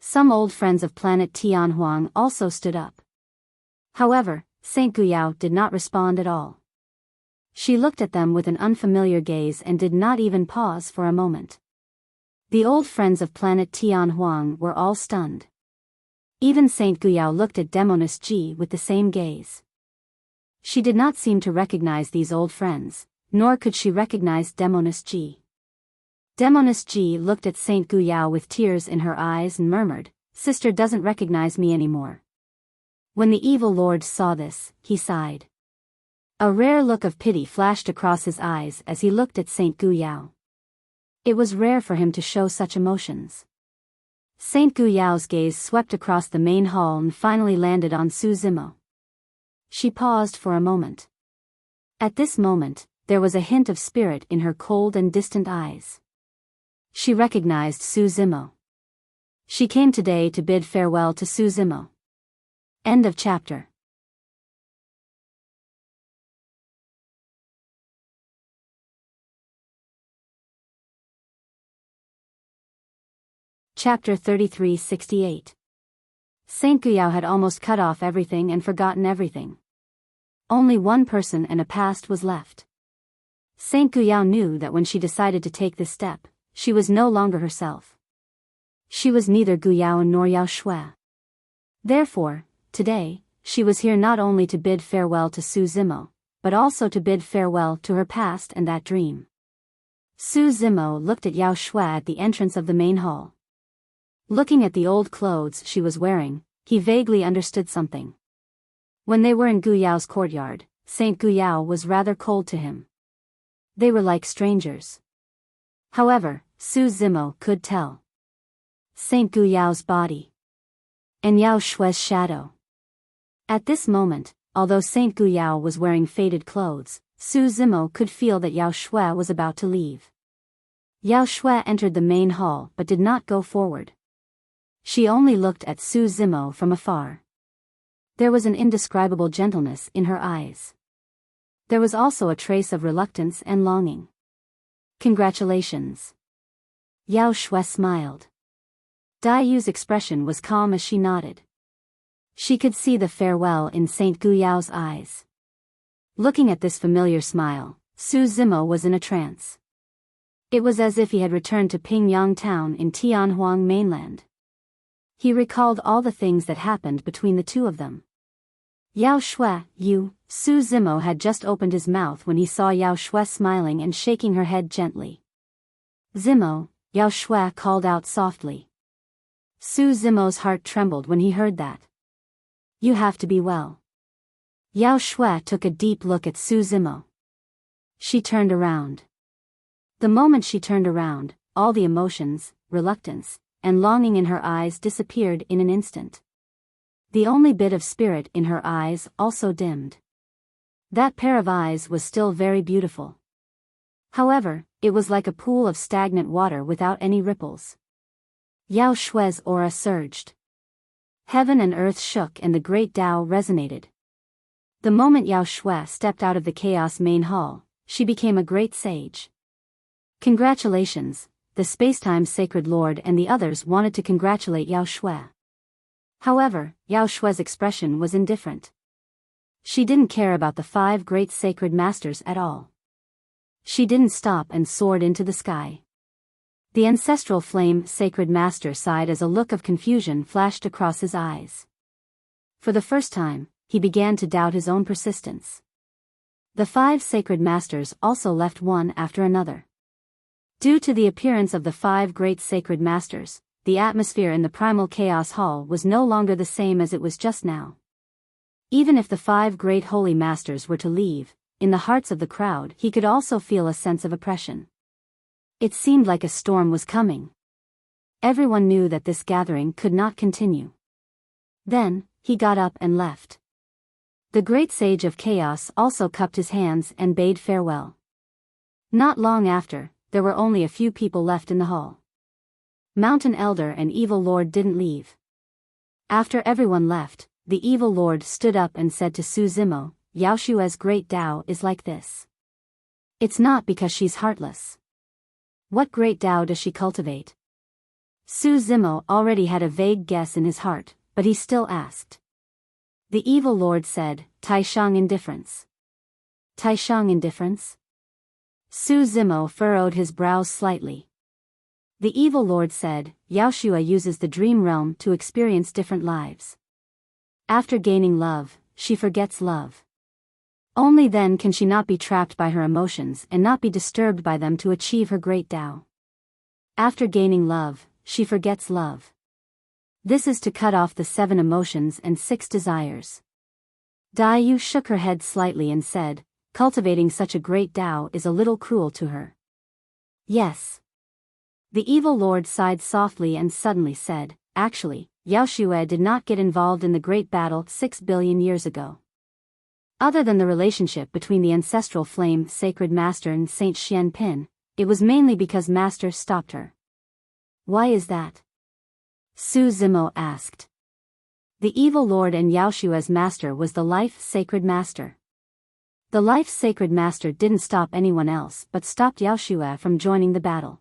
Some old friends of planet Tianhuang also stood up. However, Saint Biyao did not respond at all. She looked at them with an unfamiliar gaze and did not even pause for a moment. The old friends of planet Tianhuang were all stunned. Even Saint Biyao looked at Demoness Ji with the same gaze. She did not seem to recognize these old friends, nor could she recognize Demoness Ji. Demoness Ji looked at Saint Biyao with tears in her eyes and murmured, "Sister doesn't recognize me anymore." When the evil lord saw this, he sighed. A rare look of pity flashed across his eyes as he looked at Saint Biyao. It was rare for him to show such emotions. Saint Biyao's gaze swept across the main hall and finally landed on Su Zimo. She paused for a moment. At this moment, there was a hint of spirit in her cold and distant eyes. She recognized Su Zimo. She came today to bid farewell to Su Zimo. End of chapter. Chapter 3368. Saint Biyao had almost cut off everything and forgotten everything. Only one person and a past was left. Saint Biyao knew that when she decided to take this step, she was no longer herself. She was neither Biyao nor Yao Shui. Therefore, today, she was here not only to bid farewell to Su Zimo, but also to bid farewell to her past and that dream. Su Zimo looked at Yao Shui at the entrance of the main hall. Looking at the old clothes she was wearing, he vaguely understood something. When they were in Gu Yao's courtyard, Saint Gu Yao was rather cold to him. They were like strangers. However, Su Zimo could tell Saint Gu Yao's body and Yao Shui's shadow. At this moment, although Saint Gu Yao was wearing faded clothes, Su Zimo could feel that Yao Shui was about to leave. Yao Shui entered the main hall but did not go forward. She only looked at Su Zimo from afar. There was an indescribable gentleness in her eyes. There was also a trace of reluctance and longing. "Congratulations." Yao Shui smiled. Dai Yu's expression was calm as she nodded. She could see the farewell in Saint Gu Yao's eyes. Looking at this familiar smile, Su Zimo was in a trance. It was as if he had returned to Pingyang town in Tianhuang mainland. He recalled all the things that happened between the two of them. Yao Shui, you, Su Zimo had just opened his mouth when he saw Yao Shui smiling and shaking her head gently. "Zimo," Yao Shui called out softly. Su Zimo's heart trembled when he heard that. "You have to be well." Yao Shui took a deep look at Su Zimo. She turned around. The moment she turned around, all the emotions, reluctance, and longing in her eyes disappeared in an instant. The only bit of spirit in her eyes also dimmed. That pair of eyes was still very beautiful. However, it was like a pool of stagnant water without any ripples. Yao Shui's aura surged. Heaven and earth shook and the great Tao resonated. The moment Yao Shui stepped out of the Chaos main hall, she became a great sage. "Congratulations," the Spacetime Sacred Lord and the others wanted to congratulate Yao Shui. However, Yao Shui's expression was indifferent. She didn't care about the 5 great sacred masters at all. She didn't stop and soared into the sky. The ancestral flame sacred master sighed as a look of confusion flashed across his eyes. For the first time, he began to doubt his own persistence. The 5 sacred masters also left one after another. Due to the appearance of the 5 great sacred masters, the atmosphere in the primal chaos hall was no longer the same as it was just now. Even if the 5 great holy masters were to leave, in the hearts of the crowd he could also feel a sense of oppression. It seemed like a storm was coming. Everyone knew that this gathering could not continue. Then, he got up and left. The great sage of chaos also cupped his hands and bade farewell. Not long after, there were only a few people left in the hall. Mountain Elder and Evil Lord didn't leave. After everyone left, the Evil Lord stood up and said to Su Zimo, "Yao Shui's great Tao is like this. It's not because she's heartless. What great Tao does she cultivate?" Su Zimo already had a vague guess in his heart, but he still asked. The Evil Lord said, "Taishang indifference." "Taishang indifference?" Su Zimo furrowed his brows slightly. The Evil Lord said, "Yao Shui uses the dream realm to experience different lives. After gaining love, she forgets love. Only then can she not be trapped by her emotions and not be disturbed by them to achieve her great Tao. After gaining love, she forgets love. This is to cut off the 7 emotions and 6 desires." Dai Yu shook her head slightly and said, "Cultivating such a great Tao is a little cruel to her." "Yes." The Evil Lord sighed softly and suddenly said, "Actually, Yao Shui did not get involved in the great battle 6 billion years ago. Other than the relationship between the ancestral flame sacred master and Saint Xian Pin, it was mainly because Master stopped her." "Why is that?" Su Zimo asked. The Evil Lord and Yao Shui's master was the Life Sacred Master. The Life Sacred Master didn't stop anyone else but stopped Yao Shui from joining the battle.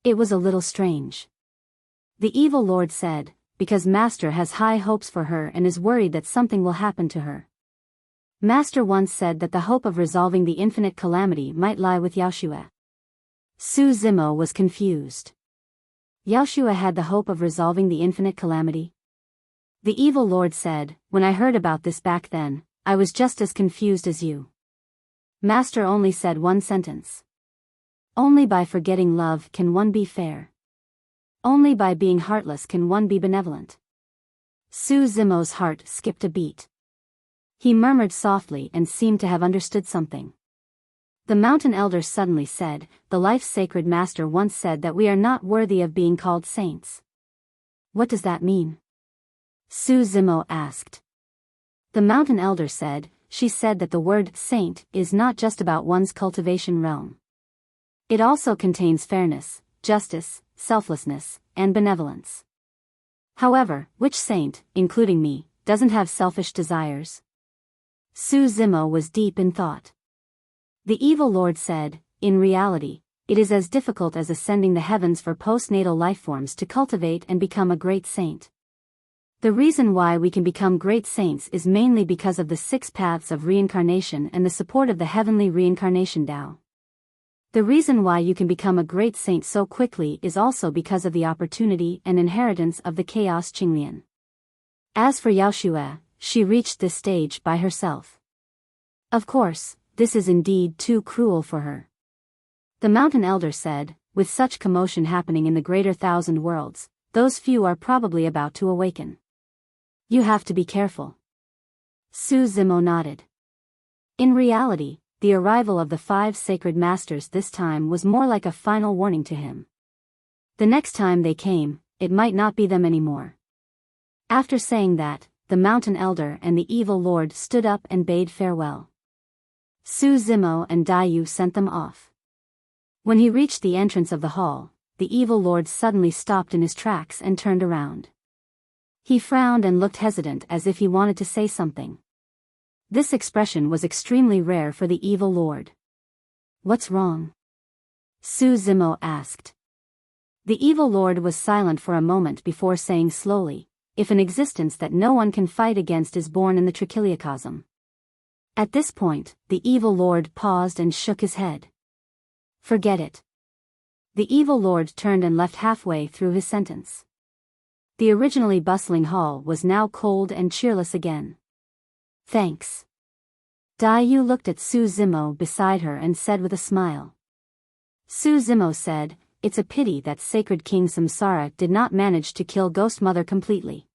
It was a little strange. The Evil Lord said, "Because Master has high hopes for her and is worried that something will happen to her. Master once said that the hope of resolving the infinite calamity might lie with Yao Shui." Su Zimo was confused. Yao Shui had the hope of resolving the infinite calamity? The Evil Lord said, "When I heard about this back then, I was just as confused as you. Master only said one sentence. Only by forgetting love can one be fair. Only by being heartless can one be benevolent. Su Zimo's heart skipped a beat. He murmured softly and seemed to have understood something. The mountain elder suddenly said, "The life's sacred master once said that we are not worthy of being called saints." What does that mean? Su Zimo asked. The mountain elder said, "She said that the word saint is not just about one's cultivation realm. It also contains fairness, justice, selflessness, and benevolence. However, which saint, including me, doesn't have selfish desires?" Su Zimo was deep in thought. The evil lord said, "In reality, it is as difficult as ascending the heavens for postnatal lifeforms to cultivate and become a great saint. The reason why we can become great saints is mainly because of the 6 paths of reincarnation and the support of the heavenly reincarnation Tao. The reason why you can become a great saint so quickly is also because of the opportunity and inheritance of the chaos Qinglian. As for Yao Xue, she reached this stage by herself. Of course, this is indeed too cruel for her." The mountain elder said, "With such commotion happening in the greater 1,000 worlds, those few are probably about to awaken. You have to be careful." Su Zimo nodded. In reality, the arrival of the 5 sacred masters this time was more like a final warning to him. The next time they came, it might not be them anymore. After saying that, the mountain elder and the evil lord stood up and bade farewell. Su Zimo and Dayu sent them off. When he reached the entrance of the hall, the evil lord suddenly stopped in his tracks and turned around. He frowned and looked hesitant as if he wanted to say something. This expression was extremely rare for the evil lord. "What's wrong?" Su Zimo asked. The evil lord was silent for a moment before saying slowly, "If an existence that no one can fight against is born in the trichiliocosm." At this point, the evil lord paused and shook his head. "Forget it." The evil lord turned and left halfway through his sentence. The originally bustling hall was now cold and cheerless again. "Thanks." Dayu looked at Su Zimo beside her and said with a smile. Su Zimo said, "It's a pity that sacred King Samsara did not manage to kill Ghost Mother completely."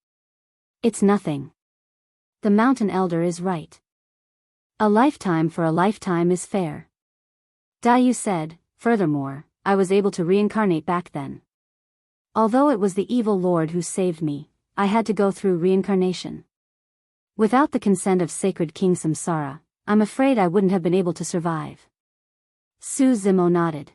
"It's nothing. The mountain elder is right. A lifetime for a lifetime is fair." Dayu said, "Furthermore, I was able to reincarnate back then. Although it was the evil lord who saved me, I had to go through reincarnation. Without the consent of sacred King Samsara, I'm afraid I wouldn't have been able to survive." Su Zimo nodded.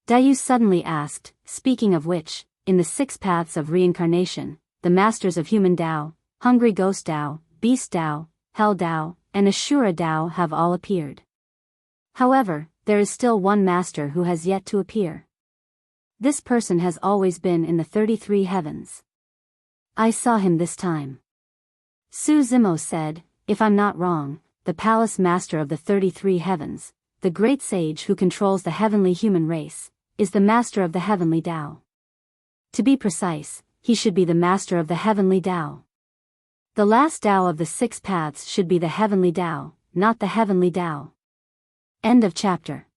Dayu suddenly asked, "Speaking of which, in the 6 paths of reincarnation, the masters of human Tao, hungry ghost Tao, beast Tao, hell Tao, and Ashura Tao have all appeared. However, there is still one master who has yet to appear. This person has always been in the 33 heavens. I saw him this time." Su Zimo said, "If I'm not wrong, the palace master of the 33 heavens, the great sage who controls the heavenly human race, is the master of the heavenly Tao. To be precise, he should be the master of the heavenly Tao. The last Tao of the 6 paths should be the heavenly Tao, not the heavenly Tao." End of chapter.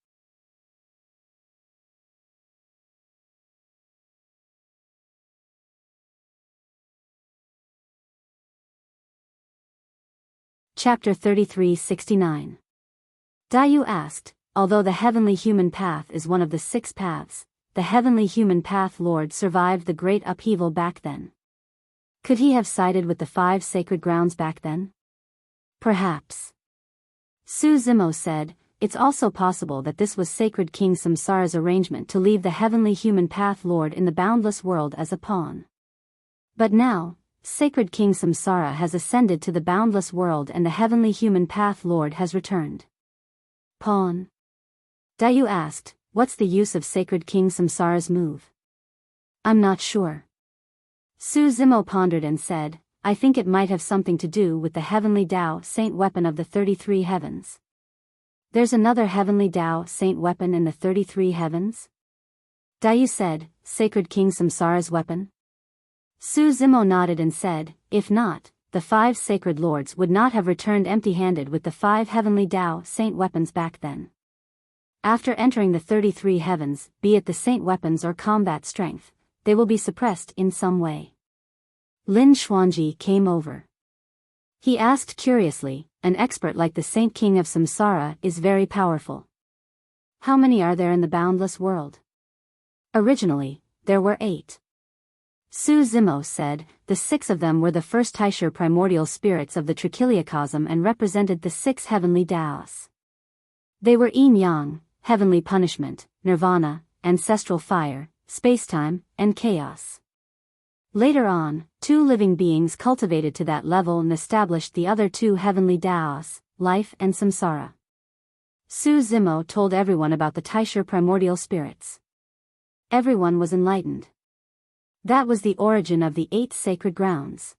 Chapter 3369. Dayu asked, "Although the heavenly human path is one of the 6 paths, the heavenly human path lord survived the great upheaval back then. Could he have sided with the 5 sacred grounds back then? Perhaps." Su Zimo said, "It's also possible that this was sacred King Samsara's arrangement to leave the heavenly human path lord in the boundless world as a pawn. But now, sacred King Samsara has ascended to the boundless world and the heavenly human path lord has returned." "Pawn?" Dayu asked, "What's the use of sacred King Samsara's move?" "I'm not sure." Su Zimo pondered and said, "I think it might have something to do with the heavenly Tao saint weapon of the 33 heavens." "There's another heavenly Tao saint weapon in the 33 heavens?" Dayu said, "Sacred King Samsara's weapon?" Su Zimo nodded and said, "If not, the 5 sacred lords would not have returned empty-handed with the 5 heavenly Tao saint weapons back then. After entering the 33 heavens, be it the saint weapons or combat strength, they will be suppressed in some way. Lin Xuanji came over. He asked curiously, an expert like the Saint King of Samsara is very powerful. How many are there in the boundless world? Originally, there were 8. Su Zimo said, the 6 of them were the first Taisher primordial spirits of the trichiliocosm and represented the 6 heavenly Taos. They were yin yang, heavenly punishment, nirvana, ancestral fire, spacetime, and chaos. Later on, 2 living beings cultivated to that level and established the other 2 heavenly Taos, life and samsara. Su Zimo told everyone about the Taisher primordial spirits. Everyone was enlightened. That was the origin of the 8 sacred grounds.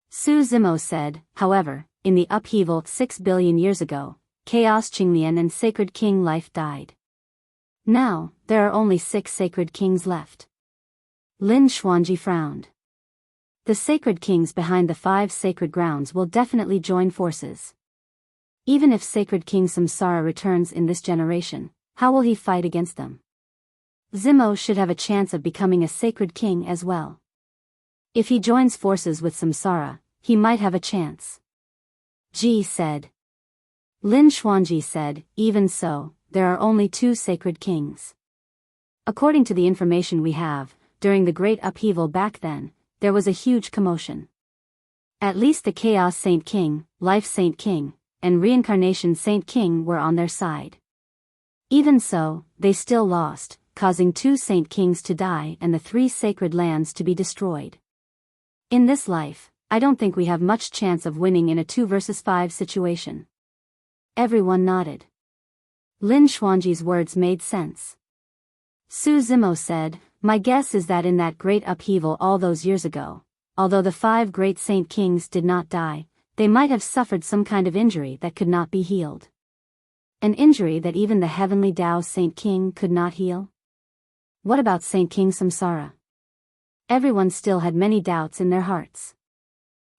Su Zimo said, however, in the upheaval 6 billion years ago, Chaos Qinglian and Sacred King Life died. Now, there are only 6 sacred kings left. Lin Xuanji frowned. The sacred kings behind the 5 sacred grounds will definitely join forces. Even if Sacred King Samsara returns in this generation, how will he fight against them? Zimo should have a chance of becoming a sacred king as well. If he joins forces with Samsara, he might have a chance. Ji said. Lin Xuanji said, even so, there are only 2 sacred kings. According to the information we have, during the great upheaval back then, there was a huge commotion. At least the Chaos Saint King, Life Saint King, and Reincarnation Saint King were on their side. Even so, they still lost, causing 2 saint kings to die and the 3 sacred lands to be destroyed. In this life, I don't think we have much chance of winning in a 2 versus 5 situation. Everyone nodded. Lin Xuanji's words made sense. Su Zimo said, my guess is that in that great upheaval all those years ago, although the 5 great saint kings did not die, they might have suffered some kind of injury that could not be healed. An injury that even the heavenly Tao Saint King could not heal? What about Saint King Samsara? Everyone still had many doubts in their hearts.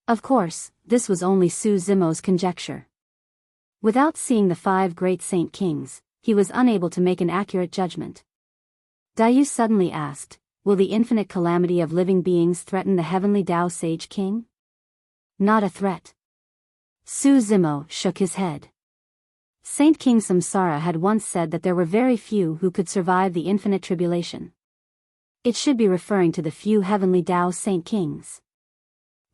Of course, this was only Su Zimo's conjecture. Without seeing the 5 great saint kings, he was unable to make an accurate judgment. Dayu suddenly asked, will the infinite calamity of living beings threaten the heavenly Tao Sage King? Not a threat. Su Zimo shook his head. Saint King Samsara had once said that there were very few who could survive the infinite tribulation. It should be referring to the few heavenly Tao saint kings.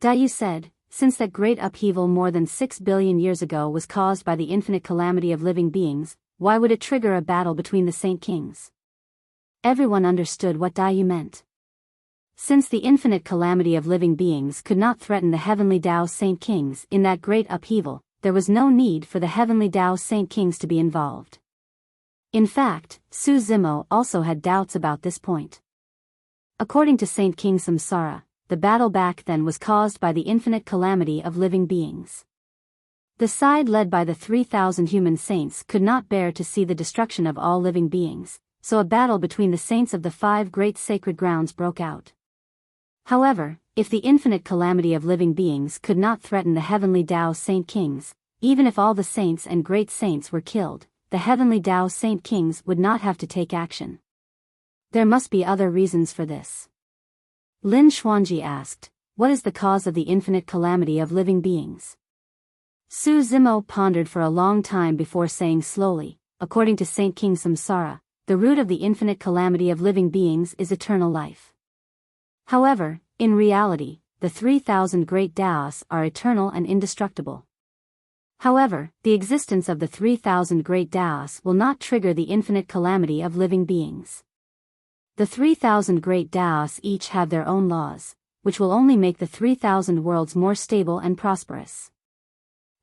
Dayu said, since that great upheaval more than 6 billion years ago was caused by the infinite calamity of living beings, why would it trigger a battle between the saint kings? Everyone understood what Dayu meant. Since the infinite calamity of living beings could not threaten the heavenly Tao saint kings in that great upheaval, there was no need for the heavenly Tao saint kings to be involved. In fact, Su Zimo also had doubts about this point. According to Saint King Samsara, the battle back then was caused by the infinite calamity of living beings. The side led by the 3,000 human saints could not bear to see the destruction of all living beings, so a battle between the saints of the 5 great sacred grounds broke out. However, if the infinite calamity of living beings could not threaten the heavenly Tao saint kings, even if all the saints and great saints were killed, the heavenly Tao saint kings would not have to take action. There must be other reasons for this. Lin Xuanji asked, what is the cause of the infinite calamity of living beings? Su Zimo pondered for a long time before saying slowly, according to Saint King Samsara, the root of the infinite calamity of living beings is eternal life. However, in reality, the 3,000 great Taos are eternal and indestructible. However, the existence of the 3,000 great Taos will not trigger the infinite calamity of living beings. The 3,000 great Taos each have their own laws, which will only make the 3,000 worlds more stable and prosperous.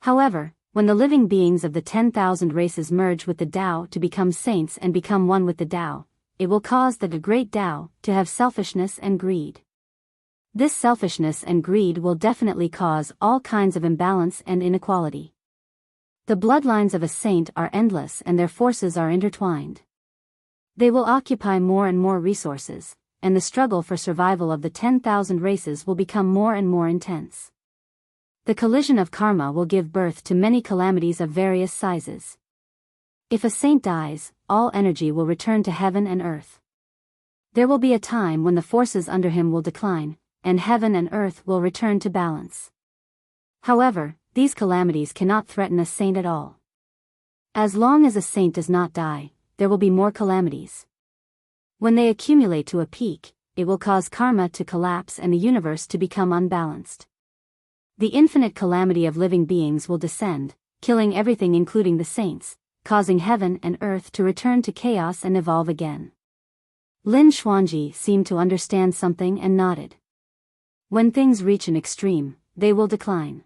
However, when the living beings of the 10,000 races merge with the Tao to become saints and become one with the Tao, it will cause the great Tao to have selfishness and greed. This selfishness and greed will definitely cause all kinds of imbalance and inequality. The bloodlines of a saint are endless and their forces are intertwined. They will occupy more and more resources, and the struggle for survival of the 10,000 races will become more and more intense. The collision of karma will give birth to many calamities of various sizes. If a saint dies, all energy will return to heaven and earth. There will be a time when the forces under him will decline, and heaven and earth will return to balance. However, these calamities cannot threaten a saint at all. As long as a saint does not die, there will be more calamities. When they accumulate to a peak, it will cause karma to collapse and the universe to become unbalanced. The infinite calamity of living beings will descend, killing everything including the saints, causing heaven and earth to return to chaos and evolve again. Lin Xuanji seemed to understand something and nodded. When things reach an extreme, they will decline.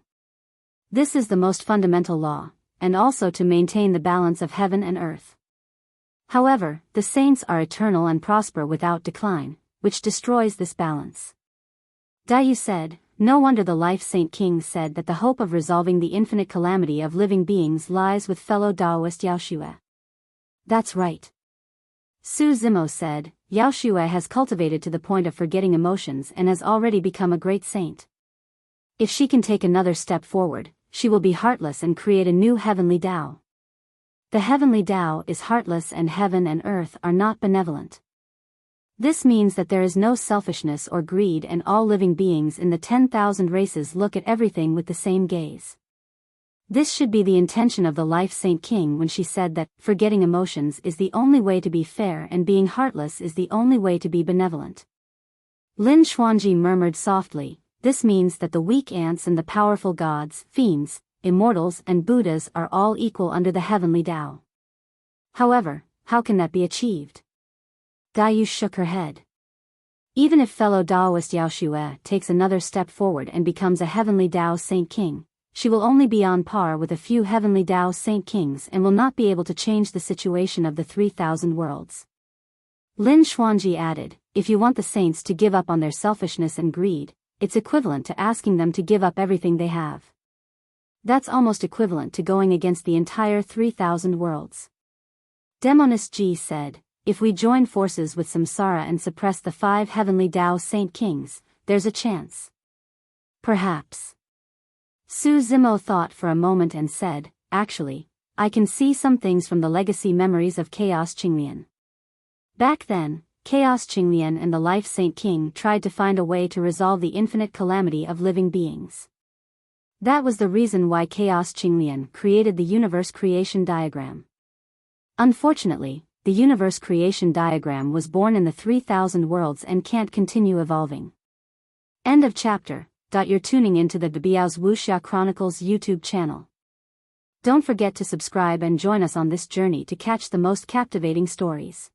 This is the most fundamental law, and also to maintain the balance of heaven and earth. However, the saints are eternal and prosper without decline, which destroys this balance. Daiyu said, no wonder the life Saint King said that the hope of resolving the infinite calamity of living beings lies with fellow Taoist Yao Xue. That's right. Su Zimo said, Yao Xue has cultivated to the point of forgetting emotions and has already become a great saint. If she can take another step forward, she will be heartless and create a new heavenly Tao. The heavenly Tao is heartless and heaven and earth are not benevolent. This means that there is no selfishness or greed and all living beings in the 10,000 races look at everything with the same gaze. This should be the intention of the life Saint King when she said that forgetting emotions is the only way to be fair and being heartless is the only way to be benevolent. Lin Xuanji murmured softly, this means that the weak ants and the powerful gods, fiends, immortals and Buddhas are all equal under the heavenly Tao. However, how can that be achieved? Daiyu shook her head. Even if fellow Taoist Yao Xue takes another step forward and becomes a heavenly Tao Saint King, she will only be on par with a few heavenly Tao Saint Kings and will not be able to change the situation of the 3,000 worlds. Lin Xuanji added, if you want the saints to give up on their selfishness and greed, it's equivalent to asking them to give up everything they have. That's almost equivalent to going against the entire 3,000 worlds. Demonist Ji said, if we join forces with Samsara and suppress the 5 heavenly Tao Saint Kings, there's a chance. Perhaps. Su Zimo thought for a moment and said, actually, I can see some things from the legacy memories of Chaos Qinglian. Back then, Chaos Qinglian and the life Saint King tried to find a way to resolve the infinite calamity of living beings. That was the reason why Chaos Qinglian created the universe creation diagram. Unfortunately, the universe creation diagram was born in the 3,000 worlds and can't continue evolving. End of chapter. You're tuning into the Biyao's Wuxia Chronicles YouTube channel. Don't forget to subscribe and join us on this journey to catch the most captivating stories.